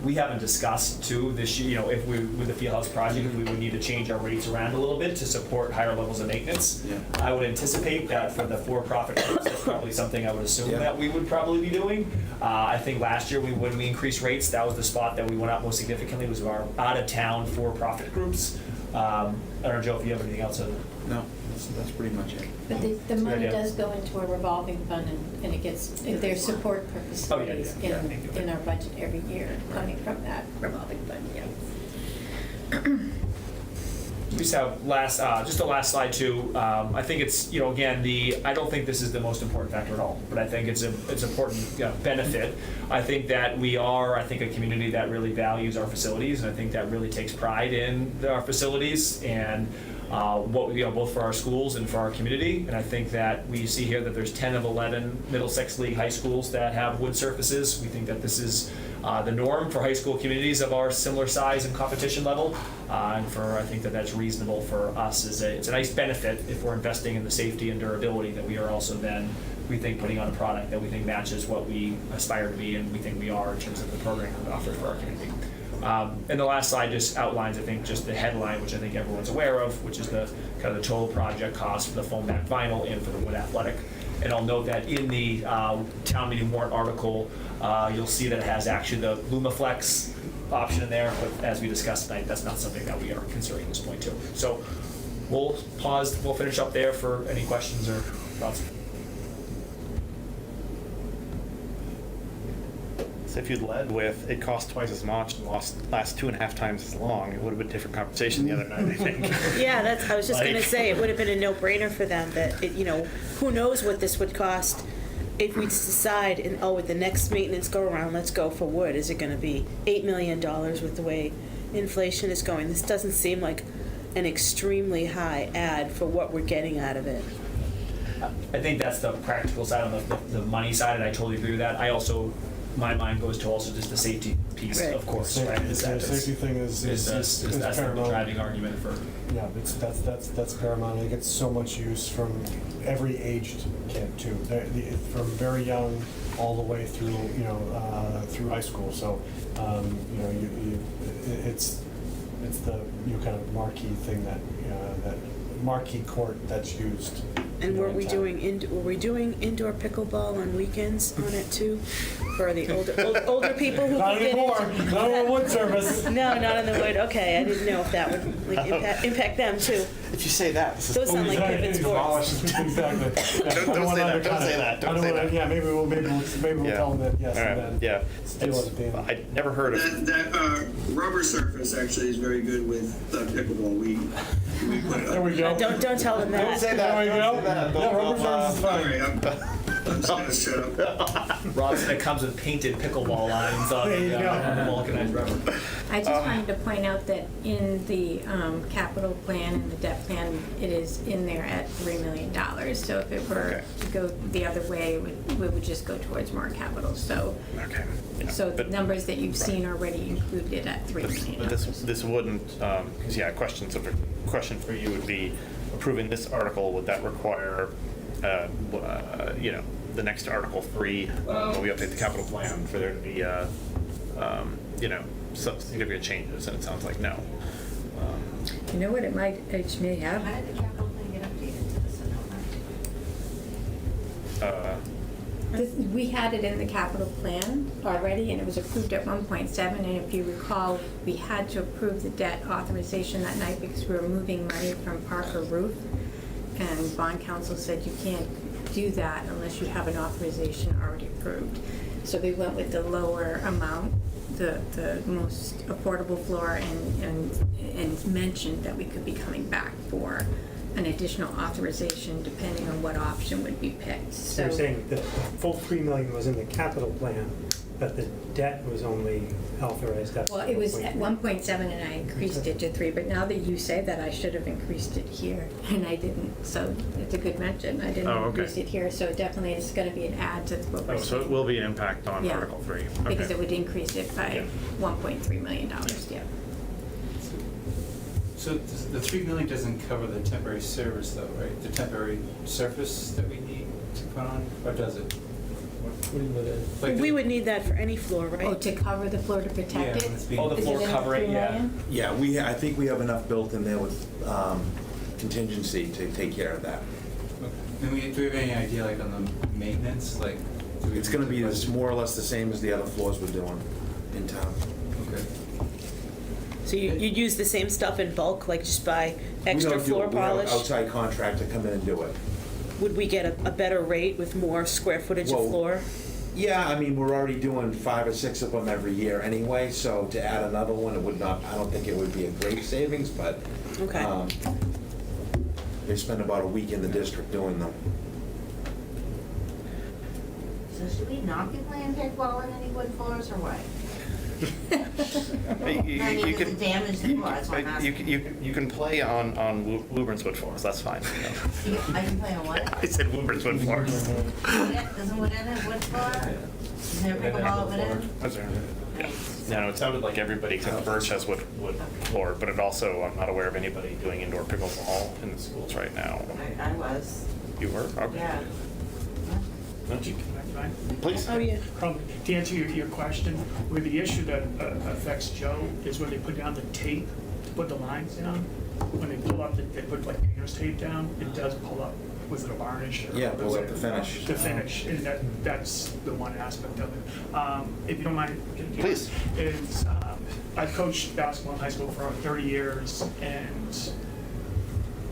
We haven't discussed too this year, if we, with the Fieldhouse project, if we would need to change our rates around a little bit to support higher levels of maintenance. Yeah. I would anticipate that for the for-profit groups, that's probably something I would assume that we would probably be doing. I think last year when we increased rates, that was the spot that we went up most significantly, was our out-of-town for-profit groups. I don't know, Joe, if you have anything else. No, that's pretty much it. But the money does go into a revolving fund, and it gets, there's support for facilities in our budget every year, coming from that revolving fund, We just have just the last slide too. I think it's, again, I don't think this is the most important factor at all, but I think it's important benefit. I think that we are, a community that really values our facilities, and I think that really takes pride in our facilities and both for our schools and for our community. And I think that we see here that there's 10 of 11 Middlesex League high schools that have wood surfaces. We think that this is the norm for high school communities of our similar size and competition level. I think that that's reasonable for us. It's a nice benefit if we're investing in the safety and durability that we are also then, we think, putting on a product that we think matches what we aspire to be and we think we are in terms of the program we offer for our community. And the last slide just outlines, I think, just the headline, which I think everyone's aware of, which is the kind of the total project cost for the foam back vinyl and for the wood athletic. And I'll note that in the town meeting warrant article, you'll see that it has actually the LumaFlex option in there, but as we discussed tonight, that's not something that we are considering at this point too. So we'll pause, we'll finish up there for any questions or thoughts. So if you'd led with it cost twice as much and lasts 2.5 times as long, it would have been a different conversation the other night, I think. Yeah, I was just going to Like- say, it would have been a no-brainer for them that, who knows what this would cost if we decide, with the next maintenance go-around, let's go for wood. Is it going to be $8 million with the way inflation is going? This doesn't seem like an extremely high add for what we're getting out of it. I think that's the practical side on the money side, and I totally agree with that. I also, my mind goes to also just the safety piece, Right. of course, The right? safety thing is That's the paramount. driving argument for. Yeah, that's paramount. It gets so much use from every aged kid too, from very young all the way through through high school. So it's the kind of marquee thing that marquee court that's used. And were we in town. doing indoor pickleball on weekends on it too, for the older people who Not can get anymore. into? Not on wood service. No, not on the wood. Okay, I didn't know if that would impact them too. If you say that, this is Those sound like pivot sports. Exactly. Don't say that. Don't say that. Yeah, maybe we'll tell them that yes, All right. and then Yeah. steal it at the end. I'd never heard of. That rubber surface actually is very good with pickleball. We put it There up. we go. Don't tell them that. Don't say that. There we Don't go. say that. Yeah, rubber service is fine. Sorry, I'm just gonna shut up. Robson, it comes with painted pickleball lines on There you the go. vulcanized rubber. I just wanted to point out that in the capital plan and the debt plan, it is in there at $3 million. So if it were to go the other way, we would just go towards more capital. So, Okay. Yeah. so the But- numbers that you've seen already included at $3 million. But this wouldn't, because question for you would be, approving this article, would that require, the next Article 3, when we update the capital plan, for there to be, some significant changes, and it sounds like no. You know what it may have? How did the capital plan get updated to this amount? We had it in the capital plan already, and it was approved at 1.7, and if you recall, we had to approve the debt authorization that night because we were moving money from Parker Roof, and bond counsel said you can't do that unless you have an authorization already approved. So we went with the lower amount the most affordable floor and mentioned that we could be coming back for an additional authorization depending on what option would be picked. So you're saying that the full 3 million was in the capital plan, but the debt was only authorized up to Well, it was 1.3. at 1.7 and I increased it to 3, but now that you say that, I should have increased it here, and I didn't, so it's a good mention. I didn't Oh, okay. increase it here, so it definitely is gonna be an add to what we're Oh, so it saying. will be an impact on Yeah. Article 3. Because Okay. it would increase it by Yeah. $1.3 million, yeah. So the 3 million doesn't cover the temporary service though, right? The temporary surface that we need to put on, or does it? Like We would need that for any floor, Oh, right? to cover the floor to protect Yeah, it? when it's being- Oh, the Is floor in cover it, 3 yeah. million? Yeah, I think we have enough built in there with contingency to take care of that. Okay. And do we have any idea like on the maintenance, like? do we It's gonna be budget- more or less the same as the other floors we're doing in town. Okay. So you'd use the same stuff in bulk, like just buy We extra don't do floor it. We have an polish? outside contractor come in and do it. Would we get a better rate with more square footage of Well, floor? Yeah, I mean, we're already doing 5 or 6 of them every year anyway, so to add another one, it would not, I don't think it would be a great savings, but Okay. they spend about a week in the district doing them. So should we not be playing pickleball in any wood floors or what? I mean, You does it damage the floor? That's what I'm asking. You can play on Woburns wood floors, that's fine. I can play on what? I said Woburns wood floors. Doesn't Wood End have wood floor? Is there pickleball at Wood End? Was there? Yeah. No, it sounded like everybody except Birch has wood floor, but it also, I'm not aware of anybody doing indoor pickleball in the schools right now. I was, You were? Okay. yeah. Don't you? Please. Oh, yeah. To answer your question, where the issue that affects Joe is when they put down the tape to put the lines down. When they pull up, they put like painter's tape down, it does pull up. Was it a varnish? Or Yeah, it pulls up the finish. The finish, and that's the one aspect of it. If you don't mind, Please. is I've coached basketball in high school for over 30 years, and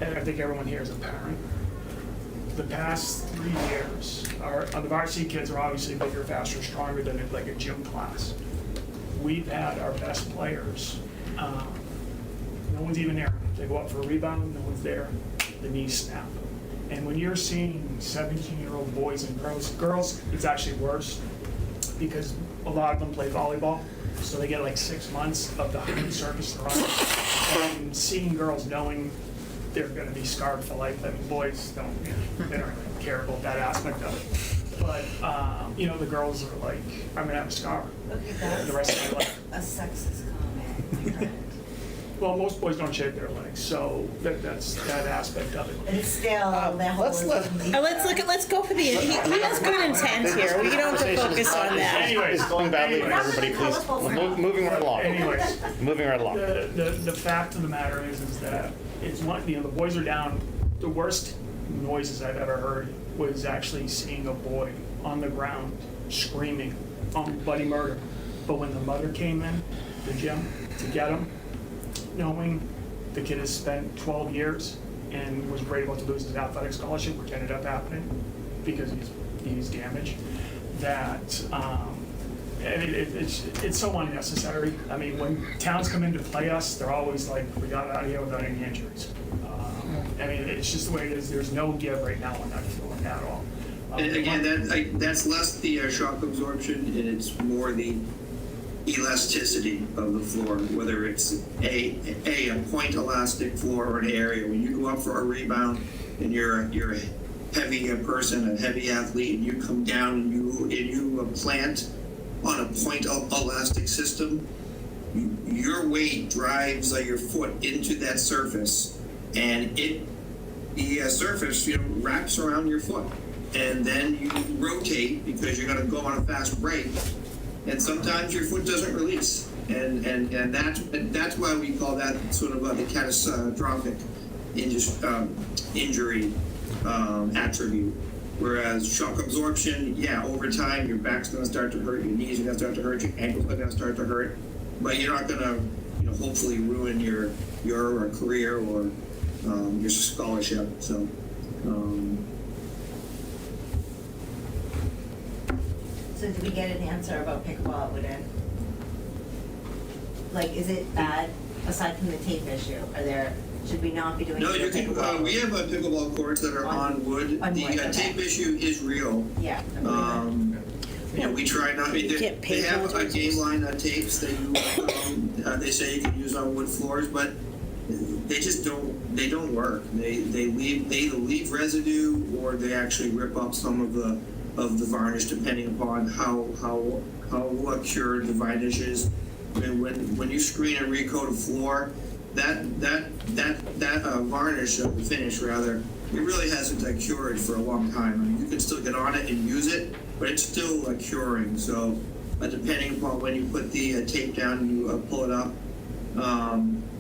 I think everyone here is a parent. The past 3 years, the varsity kids are obviously bigger, faster, stronger than like a gym class. We've had our best players. No one's even there. They go up for a rebound, no one's there. The knees snap. And when you're seeing 17-year-old boys and girls, it's actually worse because a lot of them play volleyball, so they get like 6 months of the hard surface they're on. And seeing girls knowing they're going to be scarred for life. I mean, boys don't, they don't really care about that aspect of it. But, the girls are like, I'm going to have a scar Look at that. the rest of my life. A sexist comment. Well, most boys don't shave their legs, so that's that aspect of it. And still, that whole. Let's go for the, he has good intent here. We don't have to focus on that. Anyways, It's going badly for anyways. everybody, please. Moving right along. Anyways. Moving right along. The fact of the matter is that it's one, the boys are down. The worst noises I've ever heard was actually seeing a boy on the ground screaming on bloody murder. But when the mother came in the gym to get him, knowing the kid has spent 12 years and was worried about to lose his athletic scholarship, which ended up happening because he's damaged, that it's so unnecessary. I mean, when towns come in to play us, they're always like, we got out of here without any injuries. I mean, it's just the way it is. There's no give right now on that field at all. And again, that's less the shock absorption, and it's more the elasticity of the floor, whether it's a point elastic floor or an area. When you go up for a rebound and you're a heavy person, a heavy athlete, and you come down and you plant on a point elastic system, your weight drives your foot into that surface, and the surface wraps around your foot, and then you rotate because you're going to go on a fast break. And sometimes your foot doesn't release, and that's why we call that sort of the catastrophic injury attribute. Whereas shock absorption, over time your back's going to start to hurt, your knees are going to start to hurt, your ankles are going to start to hurt, but you're not going to, hopefully ruin your career or your scholarship. So. So did we get an answer about pickleball at Wood End? like, is it bad, aside from the tape issue? Should we not be doing? No, it you with can, pickleball? we have pickleball courts that are on wood. On wood, The okay. tape issue is real. Yeah. We try not, they have a game line on tapes that they say you can use on wood floors, but they just don't work. They either leave residue or they actually rip up some of the varnish, depending upon how cured the varnish is. I mean, when you screen and recoat a floor, that varnish, the finish rather, it really hasn't cured for a long time. I mean, you can still get on it and use it, but it's still curing. So depending upon when you put the tape down and you pull it up,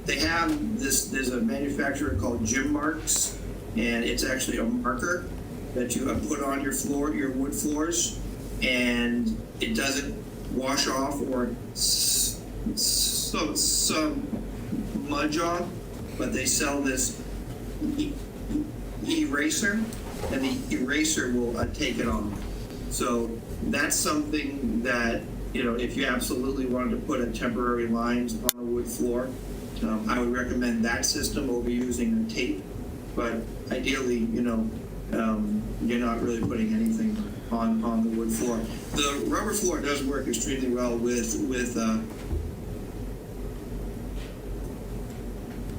they have this. There's a manufacturer called Gym Marks, and it's actually a marker that you put on your floor, your wood floors, and it doesn't wash off or some mudge off, but they sell this eraser, and the eraser will take it off. So that's something that, if you absolutely wanted to put a temporary lines on a wood floor, I would recommend that system over using a tape. But ideally, you're not really putting anything on the wood floor. The rubber floor does work extremely well with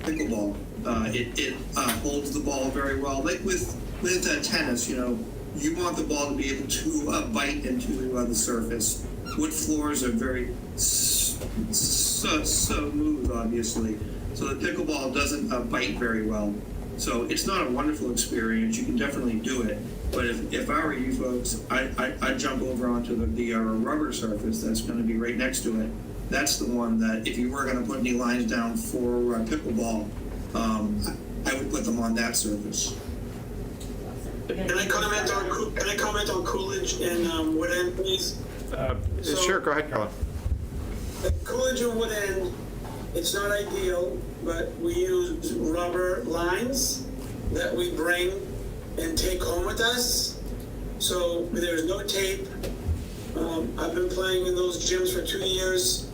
pickleball. It holds the ball very well. Like with tennis, you want the ball to be able to bite into the surface. Wood floors are very smooth, obviously. So the pickleball doesn't bite very well. So it's not a wonderful experience. You can definitely do it. But if I were you folks, I'd jump over onto the rubber surface that's going to be right next to it. That's the one that, if you were going to put any lines down for pickleball, I would put them on that surface. Can I comment on Coolidge and Wood End, please? Sure, go ahead, Carla. Coolidge and Wood End, it's not ideal, but we use rubber lines that we bring and take home with us. So there's no tape. I've been playing in those gyms for 2 years,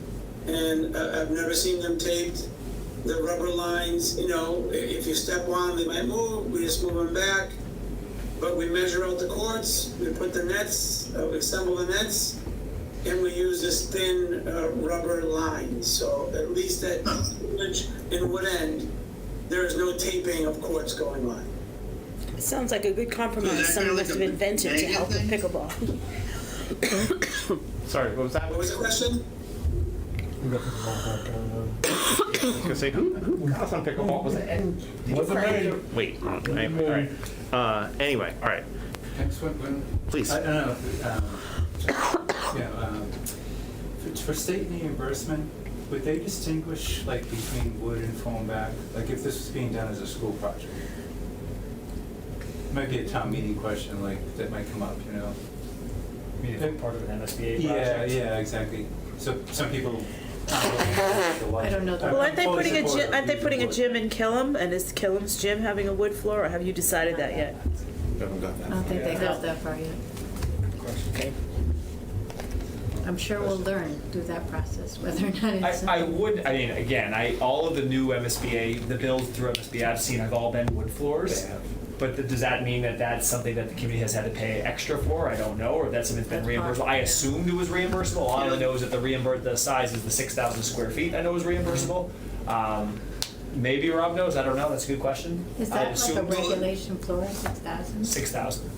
and I've never seen them taped. The rubber lines, if you step on, they might move. We just move them back. But we measure out the courts, we put the nets, we assemble the nets, and we use this thin rubber line. So at least at Coolidge and Wood End, there is no taping of courts going on. It sounds like a good compromise someone must have invented to help with pickleball. Sorry, what was that? What was the question? I was gonna say, who got us on pickleball? Was it Ed? Wait, anyway, all right. Anyway, all right. Next one, Please. I don't know. For state reimbursement, would they distinguish between wood and foam back? Like if this was being done as a school project? Might be a town meeting question that might come up, Part of an MSBA Yeah, project. yeah, exactly. So some people. I don't know. Well, aren't they fully putting a supportive gym? of Aren't they using putting a wood. gym in Killam? And is Killam's gym having a wood floor, or have you decided that yet? Haven't got that. I don't think they got that far yet. Okay. I'm sure we'll learn through that process whether or not it's. All of the new MSBA, the builds through MSBA I've seen have all been wood floors. They have. But does that mean that that's something that the community has had to pay extra for? I don't know, or that's something that's been That's reimbursable. I assumed it was reimbursable. All I Yeah. know is that the size is the 6,000 square feet. I know is reimbursable. Maybe Rob knows. I don't know. That's a good question. Is I'd that like a assume regulation floor, 6,000? 6,000.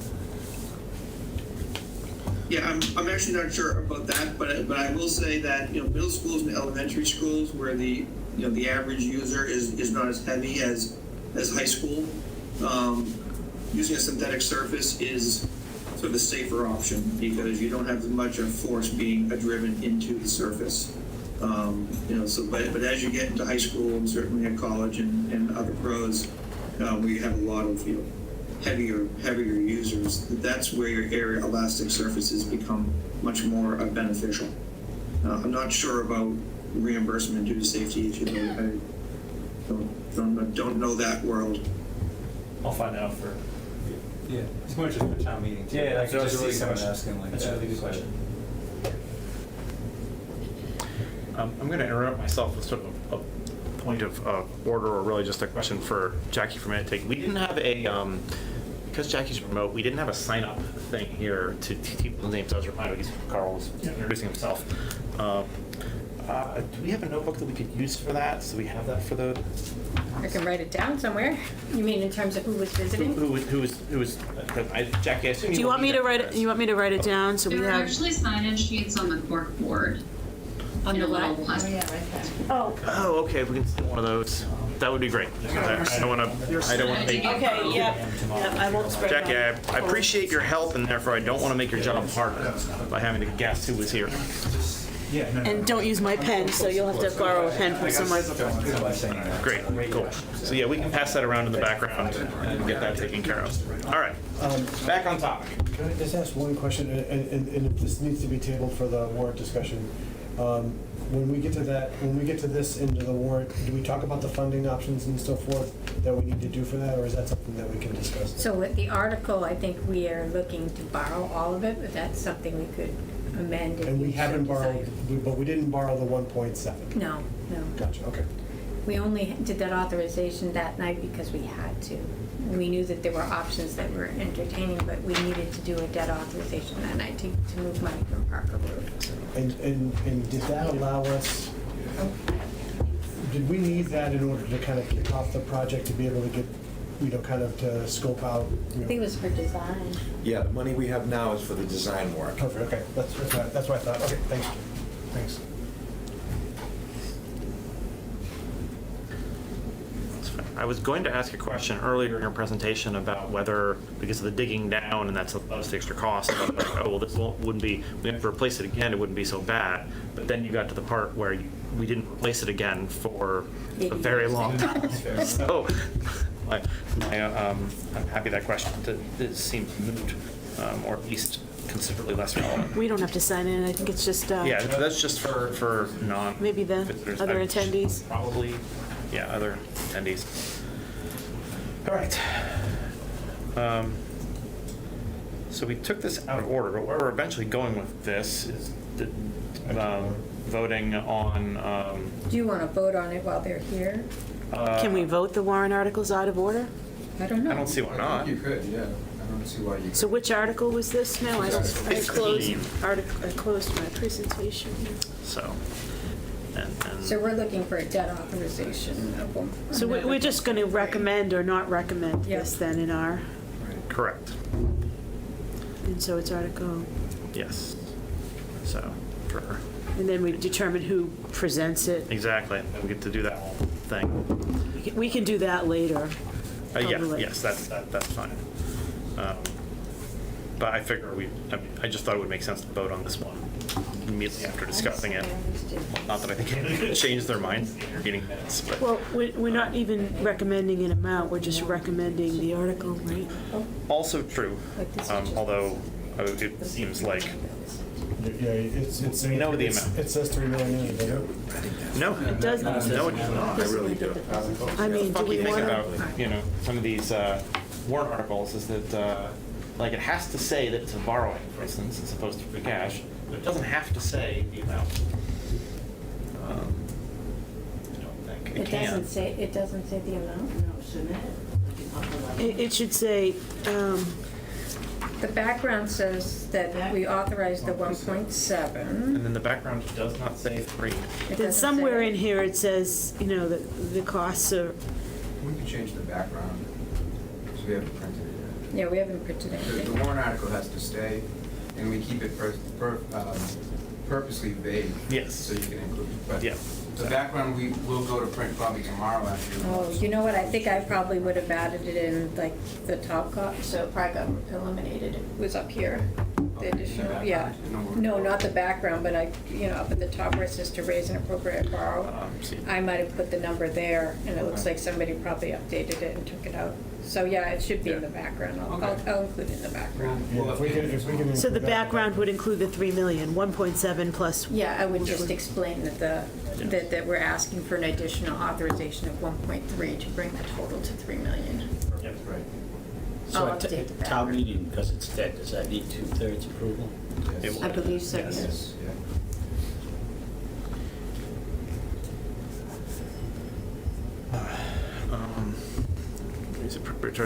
Yeah, I'm actually not sure about that, but I will say that middle schools and elementary schools where the average user is not as heavy as high school, using a synthetic surface is sort of a safer option because you don't have as much of force being driven into the surface. But as you get into high school and certainly at college and other pros, where you have a lot of heavier users, that's where your area elastic surfaces become much more beneficial. I'm not sure about reimbursement due to safety issues. I don't know that world. I'll find out for. Yeah, it's more just for town meeting too. Yeah, I that's could a just really see good someone question. asking like That's that. a really good so- question. I'm going to interrupt myself with sort of a point of order, or really just a question for Jackie for a minute. We didn't have a, because Jackie's remote, we didn't have a sign-up thing here to keep people's names. I was reminded because Carl was introducing himself. Do we have a notebook that we could use for that? So we have that for the... I can write it down somewhere. You mean in terms of who was visiting? Who was Jackie, I assume Do you want me to write it? You want me to write it down so we There are have? actually sign-in sheets on the cork board. On the what? what? Oh, okay, if we can steal one of those, that would be great. I don't want to make... Okay, yep, I won't spread it Jackie, out. I appreciate your help, and therefore I don't want to make your job harder by having to guess who was here. And don't use my pen, so you'll have to borrow a pen from someone. Great, cool. So yeah, we can pass that around in the background and get that taken care of. All right, back on topic. Can I just ask one question, and if this needs to be tabled for the warrant discussion? When we get to that, when we get to this into the warrant, do we talk about the funding options and so forth that we need to do for that, or is that something that we can discuss? So with the article, I think we are looking to borrow all of it, but that's something we could amend. if And we you so haven't borrowed, desire. but we didn't borrow the 1.7. No, no. Gotcha, okay. We only did that authorization that night because we had to. We knew that there were options that were entertaining, but we needed to do a debt authorization that night to move money from Parker Road. And did that allow us, did we need that in order to kind of kick off the project to be able to get, kind of to scope out? I think it was for design. Yeah, the money we have now is for the design work. Perfect, okay, that's what I thought, okay, thanks. I was going to ask a question earlier in your presentation about whether, because of the digging down and that's the extra cost, like, oh, well, this wouldn't be, we have to replace it again, it wouldn't be so bad. But then you got to the part where we didn't replace it again for a very long time. So I'm happy that question seems moot, or at least considerably less relevant. We don't have to sign in, I think it's just, Yeah, no, that's just for non. maybe the visitors. other attendees. Probably, yeah, other attendees. All right. So we took this out of order, but where we're eventually going with this is voting on. Do you want to vote on it while they're here? Can we vote the warrant articles out of order? I don't know. I don't see why not. You could, yeah. I don't see why you. So which article was this now? I Fifteen. closed my presentation. So, and So we're looking for a debt authorization of one. So we're just going to recommend or not recommend Yep. this then in our, correct. and so it's article, Yes. So, for and then we determine who presents it. exactly, we get to do that whole thing. We can do that later. Yeah, Probably. yes, that's fine. But I figure I just thought it would make sense to vote on this one immediately after discussing it. Not that I think anyone could change their mind in getting minutes, but Well, we're not even recommending an amount, we're just recommending the article, right? also true. Although it seems like Yeah, it's. we know the amount. It says 3 million in it, doesn't it? No, It does not. no, it does not. I really do. I mean, do Funky we thing want about to? some of these warrant articles is that like it has to say that it's a borrowing, for instance, as opposed to free cash, but it doesn't have to say the amount. I don't think it can. It doesn't say the amount? No, shouldn't it? It should say, The background says that we authorized the 1.7. And then the background does not say 3. It then doesn't somewhere say- in here it says, the costs are, We can change the background, because we haven't printed it yet. Yeah, we haven't printed The anything. warrant article has to stay, and we keep it purposely vague. Yes. So you can include it. But Yeah. the background, we will go to print probably tomorrow after. Oh, you know what, I think I probably would have added it in, like, the top copy, so it probably got eliminated. It was up here, the additional, yeah. No, not the background, but up at the top where it says to raise and appropriate borrow. See. I might have put the number there, and it looks like somebody probably updated it and took it out. So, yeah, it should be in the background. I'll include it in the background. Yeah, if we can. so the include that. background would include the 3 million, 1.7 plus. Yeah, I would just explain that we're asking for an additional authorization of 1.3 to bring the total to 3 million. Yep. Right. So I'll at update the town background. meeting, because it's dead, does that need 2/3 approval? It I believe so, Yes. yes. Yeah.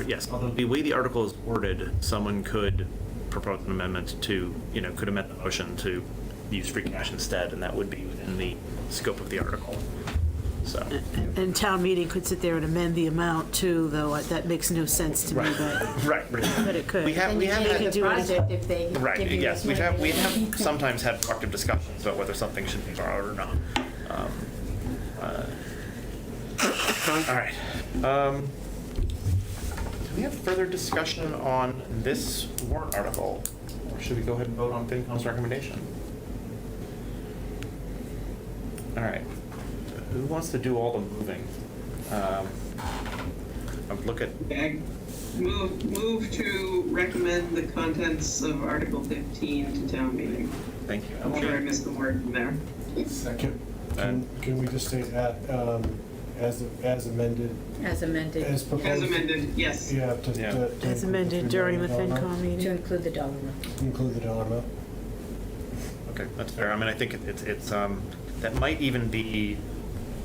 Yes, although the way the article is worded, someone could propose an amendment to, could amend the motion to use free cash instead, and that would be within the scope of the article. So. And town meeting could sit there and amend the amount too, though that makes no sense to me, but. Right. But it could. We have Then you had take the project if they right. give you Yes, this money. we have sometimes had productive discussions about whether something should be borrowed or not. All right. Do we have further discussion on this warrant article, or should we go ahead and vote on FinCom's recommendation? All right. Who wants to do all the moving? I would look at. Move to recommend the contents of Article 15 to town meeting. Thank you. I'm sure I missed the word in there. Can we just say as amended? As amended. As proposed? As amended, yes. Yeah. As amended during the FinCom To meeting. include the dollar amount. Include the dollar amount. Okay, that's fair. I mean, I think it's that might even be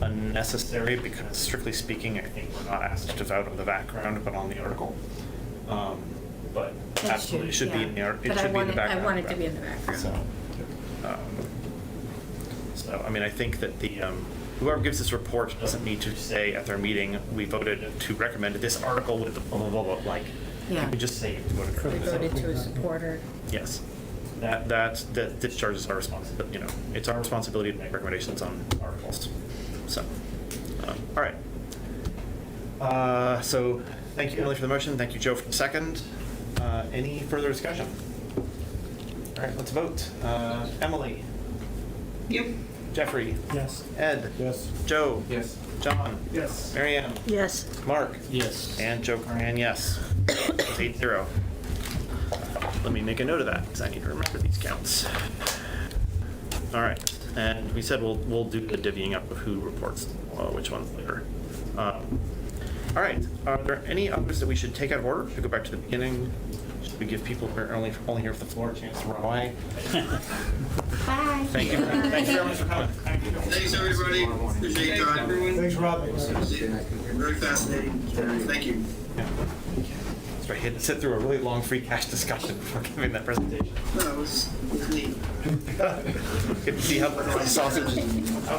unnecessary because strictly speaking, I think we're not asked to vote on the background, but on the article. But absolutely, it should be in the But it should be in the background. I want it to be in the background. So I mean, I think that the whoever gives this report doesn't need to say at their meeting, we voted to recommend this article with the blah, blah, blah, blah, like, Yeah. we just say you voted for We this. voted to a supporter. Yes. That discharges our responsibility, it's our responsibility to make recommendations on articles. So, all right. So, thank you, Emily, for the motion. Thank you, Joe, for the second. Any further discussion? All right, let's vote. Emily? Yep. Jeffrey? Yes. Ed? Yes. Joe? Yes. John? Yes. Marianne? Yes. Mark? Yes. And Joe Carnahan, yes. It's 8-0. Let me make a note of that because I need to remember these counts. All right, and we said we'll do the divvying up of who reports which ones later. All right, are there any others that we should take out of order? Should we go back to the beginning? Should we give people who are only here for the floor a chance to run away? Bye. Thank you very much for coming. Thanks, everybody. Appreciate your time. Thanks, Rob. Very fascinating. Thank you. That's right, he had to sit through a really long free cash discussion before giving that presentation. No, it was neat. Get to see how the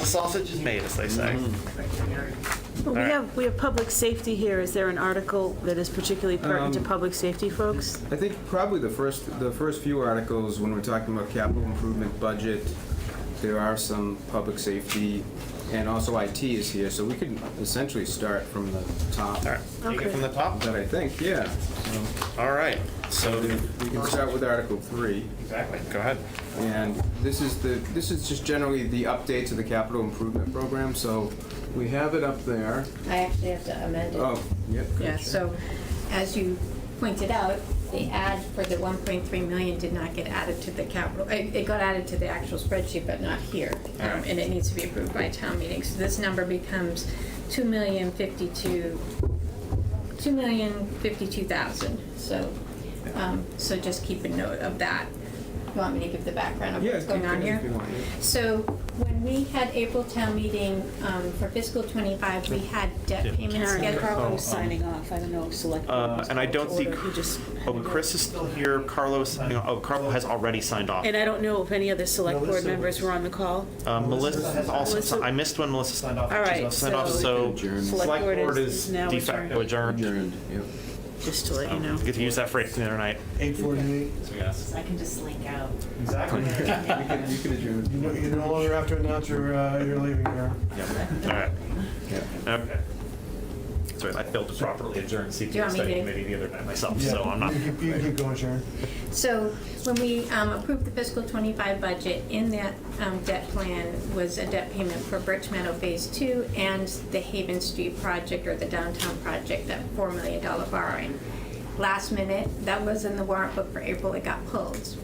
sausage is made, as they say. Well, we have public safety here. Is there an article that is particularly pertinent to public safety folks? I think probably the first few articles, when we're talking about capital improvement budget, there are some public safety, and also IT is here, so we could essentially start from the top. All right, take it from the top? That I think, yeah. All right, so We can start with Article 3. exactly, go ahead. And this is just generally the update to the capital improvement program, so we have it up there. I actually have to amend it. Oh, yep. Yeah, so as you pointed out, the ad for the 1.3 million did not get added to the capital, it got added to the actual spreadsheet, but not here. And it needs to be approved by town meeting. So this number becomes $2,052,000. So just keep a note of that. You want me to give the background of what's going on here? So when we had April town meeting for fiscal '25, we had debt payments Karen scheduled. Carlo was signing off. I don't know if select board was And I don't called see, to order. He just Chris is still here, Carlo is signing off, Carlo has already signed off. And I don't know if any other select board Melissa members was. were on the call. Melissa has also, Melissa- I missed when Melissa signed off. All right, She's also signed off, so- so Adjourned. select board is now de facto adjourned. Yep. Just to let you know. Get to use that phrase the other night. 8:48. Yes. I can just slink out. Exactly. You can adjourn. You no longer have to announce you're leaving here. All right. Okay. Sorry, I failed to properly adjourn Do you want CPA me study to- committee the other night myself, Yeah, so I'm not. You can keep going, Sharon. So when we approved the fiscal '25 budget, in that debt plan was a debt payment for Birch Meadow Phase 2 and the Haven Street project, or the downtown project, that $4 million borrowing. Last minute, that was in the warrant book for April, it got pulled.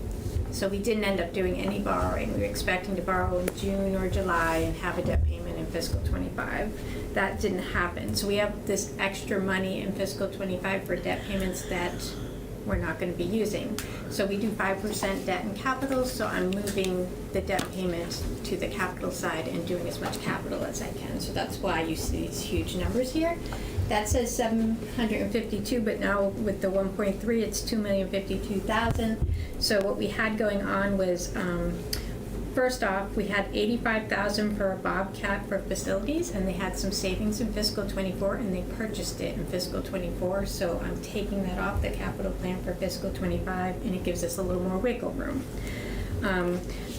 So we didn't end up doing any borrowing. We were expecting to borrow in June or July and have a debt payment in fiscal '25. That didn't happen. So we have this extra money in fiscal '25 for debt payments that we're not gonna be using. So we do 5% debt and capital, so I'm moving the debt payment to the capital side and doing as much capital as I can. So that's why you see these huge numbers here. That says 752, but now with the 1.3, it's 2,052,000. So what we had going on was, first off, we had 85,000 for a Bobcat for facilities, and they had some savings in fiscal '24, and they purchased it in fiscal '24. So I'm taking that off the capital plan for fiscal '25, and it gives us a little more wiggle room.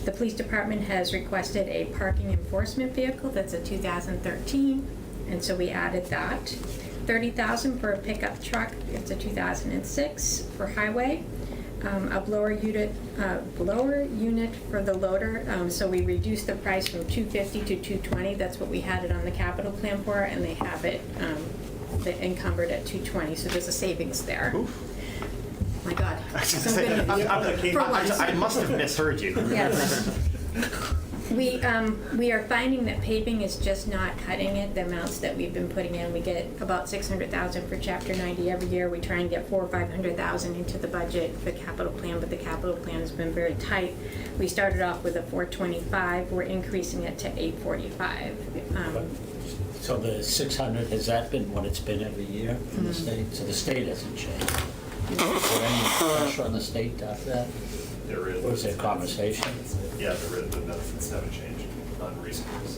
The police department has requested a parking enforcement vehicle. That's a 2013, and so we added that. 30,000 for a pickup truck. It's a 2006 for highway. A blower unit for the loader. So we reduced the price from $250 to $220. That's what we had it on the capital plan for, and they have it encumbered at $220. So there's a savings there. Oof. My God. So good. I must have misheard you. Yes. We are finding that paving is just not cutting it, the amounts that we've been putting in. We get about 600,000 for Chapter 90 every year. We try and get 400,000 or 500,000 into the budget for the capital plan, but the capital plan has been very tight. We started off with a 425. We're increasing it to 845. So the 600, has that been what it's been every year in the state? So the state hasn't changed. Is there any pressure on the state after that? There is. Or is there conversation? Yeah, there is, but benefits haven't changed recently.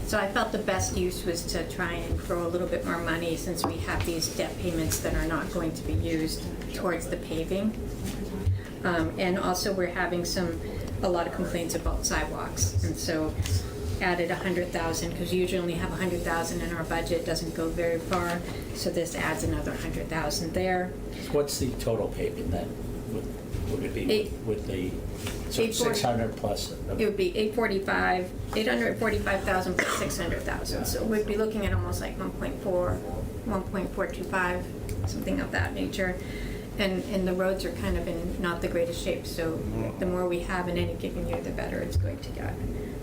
So I felt the best use was to try and throw a little bit more money, since we have these debt payments that are not going to be used, towards the paving. And also we're having a lot of complaints about sidewalks, and so added 100,000, because we usually only have 100,000 in our budget, doesn't go very far, so this adds another 100,000 there. What's the total paving then? Would it be with the, so 600 plus? It would be 845,000 plus 600,000. So we'd be looking at almost like 1.425, something of that nature. And the roads are kind of in not the greatest shape, so the more we have in any given year, the better it's going to get.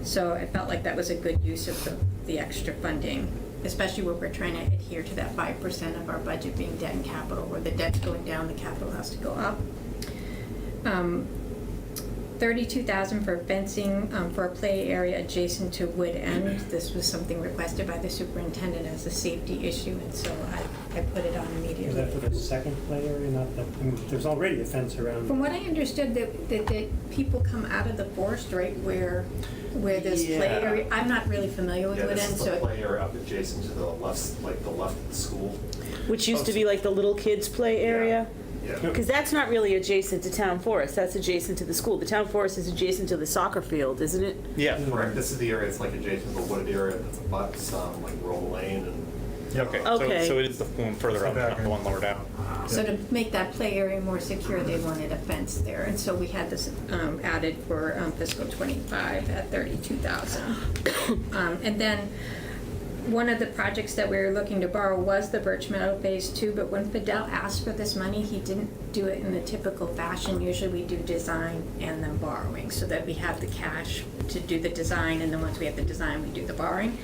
So I felt like that was a good use of the extra funding, especially where we're trying to adhere to that 5% of our budget being debt and capital, where the debt's going down, the capital has to go up. 32,000 for fencing for a play area adjacent to Wood End. This was something requested by the superintendent as a safety issue, and so I put it on immediately. Is that for the second play area? Not that, I mean, there's already a fence around. From what I understood, that people come out of the forest right where this play area. I'm not really familiar with Wood End, this is the so. play area up adjacent to the left, like the left of the school. Which used to be like the little kids' play area? Yeah. Because that's not really adjacent to town forest, that's adjacent to the school. The town forest is adjacent to the soccer field, isn't it? Yeah. Correct. This is the area that's like adjacent to the wooded area that's abuts like Roll Lane and. Okay. Okay. So it is the one further up, not the one lower down. So to make that play area more secure, they wanted a fence there, and so we had this added for fiscal '25 at 32,000. And then one of the projects that we were looking to borrow was the Birch Meadow Phase 2, but when Fidel asked for this money, he didn't do it in the typical fashion. Usually we do design and then borrowing, so that we have the cash to do the design, and then once we have the design, we do the borrowing.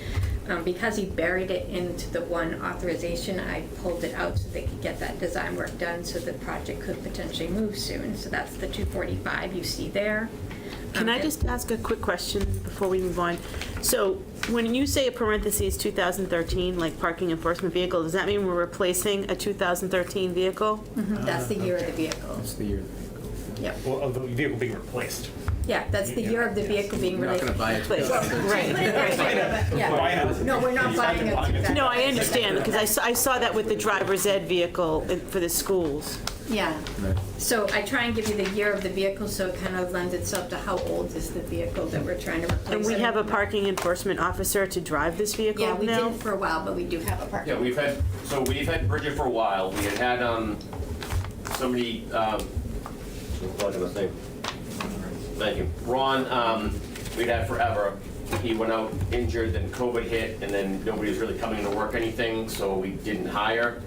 Because he buried it into the one authorization, I pulled it out so they could get that design work done, so the project could potentially move soon. So that's the 245 you see there. Can I just ask a quick question before we move on? So when you say a parentheses 2013, like parking enforcement vehicle, does that mean we're replacing a 2013 vehicle? That's the year of the vehicle. That's the year of the vehicle. Yep. Well, of the vehicle being replaced. Yeah, that's the year of the vehicle being We're not released. gonna buy it. Right. Yeah. No, we're not buying it. No, I understand, because I saw that with the driver's ed vehicle for the schools. Yeah. Right. So I try and give you the year of the vehicle, so it kind of lends itself to how old is the vehicle that we're trying to replace. And we have a parking enforcement officer to drive this vehicle now? Yeah, we did for a while, but we do have a parking. Yeah, we've had Bridget for a while. We had somebody, what's his name? Thank you. Ron, we'd had forever. He went out injured, then COVID hit, and then nobody was really coming to work anything, so we didn't hire.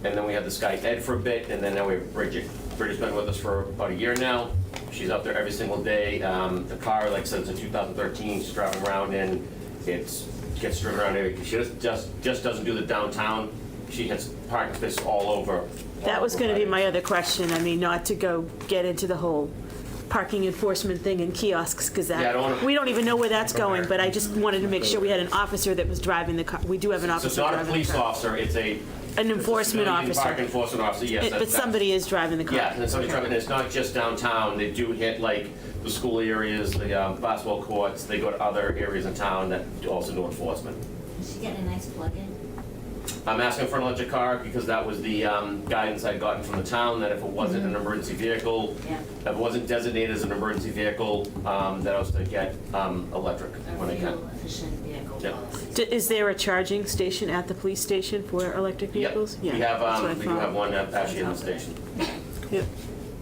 And then we had this guy Ed for a bit, and then now we have Bridget. Bridget's been with us for about a year now. She's out there every single day. The car, like I said, it's a 2013. She's driving around in. It gets driven around every. She just doesn't do the downtown she has parking spaces all over. That was going to be my other question. I mean, not to go get into the whole parking enforcement thing and kiosks, because Yeah, I don't wanna- we don't even know where that's going, but I just wanted to make sure we had an officer that was driving the car. We do have an So officer it's not a driving the police car. officer, it's a. An enforcement civilian officer. Park enforcement officer, yes. But somebody is driving the car. Yeah, and then somebody's Okay. driving, and it's not just downtown, they do hit like the school areas, the basketball courts, they go to other areas in town that also do enforcement. Is she getting a nice plug-in? I'm asking for an electric car because that was the guidance I'd gotten from the town, that if it wasn't an emergency vehicle, Yeah. if it wasn't designated as an emergency vehicle, that I was to get electric when I can. Fuel-efficient vehicle Yeah. policy. Is there a charging station at the police station for electric Yep. vehicles? We have, that's what I we do thought. have one actually in the station. Yep.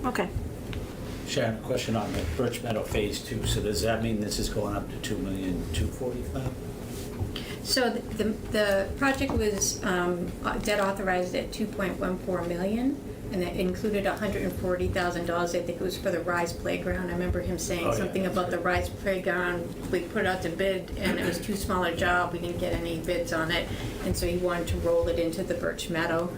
Okay. Sharon, a question on the Birch Meadow Phase 2. So does that mean this is going up to $2,245,000? So the project was debt authorized at 2.14 million, and that included $140,000. I think it was for the Rise Playground. I remember him saying Oh, yeah, something that's about the Rise Playground. We put it out to bid, and it was too small a job. We didn't get any bids on it, and so he wanted to roll it into the Birch Meadow.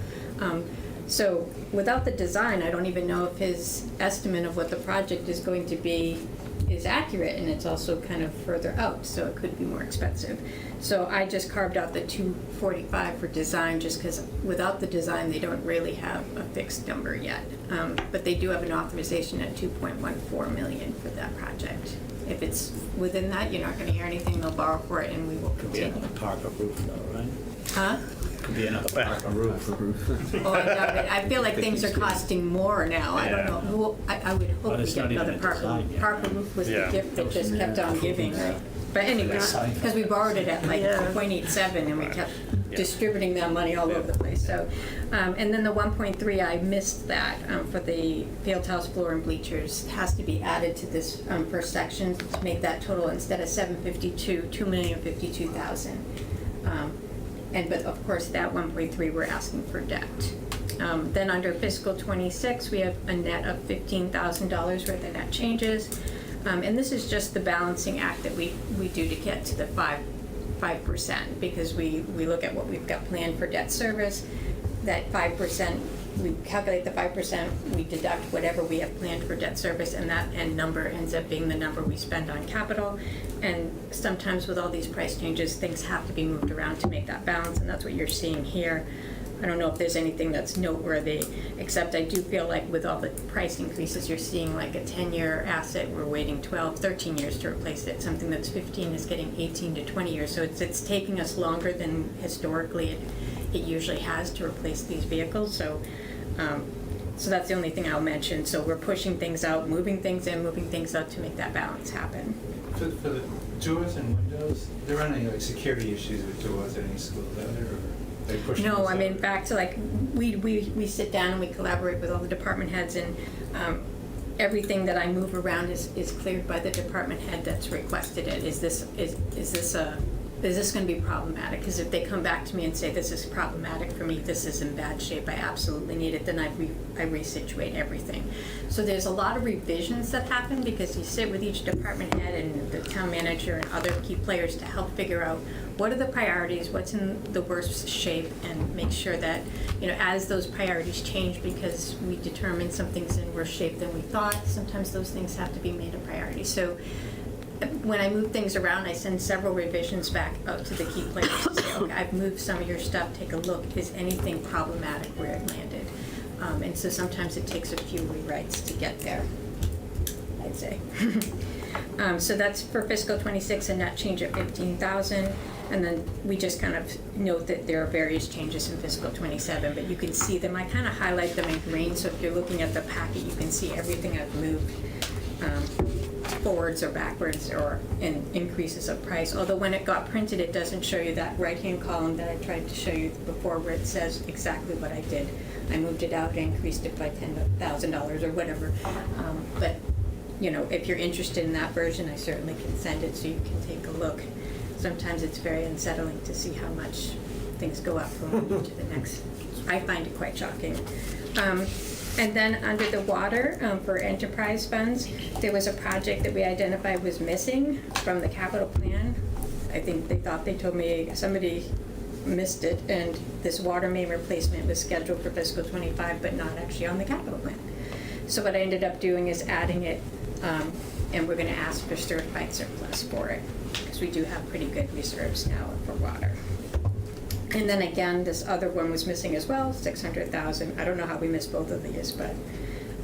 So without the design, I don't even know if his estimate of what the project is going to be is accurate, and it's also kind of further out, so it could be more expensive. So I just carved out the 245 for design, just because without the design, they don't really have a fixed number yet. But they do have an authorization at 2.14 million for that project. If it's within that, you're not gonna hear anything, they'll borrow for it, and we will Could be continue. another Parker roof though, right? Huh? Could be another Parker roof. Oh, I doubt it. I feel like things are costing more now. I don't Yeah. know. Well, I would But hope we it's get not even another a Parker. design yet. Parker roof was the Yeah. gift that just kept on giving, right? But anyway, because we borrowed it at like Yeah. 0.87 and we kept Yeah. distributing that money all over the place, so. And then the 1.3, I missed that for the field house floor and bleachers. Has to be added to this first section to make that total, instead of 752, 2,052,000. But of course, that 1.3, we're asking for debt. Then under fiscal 26, we have a net of $15,000 worth of net changes. And this is just the balancing act that we do to get to the 5%, because we look at what we've got planned for debt service. That 5%, we calculate the 5%, we deduct whatever we have planned for debt service, and that end number ends up being the number we spend on capital. And sometimes with all these price changes, things have to be moved around to make that balance, and that's what you're seeing here. I don't know if there's anything that's noteworthy, except I do feel like with all the price increases, you're seeing like a 10-year asset, we're waiting 12, 13 years to replace it. Something that's 15 is getting 18 to 20 years. So it's taking us longer than historically it usually has to replace these vehicles. So that's the only thing I'll mention. So we're pushing things out, moving things in, moving things out to make that balance happen. For the doors and windows, there aren't any like security issues with doors at any schools, are there? Or they push No, those I mean, out? back to like, we sit down and we collaborate with all the department heads, and everything that I move around is cleared by the department head that's requested it. Is this gonna be problematic? Because if they come back to me and say, this is problematic for me, this is in bad shape, I absolutely need it, then I resituate everything. So there's a lot of revisions that happen, because you sit with each department head and the town manager and other key players to help figure out what are the priorities, what's in the worst shape, and make sure that, as those priorities change because we determine something's in worse shape than we thought, sometimes those things have to be made a priority. So when I move things around, I send several revisions back out to the key players to say, okay, I've moved some of your stuff, take a look, is anything problematic where it landed? And so sometimes it takes a few rewrites to get there, I'd say. So that's for fiscal 26, a net change of 15,000. And then we just kind of note that there are various changes in fiscal 27, but you can see them. I kind of highlight them in green, so if you're looking at the packet, you can see everything I've moved forwards or backwards or in increases of price. Although when it got printed, it doesn't show you that right-hand column that I tried to show you before, where it says exactly what I did. I moved it out and increased it by $10,000 or whatever. But if you're interested in that version, I certainly can send it so you can take a look. Sometimes it's very unsettling to see how much things go up from one year to the next. I find it quite shocking. And then under the water, for enterprise funds, there was a project that we identified was missing from the capital plan. I think they told me, somebody missed it, and this water main replacement was scheduled for fiscal '25, but not actually on the capital plan. So what I ended up doing is adding it, and we're gonna ask for certified surplus for it, because we do have pretty good reserves now for water. And then again, this other one was missing as well, 600,000. I don't know how we missed both of these, but,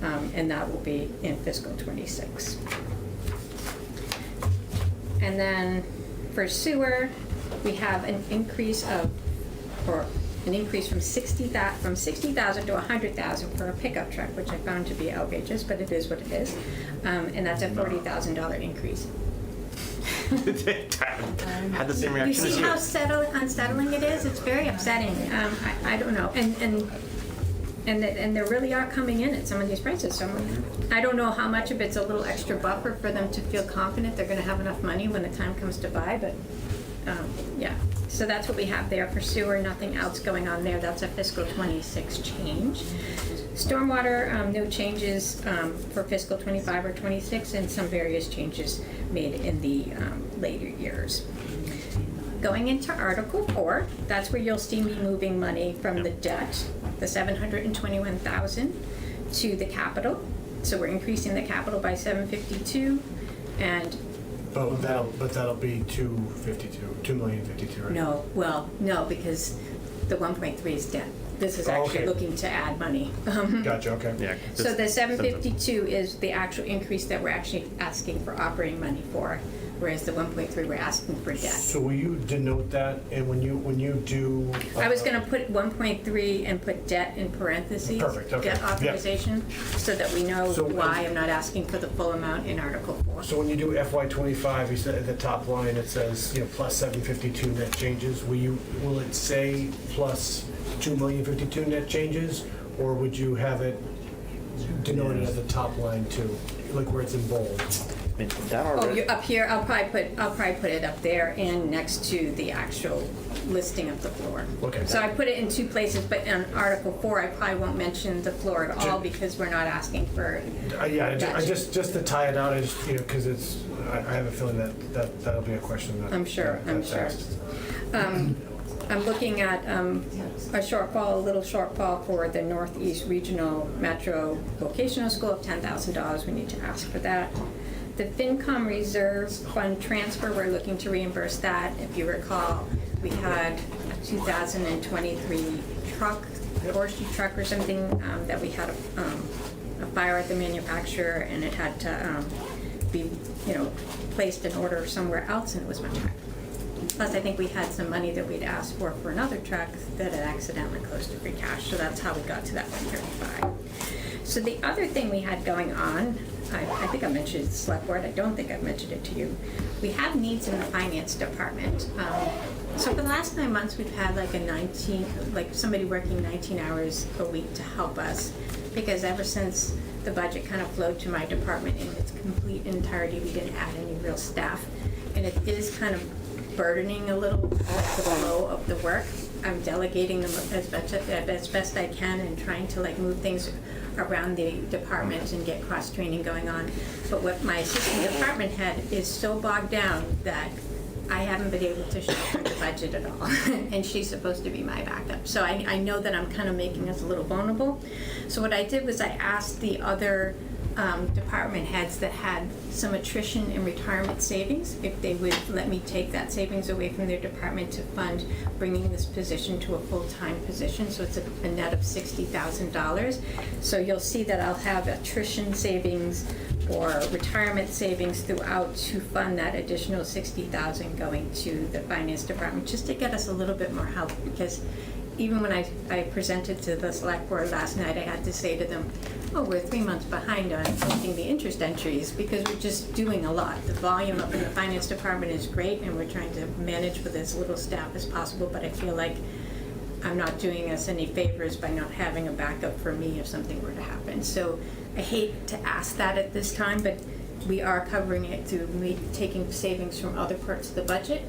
and that will be in fiscal '26. And then for sewer, we have an increase of, or an increase from 60,000 to 100,000 for a pickup truck, which I found to be outrageous, but it is what it is. And that's a $40,000 increase. Had the same You reaction as see you. how unsettling it is? It's very upsetting. I don't know. And they really are coming in at some of these prices. So I don't know how much of it's a little extra buffer for them to feel confident they're gonna have enough money when the time comes to buy, but, yeah. So that's what we have there for sewer, nothing else going on there. That's a fiscal '26 change. Stormwater, no changes for fiscal '25 or '26, and some various changes made in the later years. Going into Article 4, that's where you'll see me moving money from the debt, the $721,000, to the capital. So we're increasing the capital by $752, and But that'll be 2,052,000, right? no, well, no, because the 1.3 is debt. This is actually okay. looking to add money. Gotcha, okay. Yeah. So the 752 is the actual increase that we're actually asking for operating money for, whereas the 1.3 we're asking for debt. So will you denote that, and when you do? I was gonna put 1.3 and put debt in parentheses. Perfect, okay. Debt Yeah. authorization, so that we know So, why I'm not asking for the full amount in Article 4. So when you do FY '25, you said at the top line, it says, plus 752 net changes. Will it say plus 2,052,000 net changes, or would you have it denoted at the top line too, like where it's in bold? That Oh, already. you're up here, I'll probably put it up there and next to the actual listing of the floor. Okay. So I put it in two places, but in Article 4, I probably won't mention the floor at all because we're not asking for. Yeah, Gotcha. just to tie it out, because I have a feeling that'll be a question that. I'm sure. that's asked. I'm looking at a little shortfall for the Northeast Regional Metro Vocational School of $10,000. We need to ask for that. The FinCom Reserve Fund transfer, we're looking to reimburse that. If you recall, we had a 2023 truck, Porsche truck or something, that we had a fire at the manufacturer, and it had to be, placed in order somewhere else, and it was my truck. Plus, I think we had some money that we'd asked for another truck that had accidentally closed to free cash, so that's how we got to that 135. So the other thing we had going on, I think I mentioned it to Select Board, I don't think I've mentioned it to you. We have needs in the finance department. So for the last 9 months, we've had somebody working 19 hours a week to help us, because ever since the budget kind of flowed to my department in its complete entirety, we didn't add any real staff. And it is kind of burdening a little the flow of the work. I'm delegating them as best I can and trying to move things around the department and get cross-training going on. But what my assistant department head is so bogged down that I haven't been able to show her the budget at all. And she's supposed to be my backup. So I know that I'm kind of making us a little vulnerable. So what I did was I asked the other department heads that had some attrition in retirement savings if they would let me take that savings away from their department to fund bringing this position to a full-time position. So it's a net of $60,000. So you'll see that I'll have attrition savings or retirement savings throughout to fund that additional $60,000 going to the finance department, just to get us a little bit more help. Because even when I presented to the Select Board last night, I had to say to them, oh, we're 3 months behind on posting the interest entries because we're just doing a lot. The volume up in the finance department is great, and we're trying to manage with as little staff as possible, but I feel like I'm not doing us any favors by not having a backup for me if something were to happen. So I hate to ask that at this time, but we are covering it through taking savings from other parts of the budget.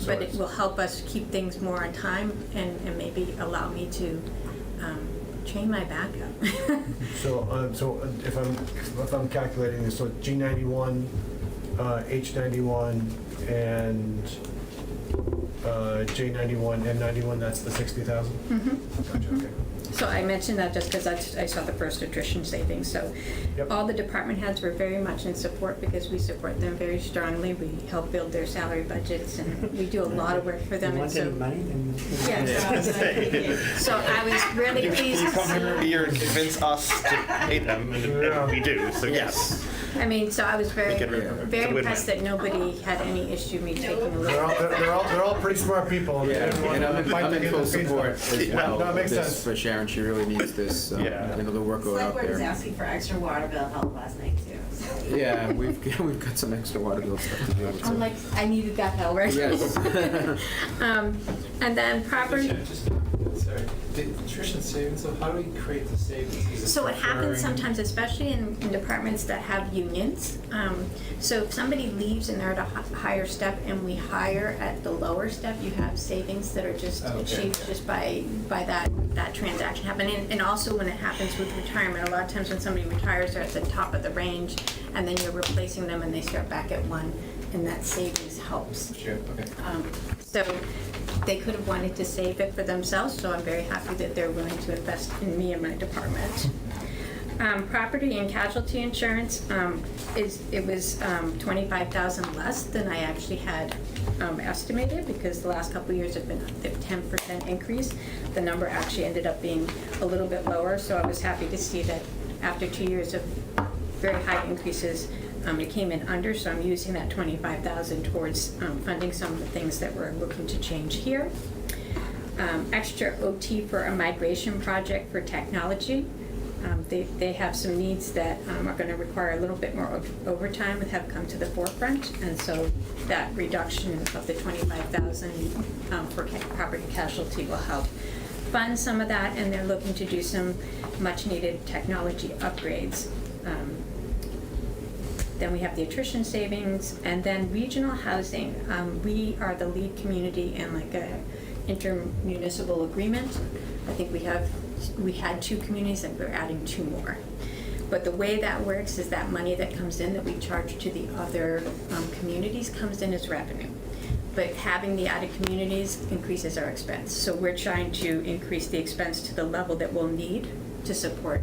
But it will help us keep things more on time and maybe allow me to train my backup. So if I'm calculating this, so G91, H91, and J91, N91, that's the 60,000? Gotcha, okay. So I mentioned that just because I saw the first attrition savings. So all the department heads were very much in support because we support them very strongly. We help build their salary budgets and we do a lot of work for them. You And want any so, money? Then so I was really pleased You to come here every see. year and convince us to pay them, and we do, so yes. I mean, so I was very, Make it a very win-win. impressed that nobody had any issue me taking a look. They're all pretty smart people. Yeah, Everyone and I'm fight to in get full their feet support up. as well No, it of makes this sense. for Sharon. She really needs this. Yeah. You know, the workload out Select board was there. asking for extra water bill help last night too. So. Yeah, we've got some extra water bill stuff to deal with. I'm like, I needed that help, right? Yes. And then property. Sorry, the attrition savings, so how do we create the savings? Is it So what happens recurring? sometimes, especially in departments that have unions, so if somebody leaves and they're at a higher step and we hire at the lower step, you have savings that are just Okay. achieved just by that transaction happening. And also when it happens with retirement, a lot of times when somebody retires, they're at the top of the range and then you're replacing them and they start back at one and that savings helps. Sure, okay. So they could have wanted to save it for themselves, so I'm very happy that they're willing to invest in me and my department. Property and casualty insurance, it was 25,000 less than I actually had estimated, because the last couple of years have been a 10% increase. The number actually ended up being a little bit lower, so I was happy to see that after 2 years of very high increases, it came in under, so I'm using that 25,000 towards funding some of the things that we're looking to change here. Extra OT for a migration project for technology. They have some needs that are going to require a little bit more overtime and have come to the forefront, and so that reduction of the 25,000 for property casualty will help fund some of that, and they're looking to do some much-needed technology upgrades. Then we have the attrition savings, and then regional housing. We are the lead community in like a intermunicipal agreement. I think we had 2 communities and we're adding 2 more. But the way that works is that money that comes in that we charge to the other communities comes in as revenue. But having the added communities increases our expense. So we're trying to increase the expense to the level that we'll need to support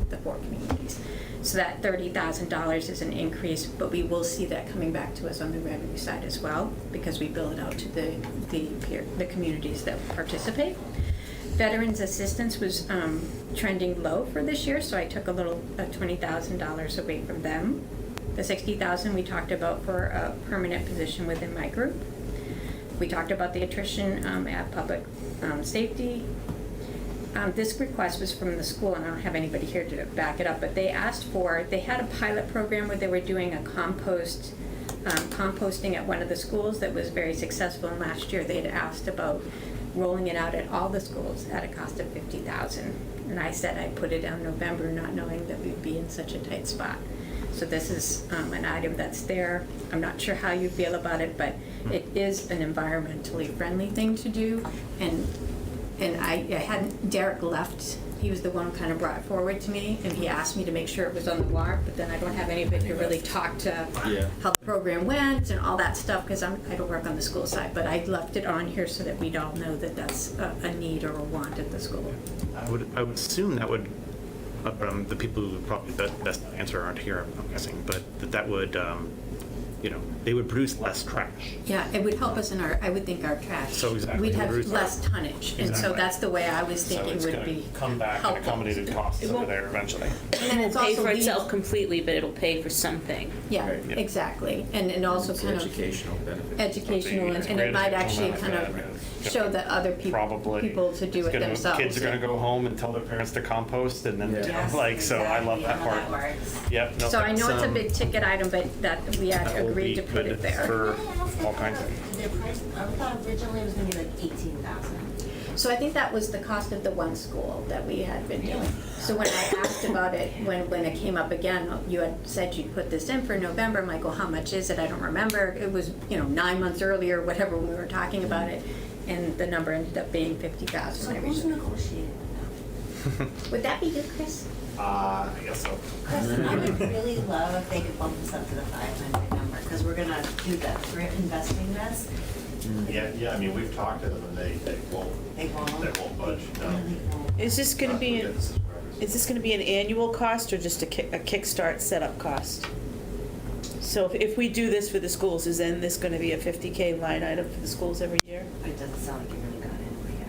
the 4 communities. So that $30,000 is an increase, but we will see that coming back to us on the revenue side as well, because we bill it out to the communities that participate. Veterans assistance was trending low for this year, so I took a little $20,000 away from them. The $60,000 we talked about for a permanent position within my group. We talked about the attrition at public safety. This request was from the school, and I don't have anybody here to back it up, but they had a pilot program where they were doing a composting at one of the schools that was very successful, and last year they had asked about rolling it out at all the schools at a cost of $50,000. And I said I'd put it down November, not knowing that we'd be in such a tight spot. So this is an item that's there. I'm not sure how you feel about it, but it is an environmentally friendly thing to do, and I hadn't, Derek left, he was the one who kind of brought it forward to me, and he asked me to make sure it was on the warrant, but then I don't have anybody to really talk to how the program went and all that stuff, because I don't work on the school side, but I left it on here so that we'd all know that that's a need or a want at the school. I would assume that would, the people who would probably best answer aren't here, I'm guessing, but that would, they would produce less trash. Yeah, it would help us in I would think our trash. So exactly, We'd have reduce less our- tonnage, and so Exactly. that's the way I was So thinking it's would gonna be come back at helpful. accommodated costs It over won't- there eventually. And then it's It won't pay also for leads- itself completely, but it'll pay for something. Yeah, Yeah. exactly, and also It's kind of educational benefit. educational, and it might actually kind of show the other Probably. people to do It's it gonna- themselves. Kids are gonna go home and tell their parents to compost, and then, Yeah. so I love that How part. that works. Yep. No, So I know that's, it's a big ticket item, but that we had that will agreed be to put good it there. for all kinds of. Their price, I thought originally it was gonna be like 18,000. So I think that was the cost of the one school that we had been doing. So when I asked about it, when it came up again, you had said you'd put this in for November. I'm like, well, how much is it? I don't remember. It was, 9 months earlier, whatever, when we were talking about it. And the number ended up being 50,000. So who's negotiating with them? Would that be good, Chris? I guess so. Chris, I would really love if they could bump us up to the 500 number, because we're gonna do that, we're investing this. Yeah, I mean, we've talked to them and they won't budge, no. Is this gonna be, We get the subscribers. is this gonna be an annual cost or just a kickstart setup cost? So if we do this for the schools, is then this gonna be a 50K line item for the schools every year? It doesn't sound like you really got it yet,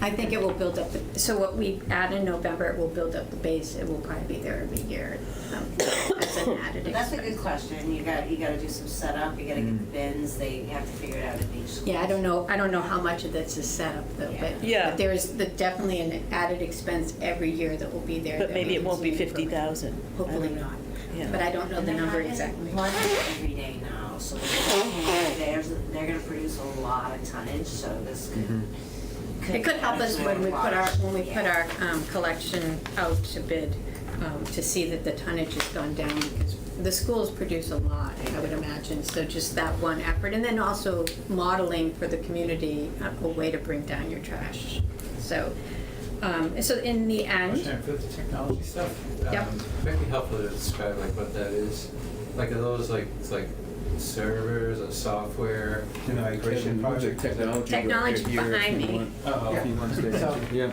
right? I think it will build up, so what we add in November, it will build up the base, it will probably be there every year, as an added But that's a expense. good question. You gotta do some setup, you gotta get the bins, they have to figure it out at each school. Yeah, I don't know how much of this is set up though, but Yeah. but there is definitely an added expense every year that will be there. But that maybe we it won't be continue to program. 50,000. Hopefully not, Yeah. but I don't know And the they're number not exactly. in London every day now, so they're gonna produce a lot of tonnage, so this It could help us when we put our collection out to bid, to see that the tonnage has gone down, because the schools produce a lot, I would imagine, so just that one effort, and then also modeling for the community a way to bring down your trash. So in the end, Question for the technology stuff. Yep. It might be helpful to describe like what that is. Like are those like, it's like servers or software? Migration project technology. Technology behind me. If you want to stay. So- Yeah.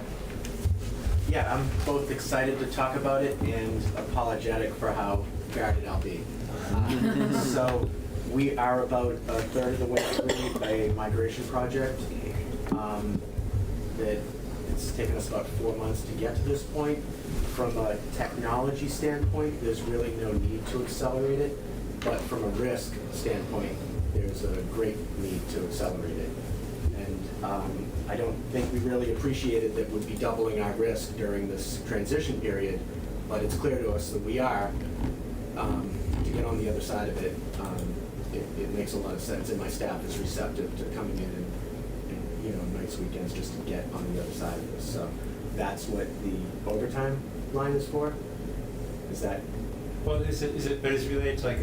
Yeah, I'm both excited to talk about it and apologetic for how guarded I'll be. So we are about a third of the way through a migration project that it's taken us about 4 months to get to this point. From a technology standpoint, there's really no need to accelerate it, but from a risk standpoint, there's a great need to accelerate it. And I don't think we really appreciated that we'd be doubling our risk during this transition period, but it's clear to us that we are. To get on the other side of it, it makes a lot of sense, and my staff is receptive to coming in and nights, weekends, just to get on the other side of this. So that's what the overtime line is for. Is that? Well, is it, but it's related to like,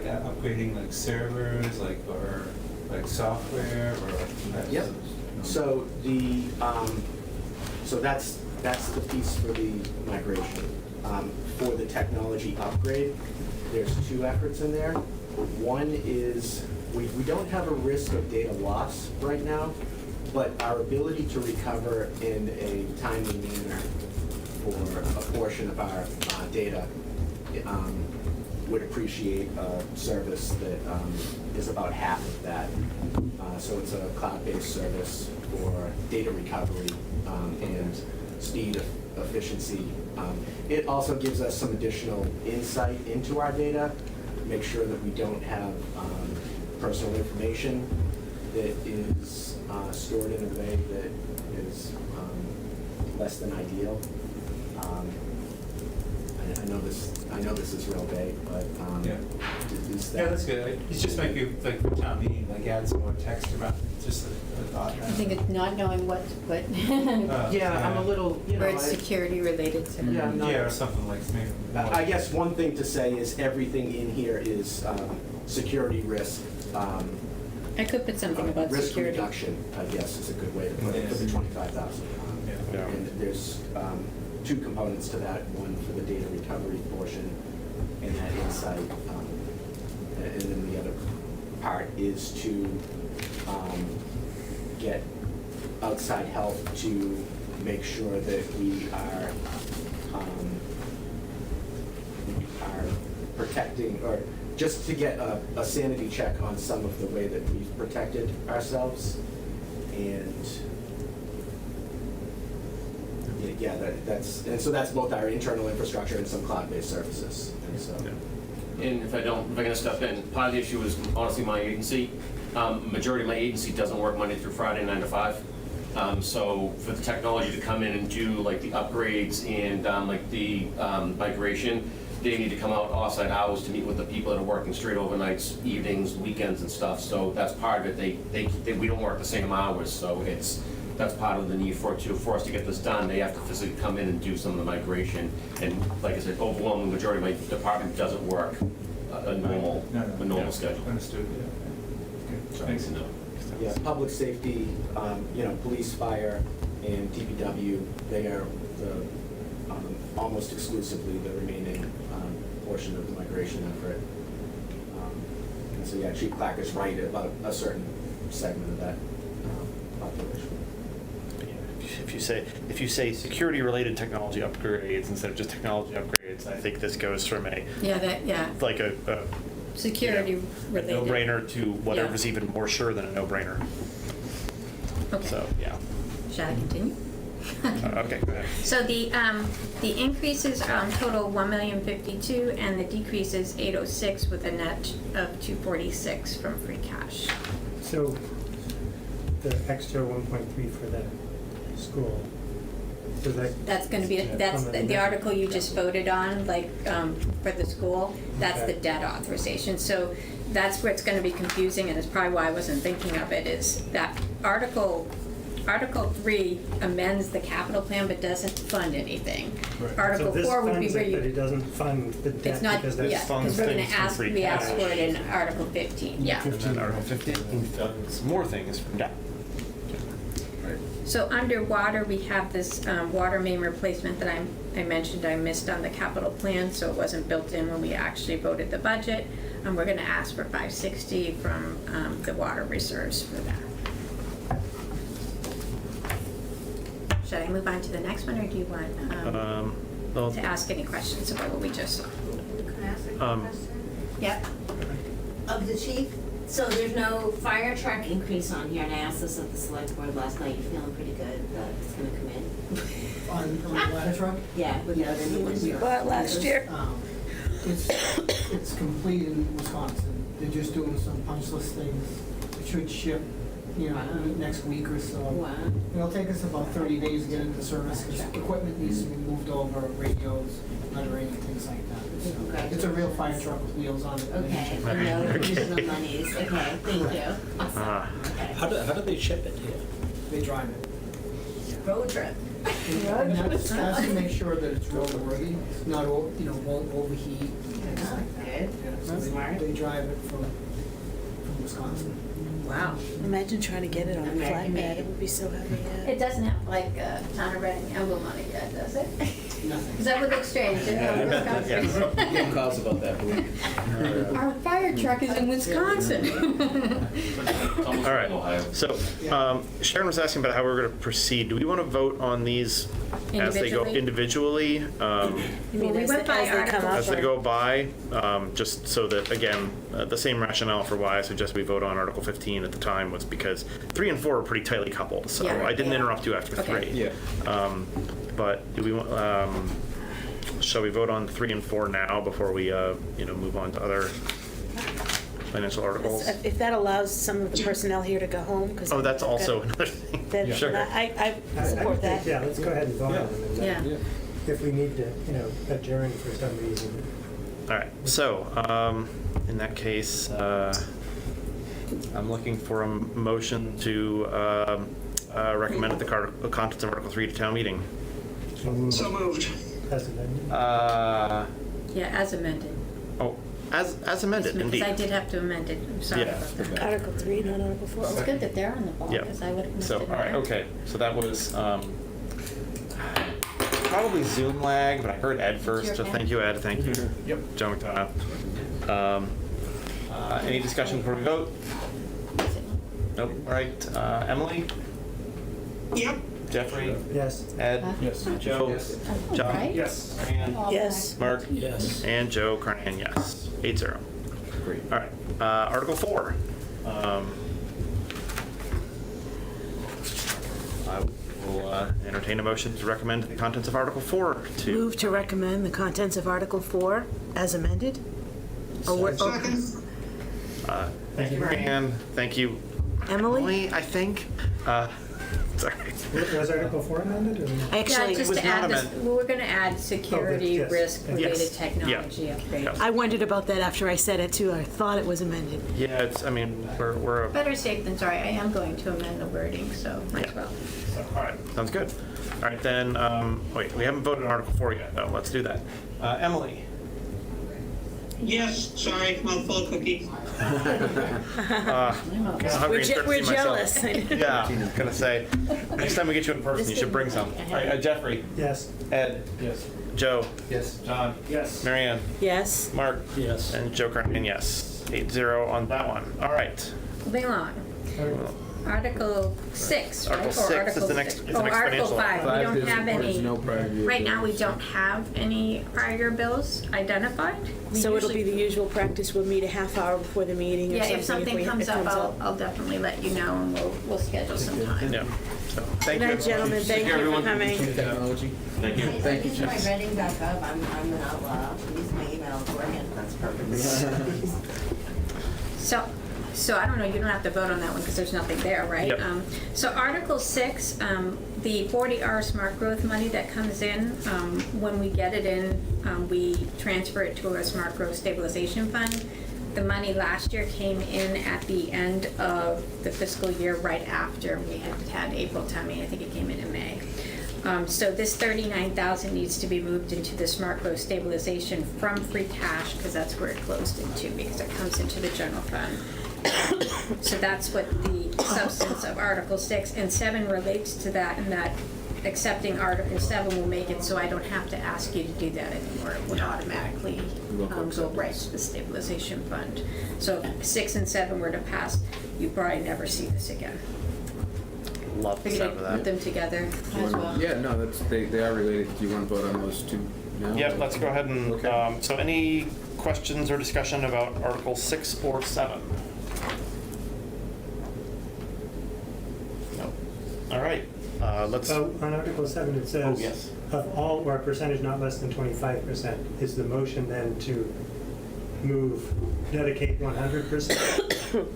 upgrading like servers, like, or like software, or? Yep. So so that's the piece for the migration. For the technology upgrade, there's two efforts in there. One is, we don't have a risk of data loss right now, but our ability to recover in a timely manner for a portion of our data would appreciate a service that is about half of that. So it's a cloud-based service for data recovery and speed, efficiency. It also gives us some additional insight into our data, make sure that we don't have personal information that is stored in a way that is less than ideal. I know this is real vague, but is that? Yeah, that's good. It's just like you, like for town meeting, like add some more text around, just a thought. I think it's not knowing what to put. Yeah, I'm a little, Where it's security related to. Yeah, I'm not- Yeah, or something like maybe. I guess one thing to say is everything in here is security risk. I could put something about Risk security. reduction, I guess, is a good way to put it, for the 25,000. Yeah. And there's two components to that, one for the data recovery portion and that insight. And then the other part is to get outside help to make sure that we are protecting, or just to get a sanity check on some of the way that we've protected ourselves. And yeah, so that's both our internal infrastructure and some cloud-based services. And so. And if I can step in, part of the issue is honestly my agency. Majority of my agency doesn't work Monday through Friday, 9 to 5. So for the technology to come in and do like the upgrades and like the migration, they need to come out offsite hours to meet with the people that are working straight overnights, evenings, weekends and stuff. So that's part of it. We don't work the same hours, so that's part of the need for us to get this done. They have to physically come in and do some of the migration. And like I said, overwhelming majority of my department doesn't work a normal schedule. Understood, yeah. Good. Thanks to know. Yeah, public safety, police, fire, and DPW, they are almost exclusively the remaining portion of the migration effort. And so, yeah, Chief Clacker's right about a certain segment of that population. If you say security-related technology upgrades instead of just technology upgrades, I think this goes from like a Security related. no-brainer to whatever's even more sure than a no-brainer. Okay. So, yeah. Shall I continue? Okay, go ahead. So the increases total 1,052,000 and the decreases 806 with a net of 246 from free cash. So the extra 1.3 for the school, so That's going to be, that's the article you just voted on, like, for the school, that's the debt authorization. So that's where it's going to be confusing, and it's probably why I wasn't thinking of it, is that Article 3 amends the capital plan but doesn't fund anything. Article 4 would be where But you, it doesn't fund the debt it's not, because yeah, that's because we're going to ask, free we asked cash. for it in Article 15, yeah. And then Article 15 funds more things from debt. So under water, we have this water main replacement that I mentioned I missed on the capital plan, so it wasn't built in when we actually voted the budget. And we're gonna ask for 560 from the water reserves for that. Should I move on to the next one, or do you want Well, to ask any questions about what we just saw? Can I ask a Um, question? Yep. Of the chief, so there's no fire truck increase on here, and I asked this at the select board last night, you're feeling pretty good that it's gonna come in? On the ladder truck? Yeah, without any. We bought last year. It's complete in Wisconsin. They're just doing some punch list things. It should ship, next week or so. Wow. It'll take us about 30 days to get into service because equipment needs to be moved over, radios, lettering, things like that. So it's a real fire truck with wheels on it. Okay, I know, additional monies, okay, thank you. Okay. How do they ship it here? They drive it. Road trip. And that's to make sure that it's roadworthy, not, won't overheat, things like that. Good. Yeah, so they drive it from Wisconsin. Wow. Imagine trying to get it on a American flatbed, made. it would be so heavy. It doesn't have like a town of Reading emblem on it yet, does it? Nothing. Because that would look strange, Getting calls about that, believe me. Our fire truck is in Wisconsin. All right, so Sharon was asking about how we're going to proceed. Do we want to vote on these as they go individually? You mean Well, we as went by they come article. up? As they or- go by, just so that, again, the same rationale for why I suggest we vote on Article 15 at the time was because 3 and 4 are pretty tightly coupled, so Yeah, I didn't yeah. interrupt you after Okay. 3. Yeah. But do we want, shall we vote on 3 and 4 now before we, move on to other financial articles? If that allows some of the personnel here to go home, because. Oh, that's also another thing. Then Sure. I I support would think, that. yeah, let's go ahead and vote on them. And then Yeah. if we need to, adjourn for some reason. All right, so in that case, I'm looking for a motion to recommend the contents of Article 3 to town meeting. So moved. As amended. Yeah, as amended. Oh, as amended, Because indeed. I did have to amend it, I'm sorry Yeah. about that. Article 3, not Article 4. Well, it's good that they're on the ball, Yeah. because I would have missed So, it. all right, okay. So that was probably Zoom lag, but I heard Ed first. So okay? thank you, Ed. Thank you, Joe McDonough. Any discussion before we vote? Nope. All right. Emily? Yep. Jeffrey? Yes. Ed? Yes. Joe? John? Right? Yes. Marianne? Yes. Mark? Yes. And Joe Carnahan, yes. 8-0. Great. All right. Article 4. I will entertain a motion to recommend the contents of Article 4 to. Move to recommend the contents of Article 4 as amended? Or what- or- Second. Thank you, Marianne. Thank you, Emily? I think. Sorry. Was Article 4 amended or not? I Yeah, actually, just was to not add this, amended. we're gonna add security yes. risk-related Yes. technology Yeah. upgrades. Yeah. I wondered about that after I said it too. I thought it was amended. Yeah, we're a. Better safe than sorry, I am going to amend the wording, so might as Yeah. well. All right, sounds good. All right, then, wait, we haven't voted on Article 4 yet, though. Let's do that. Emily? Yes, sorry, mouthful of cookies. We're jealous. Yeah, I was gonna say, next time we get you in person, you should bring some. All right, Jeffrey? Yes. Ed? Yes. Joe? Yes. John? Yes. Marianne? Yes. Mark? Yes. And Joe Carnahan, yes. 8-0 on that one. All right. Moving along. Article 6, right? Article Or 6 is Article the next- six. is the Oh, next Article financial. 5, we don't have There's any. no prior year Right now, we bills. don't have any prior bills identified. We So it'll be usually- the usual practice, we'll meet a half hour before the meeting or Yeah, something. if something we- comes it up, I'll definitely let you know, and we'll schedule some time. Yeah. So, Good thank you. night, gentlemen, thank you for coming. Technology. Thank you. Thank you. My reading.gov, I'm an outlaw, use my email, it's working, that's perfect. So I don't know, you don't have to vote on that one because there's nothing there, right? Yep. So Article 6, the 40R smart growth money that comes in, when we get it in, we transfer it to a smart growth stabilization fund. The money last year came in at the end of the fiscal year, right after we had April town meeting. I think it came in May. So this 39,000 needs to be moved into the smart growth stabilization from free cash, because that's where it closed into, because it comes into the general fund. So that's what the substance of Article 6 and 7 relates to that, and that accepting Article 7 will make it so I don't have to ask you to do that anymore. It would automatically go right to the stabilization fund. So if 6 and 7 were to pass, you'd probably never see this again. Love the We're sound gonna of put that. them together as well. Yeah, no, they are related. Do you want to vote on those two now? Yeah, let's go ahead and, so any questions or discussion about Article 6 or 7? No. All right, let's, So on Article 7, it says. Oh, yes. Of all or a percentage not less than 25%. Is the motion then to dedicate 100%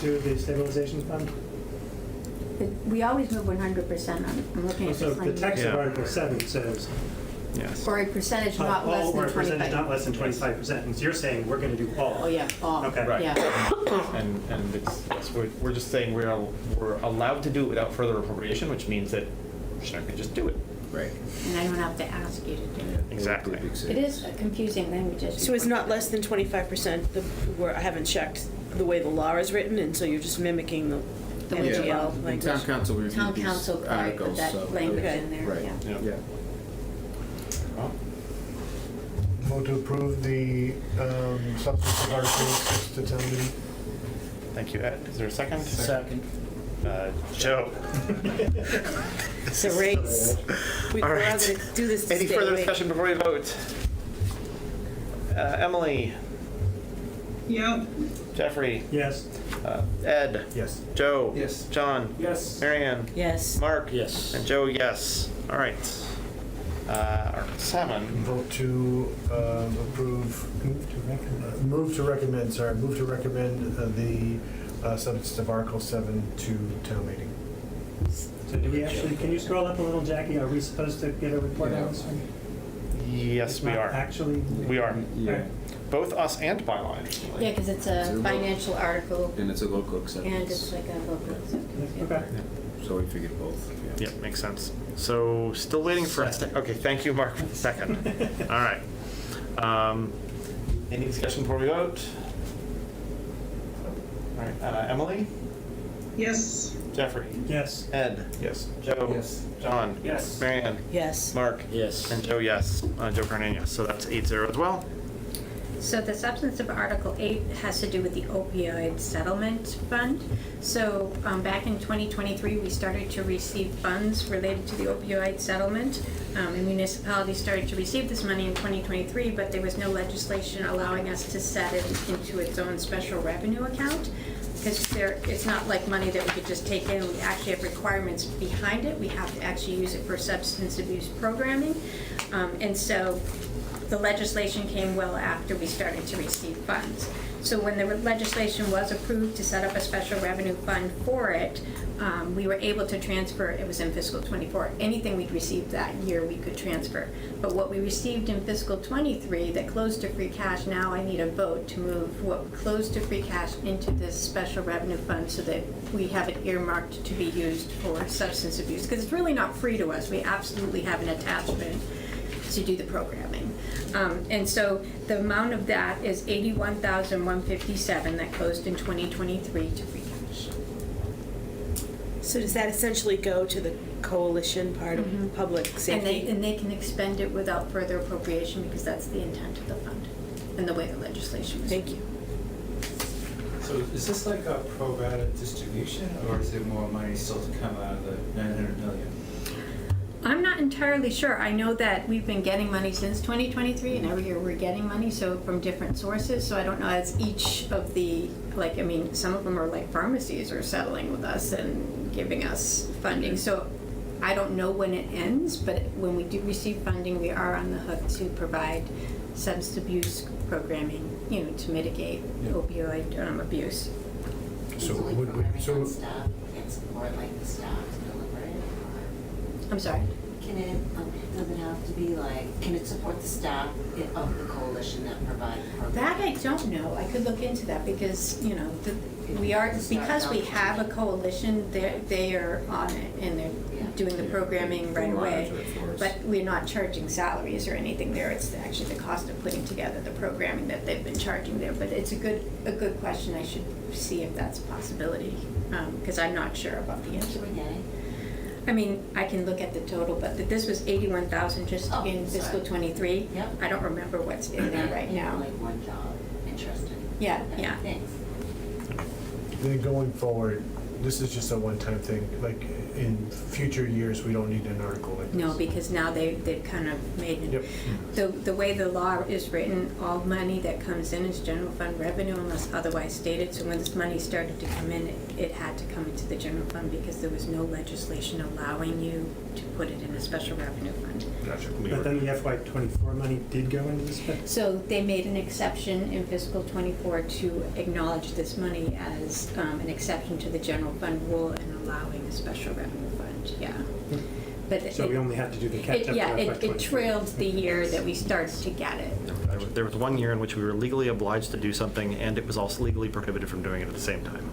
to the stabilization fund? We always move 100%. I'm looking at So this the language. text of Article 7 says. yes. Or a percentage Of not less all or than a percentage not 25. less than 25%. And so you're saying we're going to do all. Oh, yeah, all. Okay. Right. Yeah. And it's, yes, we're just saying we're allowed to do it without further appropriation, which means that Sharon can just do it. Right. And I don't have to ask you to do it. Exactly. It is a confusing language. as you So it's point not out. less than 25%, where I haven't checked the way the law is written, and so you're just mimicking the The way the law- MGL And language. town council reviewed Town these council probably put articles, that so. language Okay. in there, Right. yeah. Yeah. Well, Vote to approve the substance of Article 6 to town meeting. thank you, Ed. Is there a second? Second. Joe. It's a race. All We're right. all gonna do this to Any stay further awake. discussion before we vote? Emily, Yep. Jeffrey, Yes. Ed, Yes. Joe. Yes. John. Yes. Marianne. Yes. Mark. Yes. And Joe, yes. All right. Article 7. Vote to approve, move to recommend the substance of Article 7 to town meeting. So do we actually, can you scroll up a little, Jackie? Are we supposed to get a report on this one? Yes, we Not are. Actually? We are. Yeah. Both us and Byline. Yeah, because it's a financial article, And it's a local acceptance. and it's like a local acceptance. yeah. Okay. So we figured both. Yeah. Yep, makes sense. So still waiting for us to, okay, thank you, Mark, for the second. All right. Any discussion before we vote? All right, Emily? Yes. Jeffrey? Yes. Ed? Yes. Joe? Yes. John? Yes. Marianne? Yes. Mark? Yes. And Joe, yes. Joe Carnan, yes. So that's 8-0 as well. So the substance of Article 8 has to do with the opioid settlement fund. So back in 2023, we started to receive funds related to the opioid settlement. And municipalities started to receive this money in 2023, but there was no legislation allowing us to set it into its own special revenue account. Because it's not like money that we could just take in. We actually have requirements behind it. We have to actually use it for substance abuse programming. And so the legislation came well after we started to receive funds. So when the legislation was approved to set up a special revenue fund for it, we were able to transfer, it was in fiscal '24, anything we'd received that year we could transfer. But what we received in fiscal '23 that closed to free cash, now I need a vote to move what closed to free cash into this special revenue fund so that we have it earmarked to be used for substance abuse. Because it's really not free to us, we absolutely have an attachment to do the programming. And so the amount of that is $81,157 that closed in 2023 to free cash. So does that essentially go to the coalition part of public safety? And they can expend it without further appropriation because that's the intent of the fund and the way the legislation was. Thank you. So is this like a pro rata distribution, or is there more money still to come out of the 900 million? I'm not entirely sure. I know that we've been getting money since 2023, and every year we're getting money, so from different sources. So I don't know, as each of the, like, I mean, some of them are like pharmacies are settling with us and giving us funding. So I don't know when it ends, but when we do receive funding, we are on the hook to provide substance abuse programming, you know, to mitigate opioid abuse. So Staff can support like the staff to deliver it? I'm sorry? Can it, does it have to be like, can it support the staff of the coalition that provide the program? That I don't know. I could look into that because, you know, we are, because we have a coalition, they are on it and they're doing the programming right away. But we're not charging salaries or anything there. It's actually the cost of putting together the programming that they've been charging there. But it's a good question. I should see if that's a possibility, because I'm not sure about the answer. I mean, I can look at the total, but this was 81,000 just in fiscal 23. Yep. I don't remember what's in there right now. Like one job, interesting. Yeah, yeah. Thanks. Then going forward, this is just a one-time thing, like in future years, we don't need an article like this. No, because now they've kind of made it. Yep. The way the law is written, all money that comes in is general fund revenue unless otherwise stated. So when this money started to come in, it had to come into the general fund because there was no legislation allowing you to put it in a special revenue fund. Gotcha. But then the FY24 money did go into this fund? So they made an exception in fiscal 24 to acknowledge this money as an exception to the general fund rule and allowing a special revenue fund, yeah. But So we only had to do the catch-up Yeah, to it FY24. trailed the year that we started to get it. There was 1 year in which we were legally obliged to do something, and it was also legally prohibited from doing it at the same time.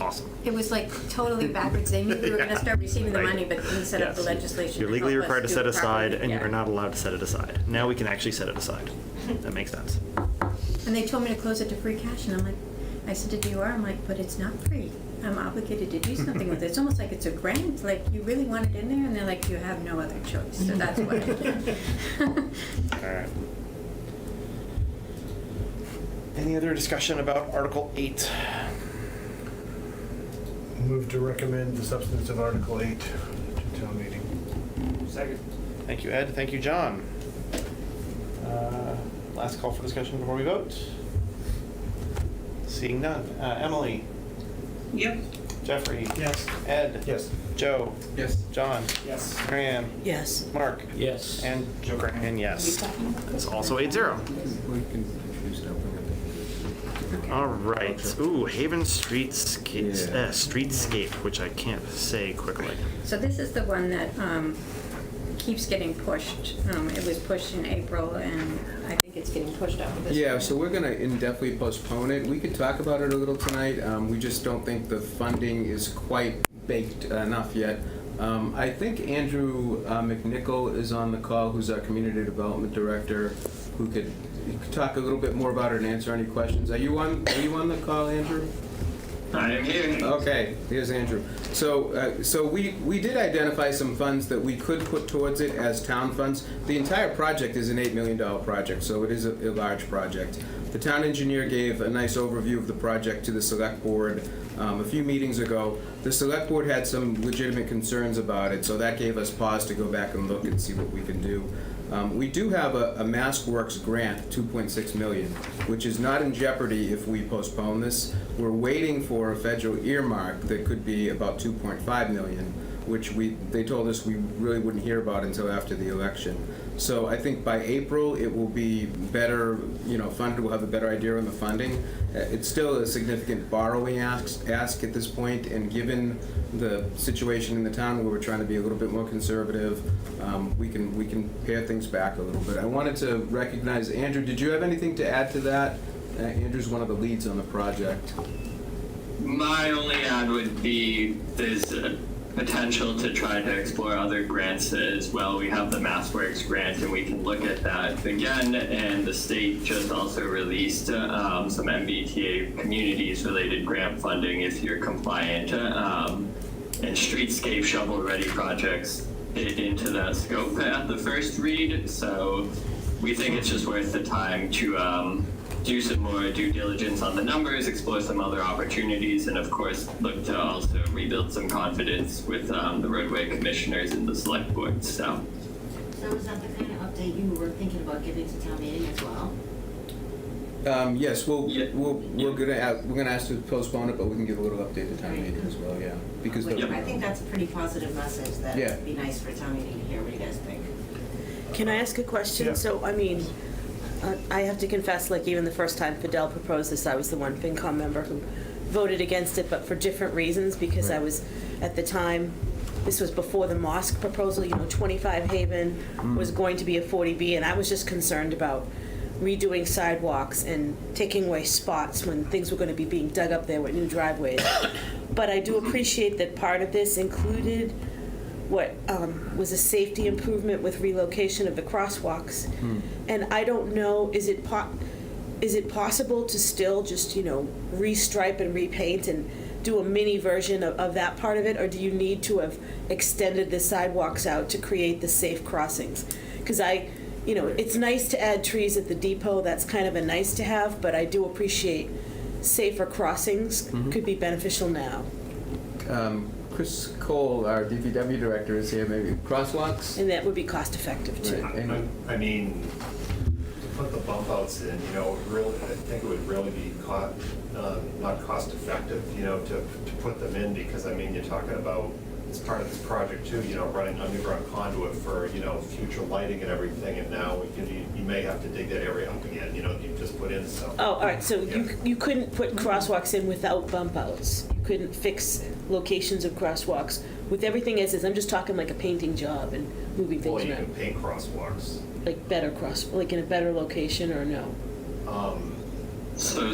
Awesome. It was like totally backwards. They knew we were going to start receiving the Right. money, but didn't set up the Yes. legislation. You're legally help us required to do set it aside, properly. and Yeah. you're not allowed to set it aside. Now we can actually set it aside. That makes sense. And they told me to close it to free cash, and I'm like, I said to DOR, I'm like, but it's not free. I'm obligated to do something with it. It's almost like it's a grant, like you really want it in there, and they're like, you have no other choice. So that's what I did. All right. Any other discussion about Article 8? Move to recommend the substance of Article 8 to town meeting. Second. Thank you, Ed. Thank you, John. Last call for discussion before we vote. Seeing none. Emily? Yep. Jeffrey? Yes. Ed? Yes. Joe? Yes. John? Yes. Marianne? Yes. Mark? Yes. And Joe Graham, yes. It's also 8-0. We can introduce that one. All right. Ooh, Haven Streetscape, Yeah. Streetscape, which I can't say quickly. So this is the one that keeps getting pushed. It was pushed in April, and I think it's getting pushed up with this. Yeah, one. so we're gonna indefinitely postpone it. We could talk about it a little tonight. We just don't think the funding is quite baked enough yet. I think Andrew McNichol is on the call, who's our Community Development Director, who could talk a little bit more about it and answer any questions. Are you on the call, Andrew? I am here. Okay, here's Andrew. So we did identify some funds that we could put towards it as town funds. The entire project is an $8 million project, so it is a large project. The town engineer gave a nice overview of the project to the select board a few meetings ago. The select board had some legitimate concerns about it, so that gave us pause to go back and look and see what we can do. We do have a MaskWorks grant, $2.6 million, which is not in jeopardy if we postpone this. We're waiting for a federal earmark that could be about $2.5 million, which they told us we really wouldn't hear about until after the election. So I think by April it will be better, funded. We'll have a better idea on the funding. It's still a significant borrowing ask at this point, and given the situation in the town where we're trying to be a little bit more conservative, we can pare things back a little bit. I wanted to recognize Andrew. Did you have anything to add to that? Andrew's one of the leads on the project. My only add would be there's a potential to try to explore other grants as well. We have the MassWorks grant, and we can look at that again. And the state just also released some MBTA communities-related grant funding if you're compliant. And streetscape shovel-ready projects fit into that scope at the first read. So we think it's just worth the time to do some more due diligence on the numbers, explore some other opportunities, and of course look to also rebuild some confidence with the roadway commissioners and the select board. So is that the kind of update you were thinking about giving to town meeting as well? Yes, we're gonna ask to postpone it, but we can give a little update to town meeting as well, yeah. Because I think that's a pretty positive message that Yeah. would be nice for town meeting to hear. What do you guys think? Can I ask a question? Yeah. So, I mean, I have to confess, like, even the first time Fidel proposed this, I was the one FinCom member who voted against it, but for different reasons, because I was, at the time, this was before the mosque proposal, 25 Haven was going to be a 40B, and I was just concerned about redoing sidewalks and taking away spots when things were going to be being dug up there with new driveways. But I do appreciate that part of this included what was a safety improvement with relocation of the crosswalks. And I don't know, is it possible to still just, restripe and repaint and do a mini version of that part of it? Or do you need to have extended the sidewalks out to create the safe crossings? Because it's nice to add trees at the depot. That's kind of a nice to have, but I do appreciate safer crossings could be beneficial now. Chris Cole, our DPW director, is here. Maybe crosswalks. And that would be cost effective too. Right. I mean, to put the bump outs in, really, I think it would really be not cost effective, to put them in, because I mean, you're talking about, as part of this project too, running underground conduit for, future lighting and everything, and now you may have to dig that area up again, you just put in stuff. Oh, all right, so you couldn't put crosswalks in without bump outs? You couldn't fix locations of crosswalks? With everything as is, I'm just talking like a painting job and moving things Well, you around. can paint crosswalks. Like in a better location or no? So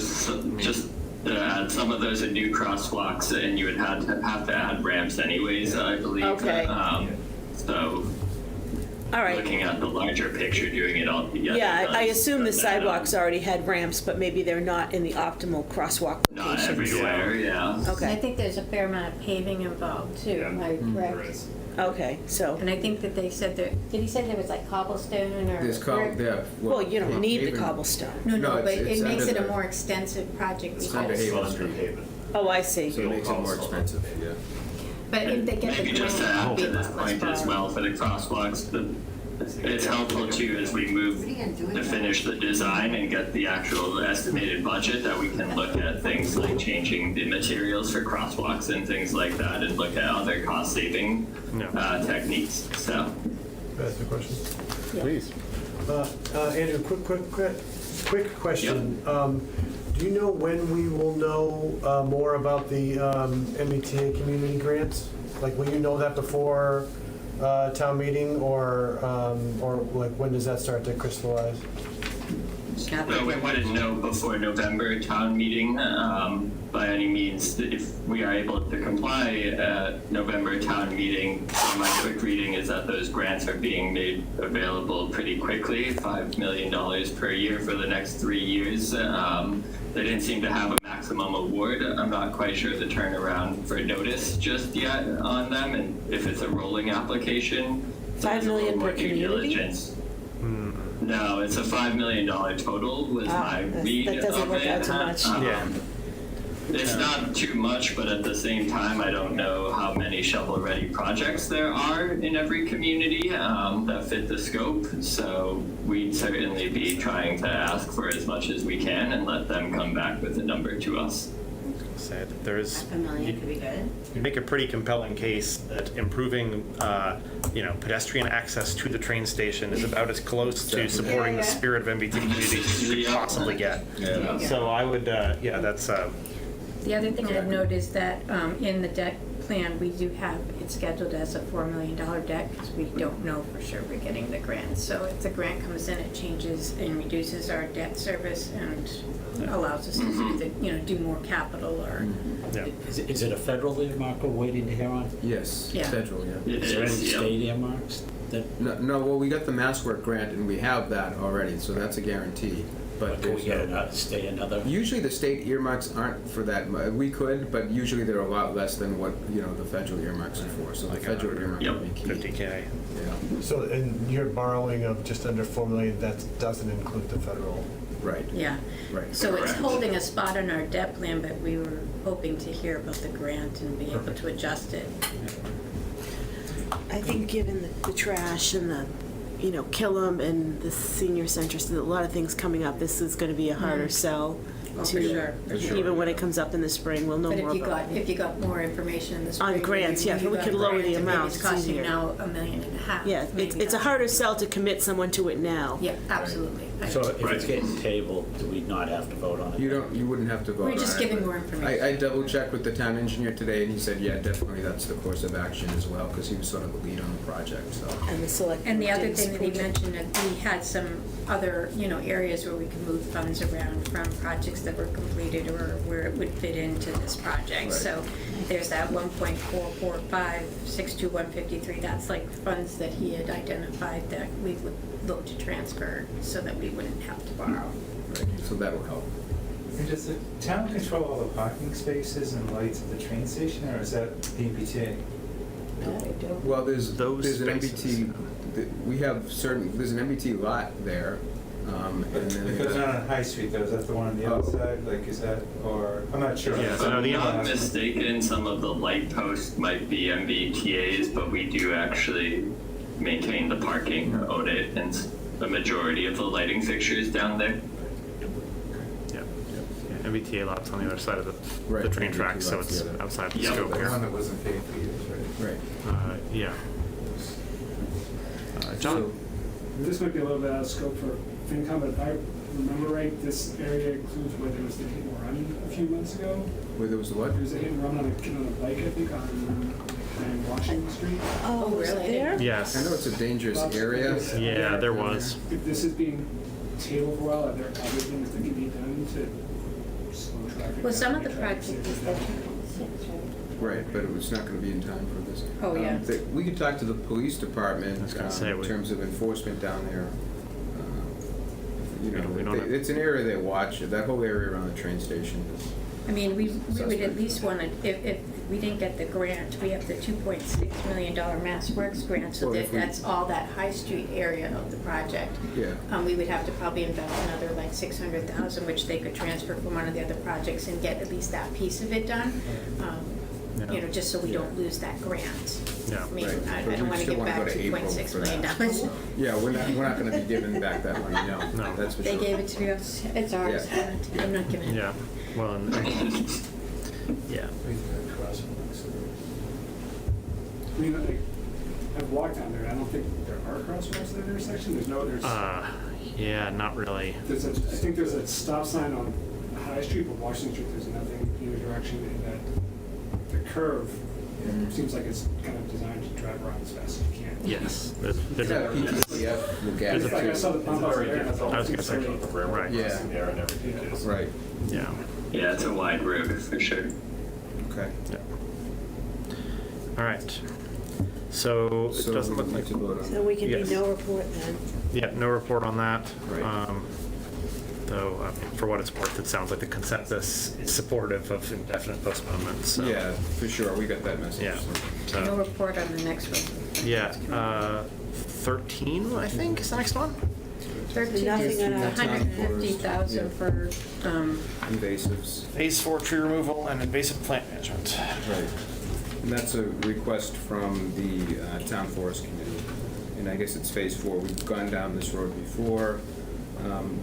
just to add, some of those are new crosswalks, and you would have to add ramps anyways, I believe. Okay. So All right. looking at the larger picture, doing it all together. Yeah, I does assume the cut that out. sidewalks already had ramps, but maybe they're not in the optimal crosswalk Not locations. everywhere, yeah. And I Okay, think there's a fair amount of paving involved too, am I There correct? is. okay, so, And I think that they said that, did he say there was like cobblestone or? There's brick? well, you don't need the Haven- cobblestone. No, No, but it's it makes under it a the- more extensive project It's under because, Haven Under Street. Haven. Oh, I see. So it makes it more expensive, yeah. but if they get the Maybe just to grant, add to it'd be this a lot less point as borrowing. well for the crosswalks, it's helpful too as we move to finish the design and get the actual estimated budget that we can look at things like changing the materials for crosswalks and things like that, and look at other cost saving techniques. So. Can I ask a question? Please. Andrew, quick question. Do you know when we will know more about the MBTA community grants? Like, will you know that before town meeting, or like when does that start to crystallize? No, we wouldn't know before November town meeting by any means. If we are able to comply at November town meeting, so my quick reading is that those grants are being made available pretty quickly, $5 million per year for the next 3 years. They didn't seem to have a maximum award. I'm not quite sure the turnaround for notice just yet on them, and if it's a rolling application. So $5 it's a little million more per due community? diligence. No, it's a $5 million total was my read That doesn't of work it. out too much. Yeah. It's not too much, but at the same time, I don't know how many shovel-ready projects there are in every community that fit the scope. So we'd certainly be trying to ask for as much as we can and let them come back with a number to us. Said there's $5 million could be good. you make a pretty compelling case that improving pedestrian access to the train station is about as close to supporting the spirit of MBTA communities as you could possibly get. Yeah. So I would that's The other thing I've noted is that in the debt plan, we do have it scheduled as a $4 million debt because we don't know for sure we're getting the grant. So if the grant comes in, it changes and reduces our debt service and allows us to do more capital or. Is it a federal earmark we're waiting to hear on? Yes, Yeah. federal, yeah. Is there any state earmarks? No, well, we got the MassWork grant and we have that already, so that's a guarantee. But Can we there's get another? Usually the state earmarks aren't for that we could, but usually they're a lot less than what, the federal earmarks are for. So the federal earmark would be key. 50K. Yeah. So, and you're borrowing of just under $4 million, that doesn't include the federal Right. Yeah. Right. So it's Correct. holding a spot on our debt plan, but we were hoping to hear about the grant and be able to adjust it. I think given the trash and the, Killam and the senior center, so a lot of things coming up, this is going to be a harder sell. Oh, to, for sure, for sure. Even when it comes up in the spring, we'll know But more if you about got, it. if you got more information in the spring. On grants, maybe yeah, if we got could a lower grant the and maybe amount, it's it's costing easier. now $1.5 million. Yeah, it's a harder sell to commit someone to it now. Yeah, absolutely. So if it's getting tabled, do we not have to vote on it? You wouldn't have to vote on it. We're just giving but more information. I double checked with the town engineer today, and he said, yeah, definitely that's the course of action as well, because he was sort of the lead on the project, so. And the select. And the other didn't thing that he support it. mentioned, that we had some other, areas where we could move funds around from projects that were completed or where it would fit into this project. Right. So there's that 1.445,62153, that's like funds that he had identified that we would look to transfer so that we wouldn't have to borrow. Right, so that will help. And does the town control all the parking spaces and lights at the train station, or is that the MBTA? Well, there's an spaces. MBT, there's an MBT lot there, and then. It goes on High Street though, is that the one on the outside, like, is that, or, I'm not sure. Yeah, If so no, I'm the not ambulance- mistaken, some of the light posts might be MBTA's, but we do actually maintain the parking, own it, and the majority of the lighting fixtures down there. Yeah. MBTA lots on the other side of the Right, train MBTA tracks, so lots it's the other. outside the Yep. scope The one here. that wasn't paid for years, right? Right. Yeah. John? So- This might be a little bit out of scope for FinCom, but if I remember right, this area includes where there was the hit and run a few months ago. Where there was what? There was a hit and run on a bike, I think, on Washington Street. Oh, was it really? there? Yes. I know it's a dangerous area. Yeah, there was. If this is being tabled for a while, are there other things that can be done to slow traffic? Well, some down, of the make traffic projects safer? that. Right, but it's not gonna be in time for this. Oh, yeah. We could talk to the police department, I was gonna say, in we- terms of enforcement down there. We don't have- It's an area they watch, that whole area around the train station is. I mean, we would Suspect. at least want to, if we didn't get the grant, we have the $2.6 million Mass Works grant, so Well, if we- that's all that High Street area of the project. Yeah. We would have to probably invest another like 600,000, which they could transfer from one of the other projects and get at least that piece of it done. Just so we don't lose that grant. Yeah. I mean, Right. I But don't we want to still give wanna go back to April $2.6 for million. that. Yeah, we're not gonna be giving back that money, no, No. that's for They sure. gave it to us, it's ours, Yeah. I'm not giving it. Yeah. Well, and, yeah. I mean, like, I've walked down there, I don't think there are crosswalks at that intersection, Yeah, not really. I think there's a stop sign on High Street, but Washington Street, there's nothing either direction, and that the curve seems like it's kind of designed to drive around as fast as you can. Yes. There's Yeah, a, PTCF will get There's a it. Like I saw the few. pump outs there, and I thought, I was gonna it's say, really- The railroad right. Yeah. crossing there and everything. It's- Right, Yeah. Yeah, it's a wide road for sure. okay. Yeah. All right. So it So doesn't we look need like. to vote on So we can Yes. be no report then. Yeah, no report on that. Right. Though, for what it's worth, it sounds like the consensus is supportive of indefinite postponement. So. Yeah, for sure, we got that message. Yeah. so. No So, report on the next one. yeah. 13, I think, is the next one. 13 Nothing is on our- 150,000 for, Invasives. Phase 4 tree removal and invasive plant management. Right. And that's a request from the Town Forest Committee. And I guess it's phase 4. We've gone down this road before.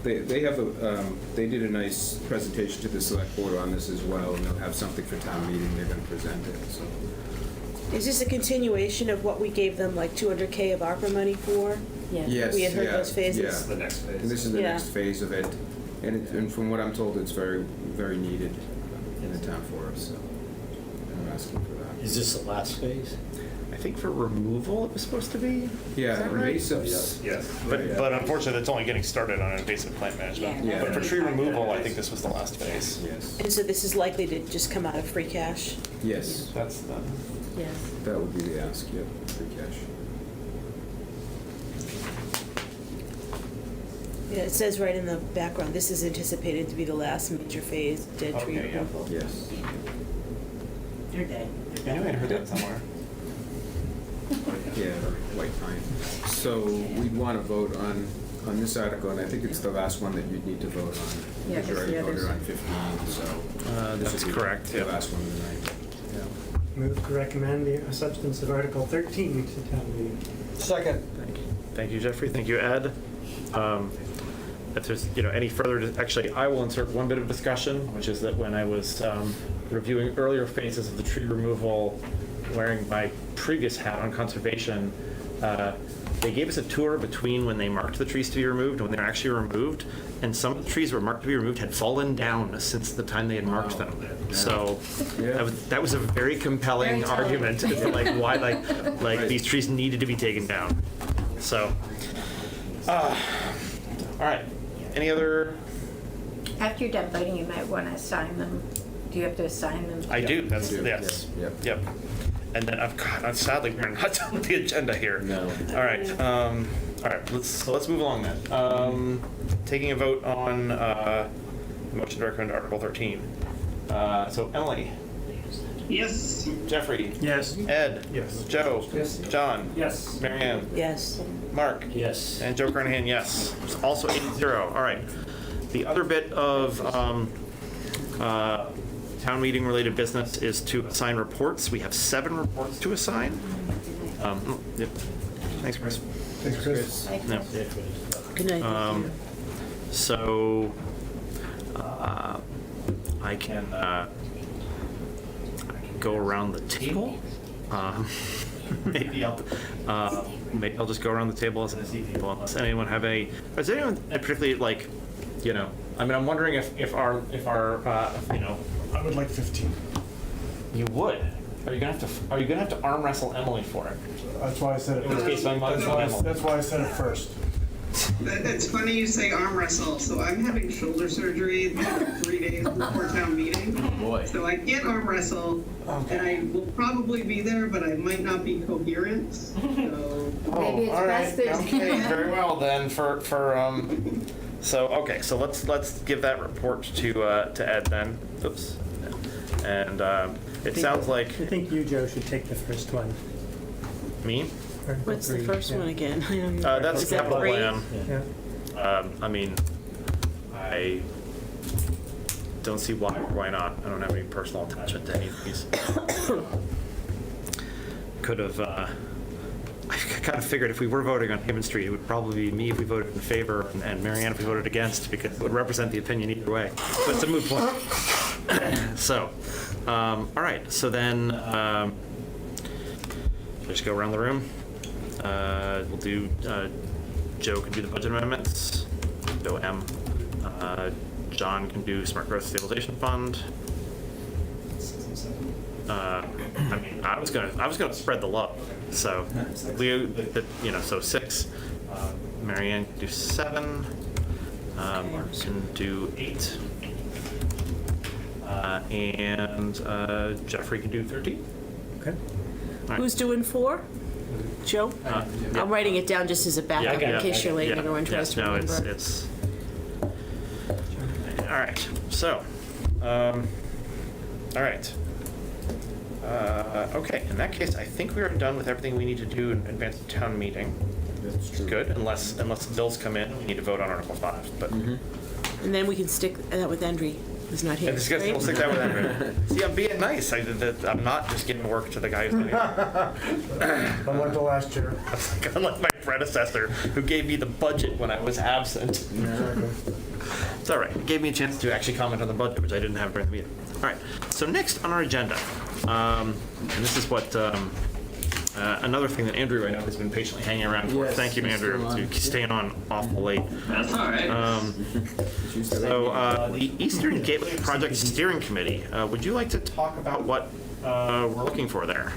They did a nice presentation to the select board on this as well, and they'll have something for town meeting. They're gonna present it, so. Is this a continuation of what we gave them, like 200K of ARPA money for? Yes, We had heard yeah, those phases. yeah. This is the next phase. And this is the Yeah. next phase of it. And from what I'm told, it's very, very needed in the town forest, so I'm asking for that. Is this the last phase? I think for removal it was supposed to be. Yeah, Is that right? invasives. Yes. But unfortunately, it's only getting started on invasive plant management. Yeah. But for tree removal, I think this was the last phase. Yes, And so this is likely to just come out of free cash? yes, That's the. yes. that would be the ask, yep, free cash. Yeah, it says right in the background, this is anticipated to be the last major phase, dead tree Okay, yeah. removal. Yes. They're dead. I knew I'd heard that somewhere. Yeah, white pine. So we'd want to vote on on this article, and I think it's the last one that you'd need to vote on. Yeah, Because you already the voted others. on 15, so. this That's would be correct, The yeah. last one tonight. Move to recommend the substance of Article 13 to town meeting. Second. Thank you, Jeffrey. Thank you, Ed. If there's, any further, actually, I will insert one bit of discussion, which is that when I was reviewing earlier phases of the tree removal, wearing my previous hat on conservation, they gave us a tour between when they marked the trees to be removed and when they were actually removed, and some of the trees that were marked to be removed had fallen down since the time they had marked them. So that was a very compelling Very telling. argument, as to, like why like these trees needed to be taken down. So, all right. Any other? After you're done voting, you might want to assign them. Do you have to assign them? I do. That's You do, yes. Yep. And then sadly we're not done with the agenda here. No. All right. All right. Let's move along then. Taking a vote on motion to recommend Article 13. So Emily, Yes. Jeffrey, Yes. Ed, Yes. Joe, Yes. John, Yes. Marianne, Yes. Mark, Yes. and Joe Carnahan, yes. It's also 8-0. All right. The other bit of town meeting related business is to assign reports. We have 7 reports to assign. Yep. Thanks, Chris. Thanks, Chris. No. Good night. So I can go around the table. Maybe I'll just go around the table as I see people. Unless anyone have any? Does anyone particularly like? I'm wondering if our I would like 15. You would. Are you gonna have to arm wrestle Emily for it? That's why I said it In which case, I might as well Emily. That's why I said it first. It's funny you say arm wrestle. So I'm having shoulder surgery 3 days before town meeting. Oh, boy. So I can't arm wrestle, and I will probably be there, but I might not be coherent. So Maybe it's all right. best that- Okay, very well then. So let's give that report to Ed then. Oops. And it sounds like I think you, Joe, should take the first one. me. Article What's the 3, first yeah. one again? I don't That's Is that capital three? plan. Yeah. I don't see why not. I don't have any personal attachment to any of these. Could have. I kind of figured if we were voting on Hammond Street, it would probably be me if we voted in favor and Marianne if we voted against, because it would represent the opinion either way. But it's a moot point. So, all right. So then, just go around the room. We'll do. Joe can do the budget amendments. Joe M. John can do Smart Growth Stabilization Fund. I was gonna spread the love. So Leo, so 6. Marianne can do 7. Mark can do 8. And Jeffrey can do 13. Okay. All right. Who's doing 4? Joe? Yeah. I'm writing it down just as a backup in case you're late and everyone tries to No, remember. it's all right. So, all right. Okay. In that case, I think we are done with everything we need to do in advance of town meeting. That's true. Good, unless bills come in, we need to vote on Article 5. But And then we can stick that with Endry, who's not here. and right? we'll stick that with Andrew. See, I'm being nice. I'm not just giving work to the guy who's not here. Unlike the last year. Unlike my predecessor, who gave me the budget when I was absent. It's all right. It gave me a chance to actually comment on the budget, which I didn't have during the meeting. All right. So next on our agenda, and this is what another thing that Andrew, I know, has been patiently hanging around for. Yes, Thank you, he's Andrew, still on. to staying on awful late. That's all right. So the Eastern Gateway Project Steering Committee, would you like to talk about what we're looking for there?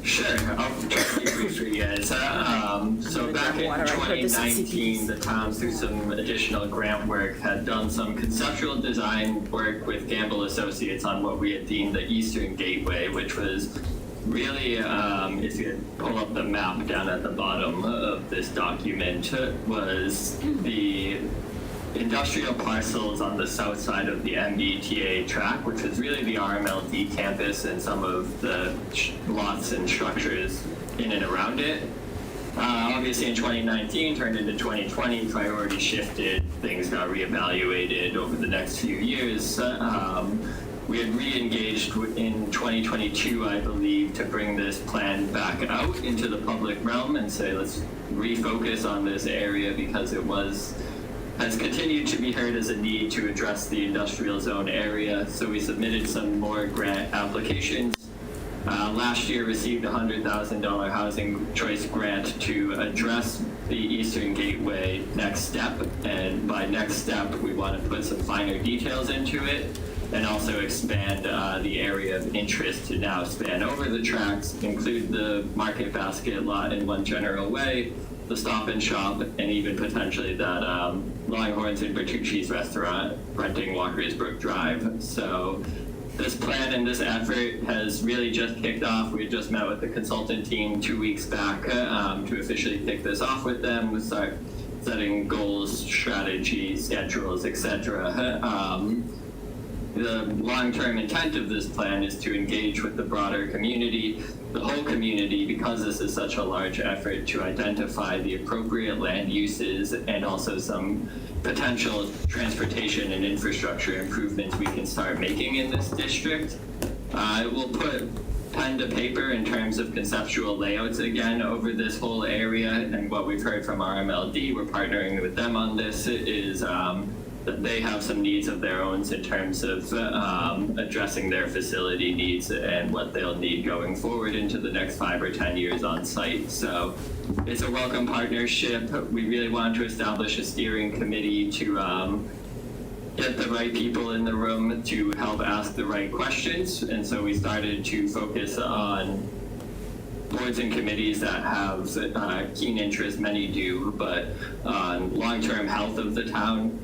Sure, I'll try to be brief for you guys. So back in 2019, the town, through some additional grant work, had done some conceptual design work with Gamble Associates on what we had deemed the Eastern Gateway, which was really, if you pull up the map down at the bottom of this document, was the industrial parcels on the south side of the MBTA track, which was really the RMLD campus and some of the lots and structures in and around it. Obviously in 2019, turned into 2020, priorities shifted, things got reevaluated over the next few years. We had re-engaged in 2022, I believe, to bring this plan back out into the public realm and say, let's refocus on this area because it has continued to be heard as a need to address the industrial zone area. So we submitted some more grant applications. Last year received a $100,000 housing choice grant to address the Eastern Gateway next step. And by next step, we want to put some finer details into it and also expand the area of interest to now span over the tracks, include the Market Basket lot in One General Way, the Stop and Shop, and even potentially that Longhorns and Bertucci's restaurant renting Walker's Brook Drive. So this plan and this effort has really just kicked off. We just met with the consultant team 2 weeks back to officially kick this off with them. We start setting goals, strategies, schedules, etc. The long-term intent of this plan is to engage with the broader community, the whole community, because this is such a large effort to identify the appropriate land uses and also some potential transportation and infrastructure improvements we can start making in this district. We'll put pen to paper in terms of conceptual layouts again over this whole area, and what we've heard from RMLD, we're partnering with them on this, is that they have some needs of their own in terms of addressing their facility needs and what they'll need going forward into the next 5 or 10 years on site. So it's a welcome partnership. We really want to establish a steering committee to get the right people in the room to help ask the right questions. And so we started to focus on boards and committees that have keen interest, many do, but on long-term health of the town,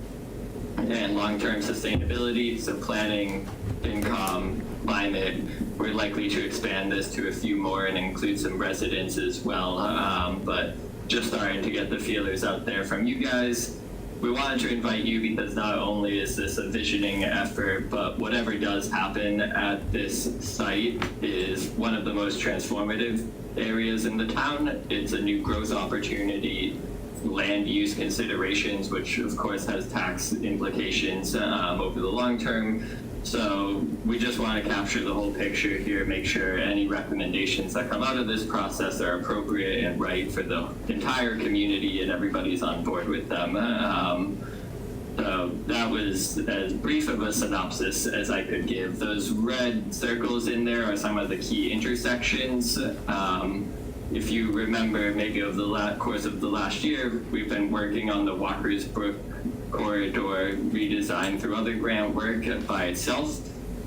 and long-term sustainability, so planning, income, climate. We're likely to expand this to a few more and include some residents as well, but just starting to get the feelers out there from you guys. We wanted to invite you because not only is this a visioning effort, but whatever does happen at this site is one of the most transformative areas in the town. It's a new growth opportunity, land use considerations, which of course has tax implications over the long term. So we just want to capture the whole picture here, make sure any recommendations that come out of this process are appropriate and right for the entire community and everybody's on board with them. So that was as brief of a synopsis as I could give. Those red circles in there are some of the key intersections. If you remember, maybe over the course of the last year, we've been working on the Walker's Brook corridor redesign through other grant work by itself,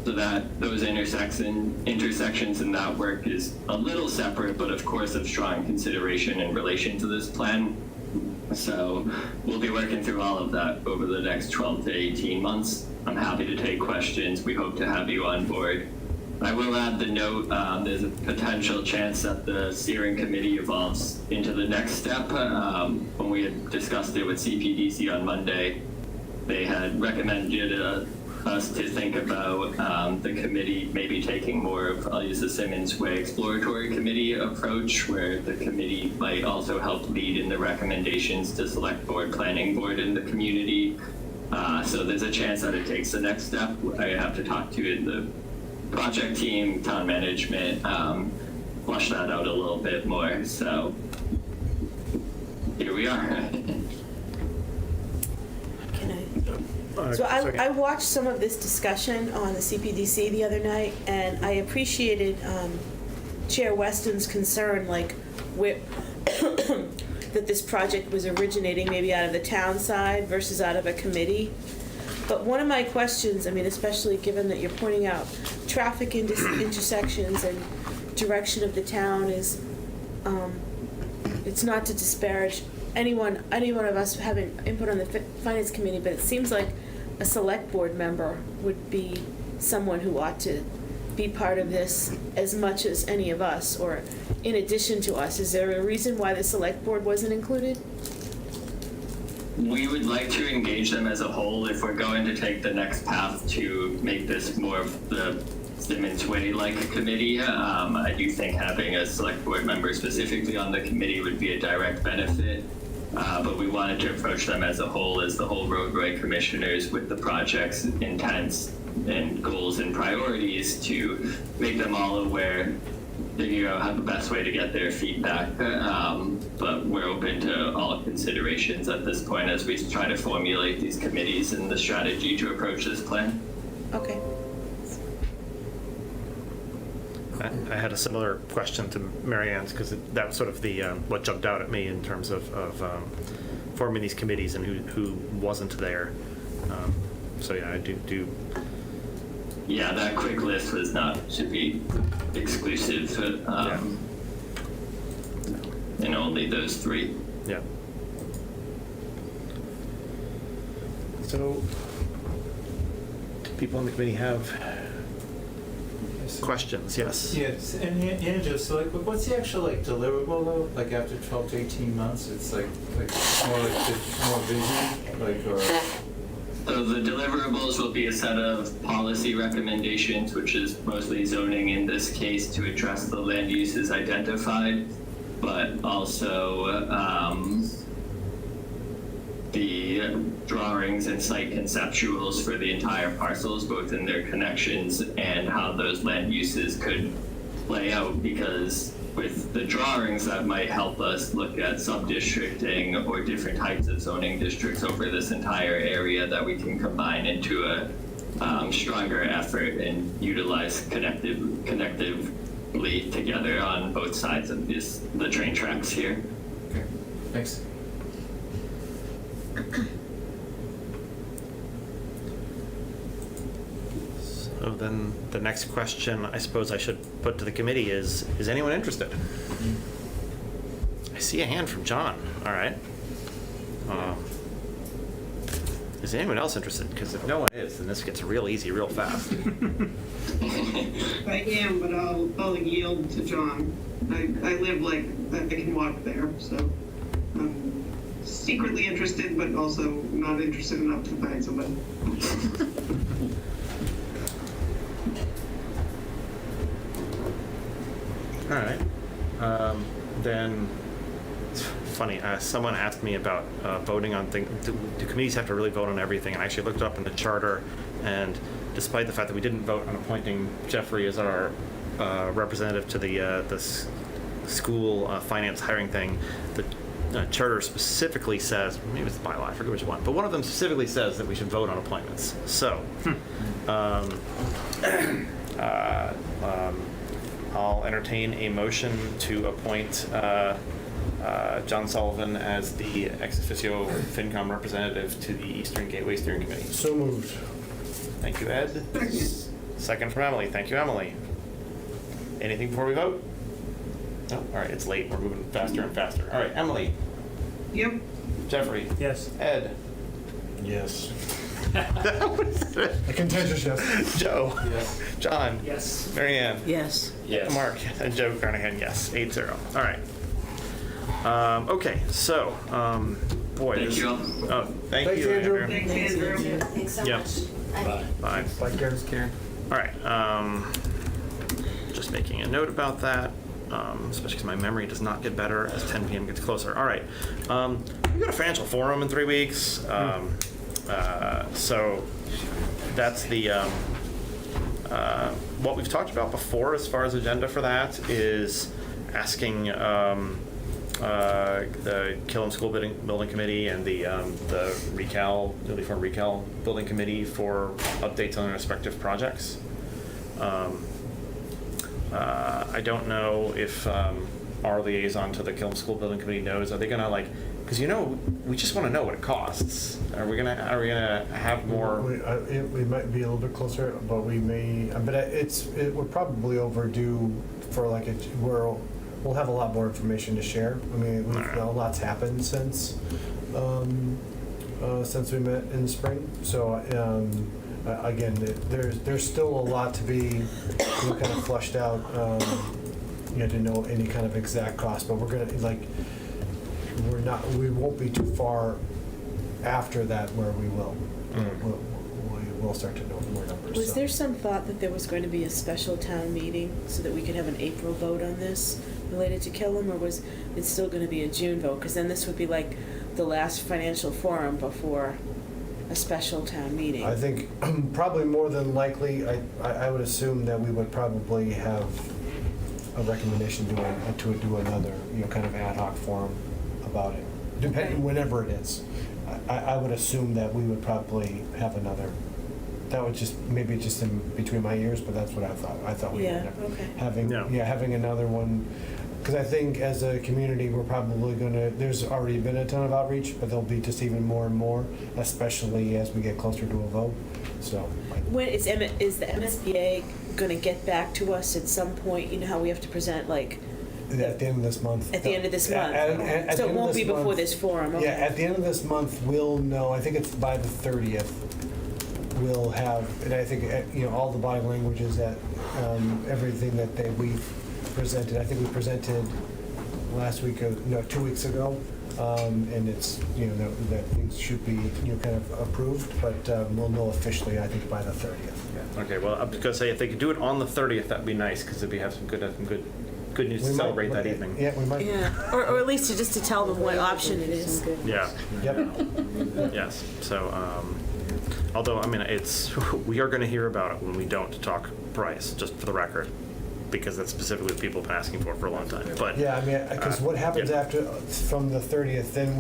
so that those intersections in that work is a little separate, but of course of strong consideration in relation to this plan. So we'll be working through all of that over the next 12 to 18 months. I'm happy to take questions. We hope to have you on board. I will add the note, there's a potential chance that the steering committee evolves into the next step. When we had discussed it with CPDC on Monday, they had recommended us to think about the committee maybe taking more of, I'll use the Simmons Way exploratory committee approach, where the committee might also help lead in the recommendations to select board, planning board in the community. So there's a chance that it takes the next step. I have to talk to the project team, town management, flush that out a little bit more. So here we are. So I watched some of this discussion on the CPDC the other night, and I appreciated Chair Weston's concern, like that this project was originating maybe out of the town side versus out of a committee. But one of my questions, I mean, especially given that you're pointing out traffic intersections and direction of the town, is it's not to disparage any one of us having input on the finance committee, but it seems like a select board member would be someone who ought to be part of this as much as any of us, or in addition to us. Is there a reason why the select board wasn't included? We would like to engage them as a whole if we're going to take the next path to make this more of the Simmons Way like a committee. I do think having a select board member specifically on the committee would be a direct benefit. But we wanted to approach them as a whole, as the whole roadway commissioners, with the project's intents and goals and priorities, to make them all aware, have the best way to get their feedback. But we're open to all considerations at this point as we try to formulate these committees and the strategy to approach this plan. Okay. I had a similar question to Mary Ann's, because that was sort of the what jumped out at me in terms of forming these committees and who wasn't there. So yeah, I do. Yeah, that quick list should be exclusive, and only those three. Yeah. So, do people on the committee have questions? Yes. Yes, and Andrew, so like, what's the actual like deliverable though? Like after 12 to 18 months, it's like more vision, like, or. So the deliverables will be a set of policy recommendations, which is mostly zoning in this case, to address the land uses identified, but also the drawings and site conceptuals for the entire parcels, both in their connections and how those land uses could play out, because with the drawings that might help us look at sub-districting or different types of zoning districts over this entire area that we can combine into a stronger effort and utilize connectively together on both sides of the train tracks here. Okay, thanks. So then the next question I suppose I should put to the committee is anyone interested? I see a hand from John. All right. Is anyone else interested? Because if no one is, then this gets real easy real fast. I am, but I'll yield to John. I live like I can walk there, so I'm secretly interested, but also not interested enough to find somebody. All right. Then it's funny. Someone asked me about voting on things. Do committees have to really vote on everything? And I actually looked it up in the charter, and despite the fact that we didn't vote on appointing Jeffrey as our representative to the school finance hiring thing, the charter specifically says, maybe it's the bylaw, I forget which one, but one of them specifically says that we should vote on appointments. So, I'll entertain a motion to appoint John Sullivan as the ex officio FinCom representative to the Eastern Gateway Steering Committee. So moved. Thank you, Ed. Second from Emily. Thank you, Emily. Anything before we vote? No? All right, it's late. We're moving faster and faster. All right, Emily. Yep. Jeffrey. Yes. Ed. Yes. A contentious yes. Joe. Yes. John. Yes. Mary Ann. Yes. Yes. Mark. And Joe Carnahan, yes. 8-0. All right. Okay, so, boy. Thank you all. Oh, thank Thanks, you, Andrew. Thanks, Andrew. Thanks so Yep. much. Bye. Bye. Bye, Karen. All right. Just making a note about that, especially because my memory does not get better as 10 p.m. gets closer. All right. We've got a financial forum in 3 weeks. So that's the what we've talked about before as far as agenda for that is asking the Killam School Building Committee and the newly formed Recal Building Committee for updates on their respective projects. I don't know if our liaison to the Killam School Building Committee knows. Are they gonna because we just want to know what it costs. Are we gonna have more? We might be a little bit closer, but we may. But we're probably overdue for we'll have a lot more information to share. I mean, a lot's happened since we met in the spring. So again, there's still a lot to be kind of flushed out. To know any kind of exact cost, but we won't be too far after that where we will. we'll start to know more numbers. Was so. there some thought that there was going to be a special town meeting so that we could have an April vote on this related to Killam, or was it still going to be a June vote? Because then this would be like the last financial forum before a special town meeting. I think probably more than likely, I would assume that we would probably have a recommendation to do another, kind of ad hoc forum about it, depending, whenever it is. I would assume that we would probably have another. That would maybe just in between my ears, but that's what I thought. I thought we would end up having another one. Because I think as a community, we're probably there's already been a ton of outreach, but there'll be just even more and more, especially as we get closer to a vote. So. When is the MSBA going to get back to us at some point? You know how we have to present like. At the end of this month. At the end of this month. At So the it end of won't be before month- this forum. Okay. Yeah, at the end of this month, we'll know, I think it's by the 30th, we'll have, and I think, all the body languages that, everything that we've presented, I think we presented last week, 2 weeks ago, and it's, that things should be, kind of approved, but we'll know officially, I think, by the 30th. Yeah. Okay, well, I'm just gonna say, if they could do it on the 30th, that'd be nice, because we have some good news to celebrate that evening. Yeah, we might. Yeah, or at least just to tell them what option it is. Yeah. Yep. Yes, so, although, I mean, we are gonna hear about it when we don't talk price, just for the record, because that's specifically what people have been asking for a long time, but. Yeah, I mean, because what happens after, from the 30th, then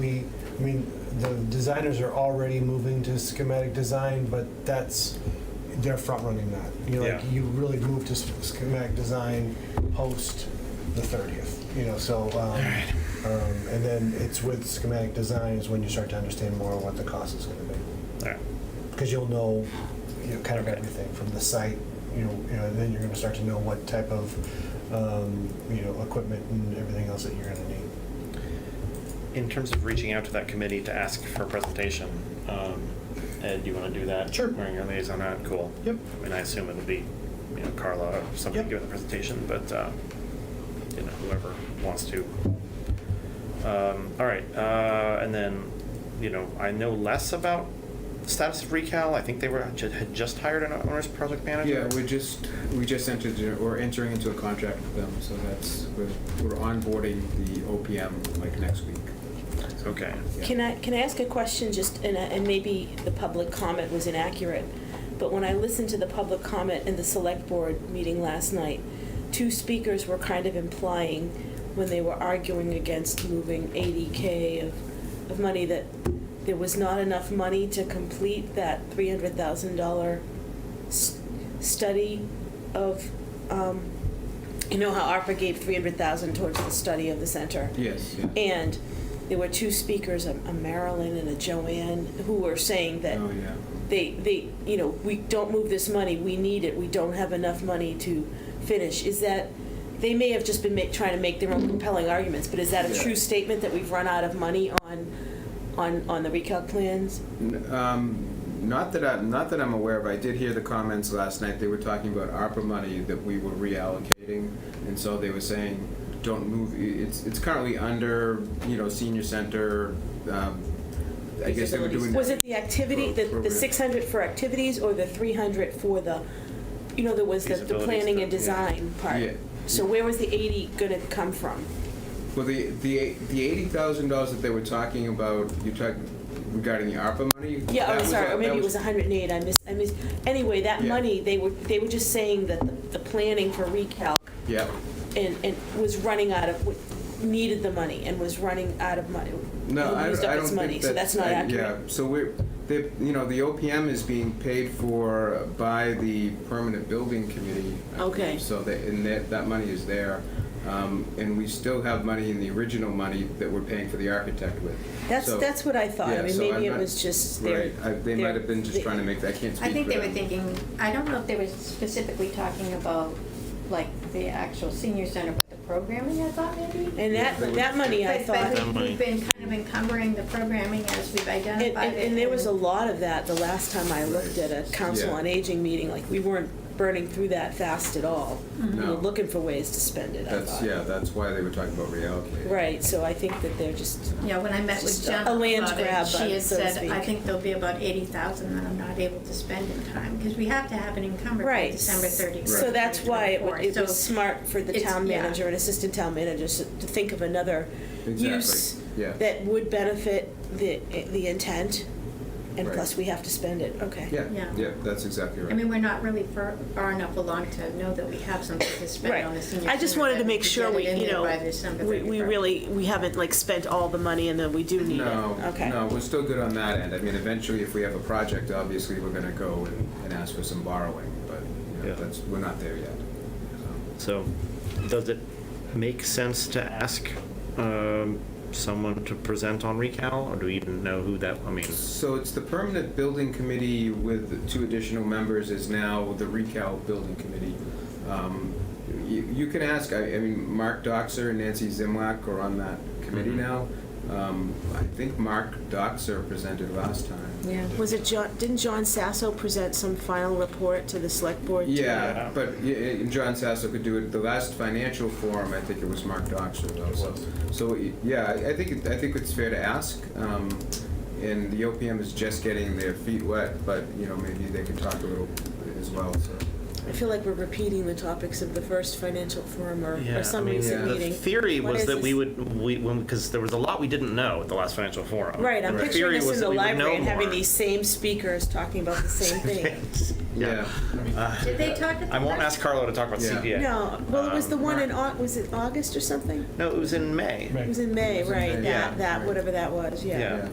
the designers are already moving to schematic design, but they're front running that. You really move to schematic design post the 30th, so, and then it's with schematic design is when you start to understand more what the cost is gonna be. Because you'll know, kind of everything from the site, and then you're gonna start to know what type of, equipment and everything else that you're gonna need. In terms of reaching out to that committee to ask for a presentation, Ed, do you want to do that? Sure. Wearing your liaison hat? Cool. Yep. And I assume it'll be, Carla or somebody giving the presentation, but, whoever wants to. All right, and then, I know less about the status of ReCal. I think they had just hired an owner's project manager. Yeah, we just we're entering into a contract with them, so we're onboarding the OPM like next week. Okay. Yeah. Can I ask a question, just, and maybe the public comment was inaccurate, but when I listened to the public comment in the select board meeting last night, two speakers were kind of implying when they were arguing against moving $80K of money that there was not enough money to complete that $300,000 study of, how ARPA gave $300,000 towards the study of the center. Yes. Yeah. And there were two speakers, a Marilyn and a Joanne, who were saying that Oh yeah. they, we don't move this money, we need it, we don't have enough money to finish. Is that, they may have just been trying to make their own compelling arguments, but is that a true statement that we've run out of money on the recalc plans? Not that I'm aware of. I did hear the comments last night. They were talking about ARPA money that we were reallocating, and so they were saying, don't move. It's currently under, senior center. I guess they were doing. Was it the activity, the 600 for activities, or the 300 for the, there was the planning and design part? Yeah. So where was the 80 gonna come from? Well, the $80,000 that they were talking about, you're talking regarding the ARPA money. Yeah, I'm sorry, or maybe it was 108. I missed. Anyway, that money, they were just saying that the planning for recalc. Yeah. And was running out of, needed the money and was running out of money. No, I used up don't its think money, so that's not accurate. Yeah, so the OPM is being paid for by the permanent building committee. Okay. So that money is there. And we still have money in the original money that we're paying for the architect with. That's what I thought. Yeah, I mean, so maybe I'm it not- was just Right, they might have been just trying to make that, I can't speak I think for they were them. thinking, I don't know if they were specifically talking about like the actual senior center, but the programming, I thought maybe. And that money, I thought. But we've been kind of encumbering the programming as we've identified it. And there was a lot of that the last time I looked at a council Yeah. on aging meeting, like we weren't burning through that fast at all. Mm-hmm. We're No. looking for ways to spend it, I That's, thought. yeah, that's why they were talking about reallocating. Right, so I think that they're just, Yeah, when I met with Just Jen a land about grab, it, she had so to said, I speak. think there'll be about 80,000 that I'm not able to spend in time, because we have to have it encumbered by right. December 31st. So that's why it was So smart for the it's- town yeah. manager and assistant town managers to think of another Exactly, use yeah. that would benefit the intent, and Right. plus we have to spend it, okay. Yeah, Yeah. yeah, that's exactly I right. mean, we're not really far enough along to know that we have something to spend Right. on the senior I just center wanted that to we make could sure get we, it in you there know, by December we 31st. really, we haven't like spent all the money and then we do need it. No, Okay. no, we're still good on that end. I mean, eventually, if we have a project, obviously, we're gonna go and ask for some borrowing, but, you know, Yeah. that's, we're not there yet. So, does it make sense to ask someone to present on recal, or do we even know who that, I mean? So it's the permanent building committee with 2 additional members is now the Recal Building Committee. You can ask, I mean, Mark Doxer and Nancy Zimlack are on that committee now. I think Mark Doxer presented last time. Yeah. Was it John, didn't John Sasso present some final report to the select board? too? Yeah, but John Sasso could do it. The last financial forum, I think it was Mark Doxer though. So yeah, I think it's fair to ask. And the OPM is just getting their feet wet, but you know, maybe they could talk a little as well. So. I feel like we're repeating the topics of the first financial forum or some recent the meeting. theory What was is that this? because there was a lot we didn't know at the last financial forum. Right, I'm The picturing theory this was in that the we would library know and having more. these same speakers talking about the same thing. Yeah. Did they talk at the I won't last- ask Carlo to talk about Yeah. CPA. No, well, it was the one in, was it August or something? No, it was in May. It was in May, It was in right, May. Yeah. that, whatever that was, yeah. Yeah.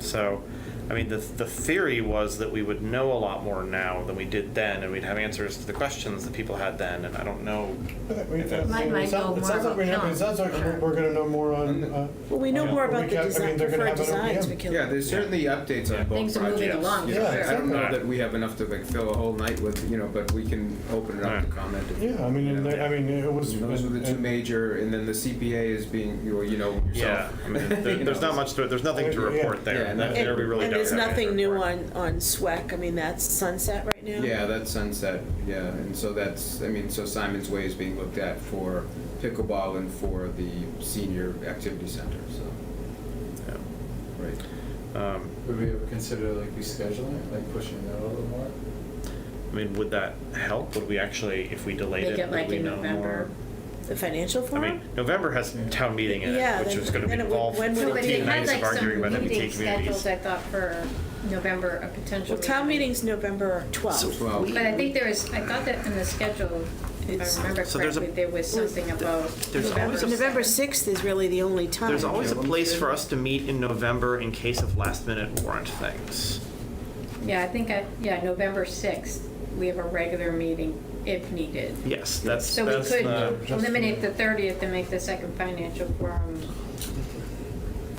So, I mean, the theory was that we would know a lot more now than we did then, and we'd have answers to the questions that people had then, and I don't know. It Might know more sounds like about it sounds like Killen. we're gonna know more on. Well, we know Yeah. more about We the can't- I design, mean, they're gonna preferred have an designs OPM. for Killen. Yeah, there's certainly updates on both Things are moving projects. along, for Yeah, sure. I don't know Yeah. that we have enough to like fill a whole night with, you know, but we can open it up to comment. if- Yeah, I mean, you know. it was. Those were the 2 major, and then the CPA is being, you know, yourself. Yeah, I mean, there's not much to it. There's nothing to report there. Yeah, That- there we really And don't there's have anything nothing to new report. on SWEC, I mean, that's sunset right now? Yeah, that's Sunset, yeah, and so that's, I mean, so Simon's Way is being looked at for pickleball and for the senior activity center, so. Yeah. Right. Would we ever consider like rescheduling it, like pushing it out a little more? I mean, would that help? Would we actually, if we delayed Make it, it would like we in know November. more? The financial I forum? mean, November has town meeting in Yeah, it, which then- is going to be then it would- involved when would it No, but they 14 had nights of like arguing some about MBTA meetings scheduled, communities. I thought, for November, a potential. Well, town meeting. meeting's November 12th. Well, But I think there was, I thought that in the schedule, if It's- I remember So there's a- correctly, there was something about There's November. always a- November 6th is really the only time. There's always a place for us to meet in November in case of last minute warrant things. Yeah, I think, November 6th, we have a regular meeting if needed. Yes, that's So we could the, eliminate the 30th and make the second financial forum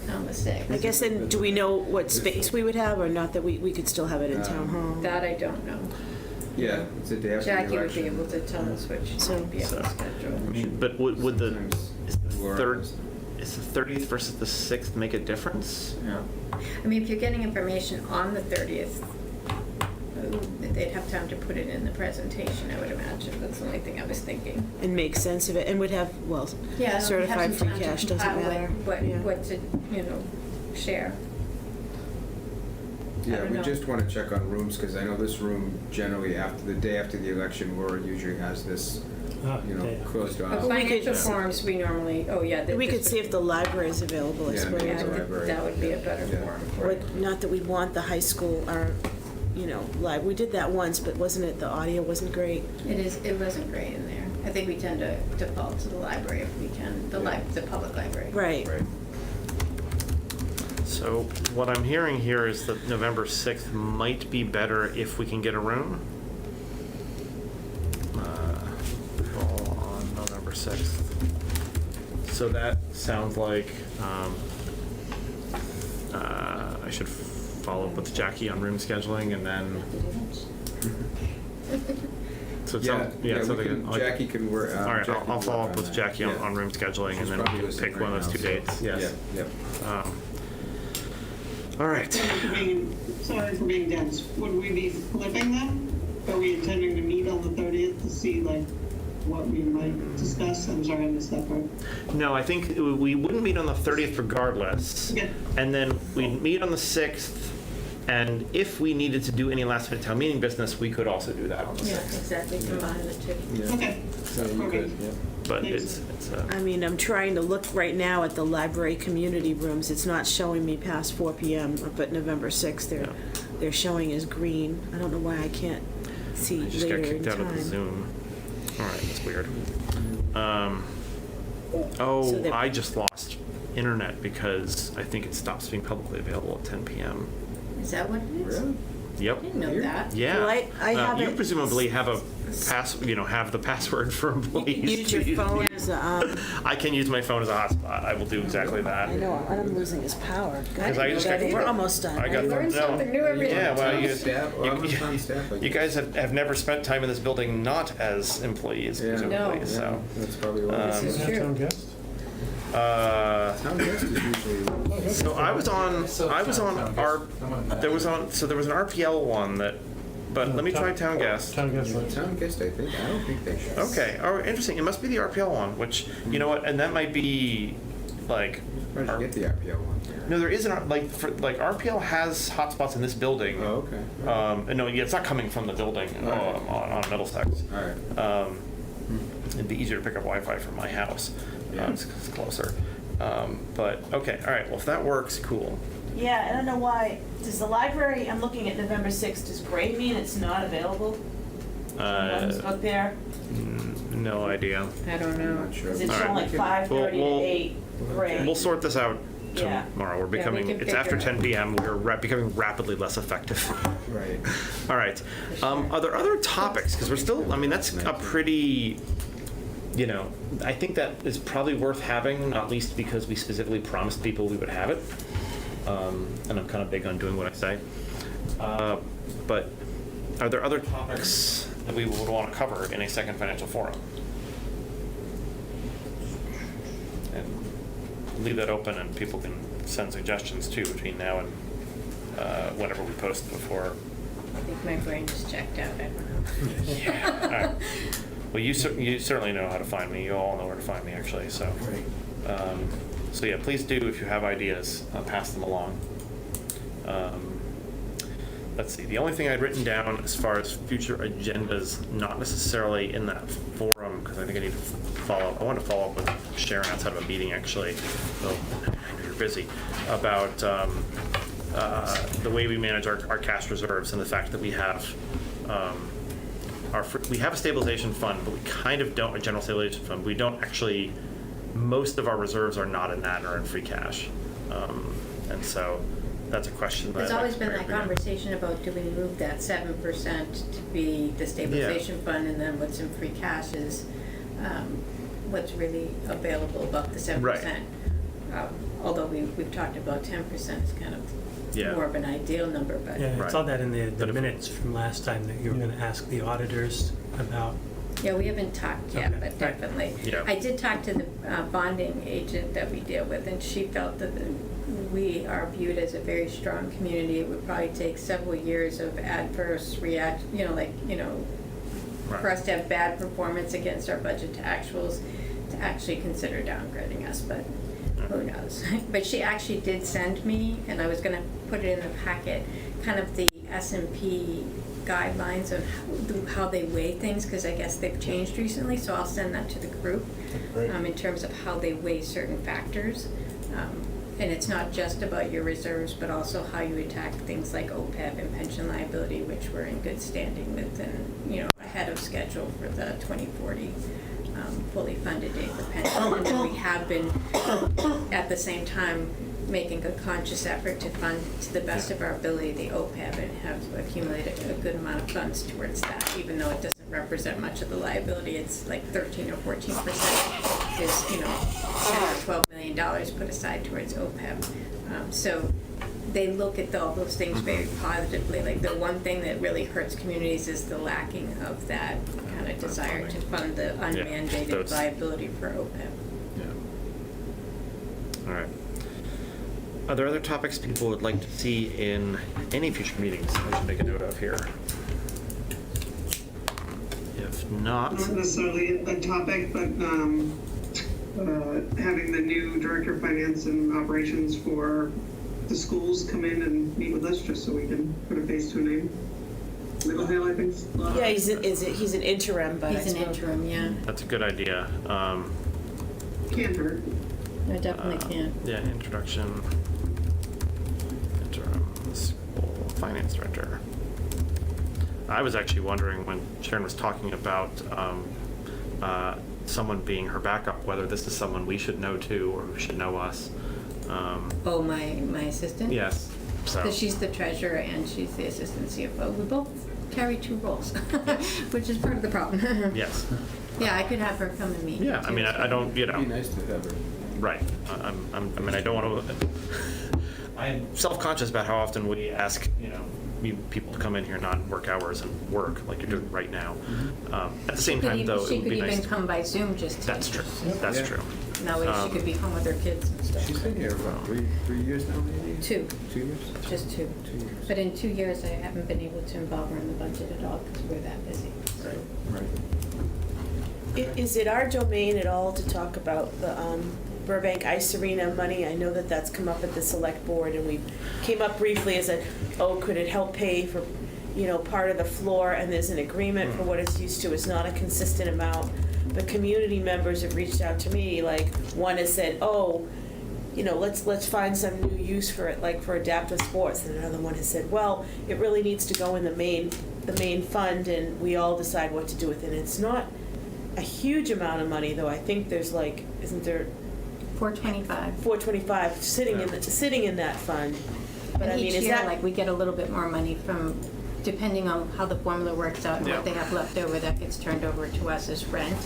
on the 6th. I guess then, do we know what space we would have, or not that we could still have it in town hall? That I don't know. yeah, it's a day after the Jackie would be election. able to tell us which So- would be able to schedule. I mean, but would the, Sometimes is the we're third, honest. is the 30th versus the 6th make a difference? No. I mean, if you're getting information on the 30th, they'd have time to put it in the presentation, I would imagine. That's the only thing I was thinking. And make sense of it, and would have, well, Yeah, certified have some free time cash to doesn't compile matter. Yeah. what to, share. I Yeah, don't we know. just want to check on rooms, because I know this room generally after, the day after the election, Laura usually has this, you know, day after. closed But off. we could- financial forums, we normally, We could see if the library is available, I Yeah, suppose. maybe Yeah, the library. that would be a better Yeah. forum. What- Not that we want the high school, live, we did that once, but wasn't it, the audio wasn't great? It wasn't great in there. I think we tend to default to the library if we can, the public library. Right. Right. So what I'm hearing here is that November 6th might be better if we can get a room. Call on November 6th. So that sounds like I should follow up with Jackie on room scheduling and then. So it sounds, Yeah, it sounds we like can- a- Jackie can work. All right, Jackie I'll can follow work up on with that. Jackie Yeah. on room scheduling She's and then probably we can listening pick one of right those two now, dates. so- Yes. Yeah, All right. Sorry for being dense. Would we be flipping them? are we intending to meet on the 30th to see like what we might discuss? I'm sorry, I missed that part. No, I think we wouldn't meet on the 30th regardless. Yeah. And then we'd meet on the 6th, and if we needed to do any last minute town meeting business, we could also do that on the Yeah, 6th. exactly, combine the two. Okay. Yeah, you could, yeah. But it's I mean, I'm trying to look right now at the library community rooms. It's not showing me past 4 p.m., but November 6th, they're showing as green. I don't know why I can't see I just got later in kicked out of the time. Zoom. All right, that's weird. So they're- I just lost internet because I think it stops being publicly available at 10 p.m. Is that what it is? Really? Yep. I didn't know that. Yeah. Well, I have you it- presumably have a have the password for employees. Use your to phone as a, I can use my phone as a hotspot. I will do exactly that. I know, I'm losing his power. Because I just got We're almost done. I got learn something new every day. Yeah, well, you you guys have never spent time in this building not as employees, Yeah. presumably. No. So That's probably what This is true. Town guest? Town guest is usually. So I was on there was an RPL one that, but let me try town guest. Town guest. Town guest, I think. I don't think they should. Okay. Oh, interesting. It must be the RPL one, which you know what, and that might be like. Where did you get the RPO one? No, there isn't RPL has hotspots in this building. Oh, okay. And no, yeah, it's not coming from the building on Middlesex. All right. It'd be easier to pick up Wi-Fi from my house. Yeah. It's closer. But okay, all right. Well, if that works, cool. Yeah, I don't know why. Does the library, I'm looking at November 6th, does gray mean it's not available? One's up there? No idea. I don't know. I'm not sure. Is it All showing right. like 5:30 to We'll- 8 gray? We'll sort this out Yeah. tomorrow. We're Yeah, we becoming. can It's after figure it 10 p.m. We're becoming rapidly less effective. Right. All right. Are there other topics? Because we're still. I mean, that's a pretty. You know, I think that is probably worth having, not least because we specifically promised people we would have it. And I'm kind of big on doing what I say. But are there other topics that we would want to cover in a second financial forum? And leave that open, and people can send suggestions too between now and whenever we post before. I think my brain just checked out. I don't know. Yeah. All right. Well, you certainly know how to find me. You all know where to find me, actually. So, so yeah, please do, if you have ideas, pass them along. Let's see. The only thing I'd written down as far as future agendas, not necessarily in that forum, because I think I need to follow up. I want to follow up with Sharon outside of a meeting, actually. Though I know you're busy, about the way we manage our cash reserves and the fact that we have. We have a stabilization fund, but we kind of don't, a general stabilization fund. We don't actually, most of our reserves are not in that and are in free cash. And so that's a question that There's I'd always like been to that bring up. conversation about, do we move that 7% to be the stabilization fund, and then what's in free cash is what's really available above the 7%. Right. Although we've talked about 10% is kind of more of an ideal number, but. Yeah, I saw that in the minutes from last time that you were gonna ask the auditors about. Yeah, we haven't talked yet, Okay. but definitely. Yeah. I did talk to the bonding agent that we deal with, and she felt that we are viewed as a very strong community. It would probably take several years of adverse for us to have bad performance against our budget to actuals to actually consider downgrading us, but who knows? But she actually did send me, and I was gonna put it in the packet, kind of the S&P guidelines on how they weigh things, because I guess they've changed recently, so I'll send that to the group in terms of how they weigh certain factors. And it's not just about your reserves, but also how you attack things like OPEB and pension liability, which we're in good standing with and, ahead of schedule for the 2040 fully funded date for pension. And then we have been, at the same time, making a conscious effort to fund to the best of our ability the OPEB and have accumulated a good amount of funds towards that, even though it doesn't represent much of the liability. It's like 13 or 14% is, $10 or $12 million put aside towards OPEB. So they look at all those things very positively. Like the one thing that really hurts communities is the lacking of that kind of desire to fund the unmandated liability for OPEB. All right. Are there other topics people would like to see in any future meetings I should make a note of here? If not, Not necessarily a topic, but having the new director of finance and operations for the schools come in and meet with us, just so we can put a face to a name. Little Hill, I think. Yeah, he's an interim, but He's an interim, yeah. that's a good idea. Can't hurt. No, definitely can't. Yeah, introduction, interim school finance director. I was actually wondering when Sharon was talking about someone being her backup, whether this is someone we should know too, or who should know us. Oh, my assistant? Yes. So. So she's the treasurer and she's the assistant CFO. We both carry two roles, which is part of the problem. Yes. Yeah, I could have her come and meet. Yeah, I mean, I don't, you know. It'd be nice to have her. Right. I mean, I don't want to. I'm self-conscious about how often we ask, you know, people to come in here, not work hours and work like you're doing right now. At the same time, though, it would be nice. She could even come by Zoom just to. That's true. That's true. That way she could be home with her kids and stuff. She's been here for about 3 years now, maybe? 2. 2 years? Just 2. 2 years. But in 2 years, I haven't been able to involve her in the budget at all because we're that busy. So. Right. Is it our domain at all to talk about the Burbank Ice Arena money? I know that that's come up at the select board, and we came up briefly as could it help pay for, you know, part of the floor, and there's an agreement for what it's used to. It's not a consistent amount. But community members have reached out to me, like, one has said, you know, let's find some new use for it, like for adaptive sports. And another one has said, well, it really needs to go in the main fund, and we all decide what to do with it. And it's not a huge amount of money, though. I think there's like, isn't there? $425 sitting in that fund. But I mean, each is year, that like, we get a little bit more money from, depending on how the formula works out and what they have left over, that gets turned over to us as rent.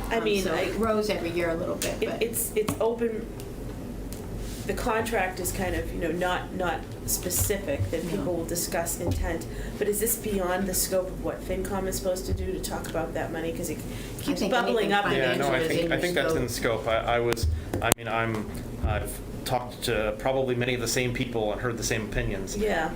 I mean, so it grows every year a little bit, but it's open. The contract is kind of, you know, not specific, that people will discuss intent, but is this beyond the scope of what FinCom is supposed to do to talk about that money? Because it keeps bubbling up. Yeah, no, I think that's in scope. I've talked to probably many of the same people and heard the same opinions. Yeah.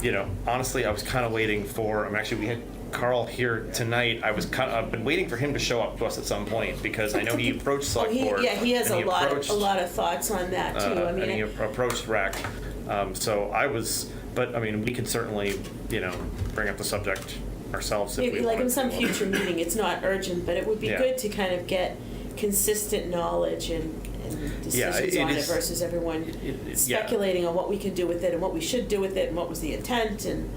You know, honestly, I was kind of waiting for. We had Carl here tonight. I've been waiting for him to show up to us at some point, because I know he approached select board. He has a lot of thoughts on that too. I mean, and he approached REC. So I was, but I mean, we could certainly, you know, bring up the subject ourselves if we like wanted in some to. future meeting. It's not urgent, but it would be good to kind of get consistent knowledge and decisions on it versus everyone speculating on what we can do with it and what we should do with it and what was the intent, and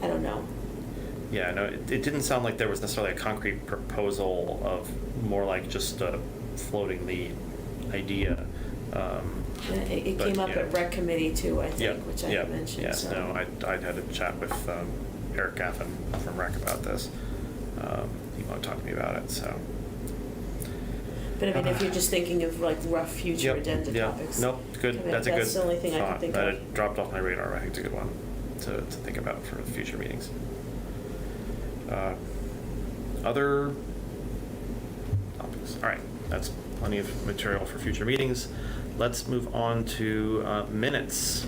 I don't know. Yeah, no, it didn't sound like there was necessarily a concrete proposal, of more like just floating the idea. It came up at Rec Committee too, I think, which I had mentioned. Yes, so. no, I'd had a chat with Eric Gaffin from Rec about this. He wanted to talk to me about it, so. But I mean, if you're just thinking of like rough future addenda topics. Nope, good. I mean, That's a good the only thing I thought. can think That of. it dropped off my radar. I think it's a good one to think about for future meetings. Other topics. All right, that's plenty of material for future meetings. Let's move on to minutes.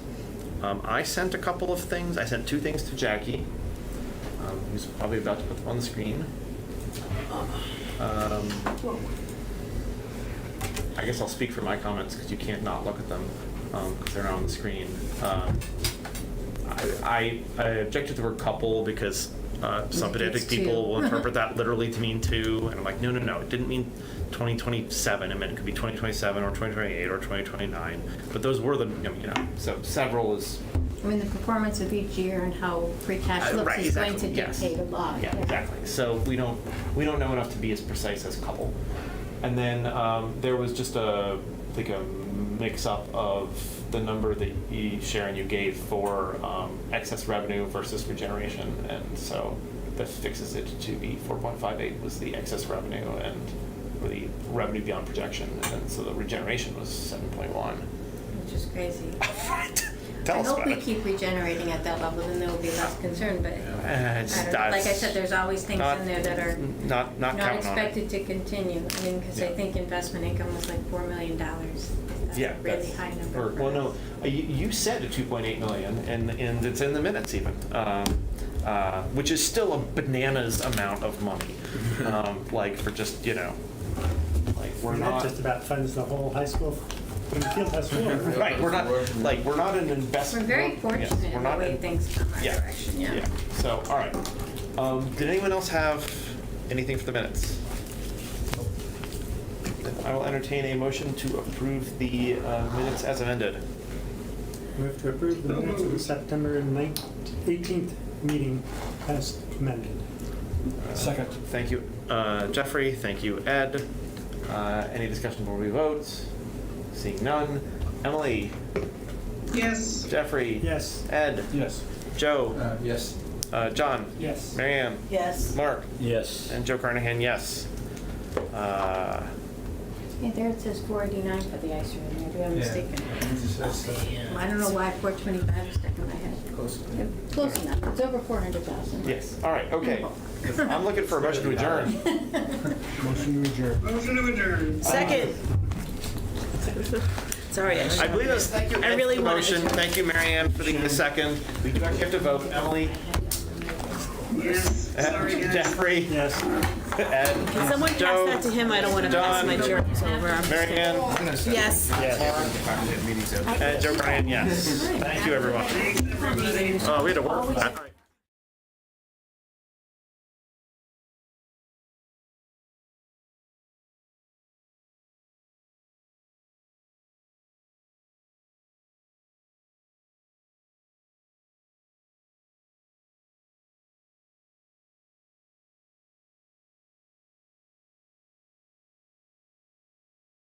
I sent a couple of things. I sent 2 things to Jackie, who's probably about to put them on the screen. I guess I'll speak for my comments, because you can't not look at them, because they're not on the screen. I objected to the word couple because some pedantic people will interpret that literally to mean 2, and I'm like, no, it didn't mean 2027. It meant it could be 2027 or 2028 or 2029. But those were the, you know, so several is. I mean, the performance of each year and how free cash looks is going to dictate a lot. Yeah, exactly. So we don't know enough to be as precise as couple. And then there was just a mix-up of the number that Sharon, you gave for excess revenue versus regeneration, and so that fixes it to be 4.58 was the excess revenue and or the revenue beyond projection, and so the regeneration was 7.1. Which is crazy. Tell I us hope about we it. keep regenerating at that level, then there will be less concern, but I don't know. Like I said, there's always things in there that are not expected to continue. I mean, because I think investment income was like $4 million. That's a really high number. You said a 2.8 million, and it's in the minutes even. which is still a bananas amount of money. Like for just, like we're And that not. just about funds the whole high school, field house floor. Right, we're not, like, we're not an investment. We're very Yes, fortunate we're in the not way in- things come our Yeah, direction, yeah. So, all right. Did anyone else have anything for the minutes? Then I will entertain a motion to approve the minutes as amended. Move to approve the minutes of the September 18th meeting as amended. Second. Thank you, Jeffrey. Thank you, Ed. Any discussion before we vote? Seeing none. Emily? Yes. Jeffrey? Yes. Ed? Yes. Joe? Yes. John? Yes. Marianne? Yes. Mark? Yes. And Joe Carnahan, yes. Yeah, there it says 489 for the ice rink, maybe I'm mistaken. I don't know why 425 is stuck in my head. Close. Close enough, it's over 400,000. Yes, all right, okay. I'm looking for a motion to adjourn. Motion to adjourn. Motion to adjourn. Second. Sorry, I I believe that's, thank you, I Ed, really for the wanted to- motion. Thank you, Marianne, for the second. We do actually have to vote. Emily? Yes. Sorry, guys. Jeffrey? Yes. Ed? Can someone pass Joe? that to him? I don't want to pass John? my journals over. I'm just gonna- Marianne? Yes. And Joe Carnahan, yes. Thank you, everyone. Thanks, everybody. Oh, we had to work for that.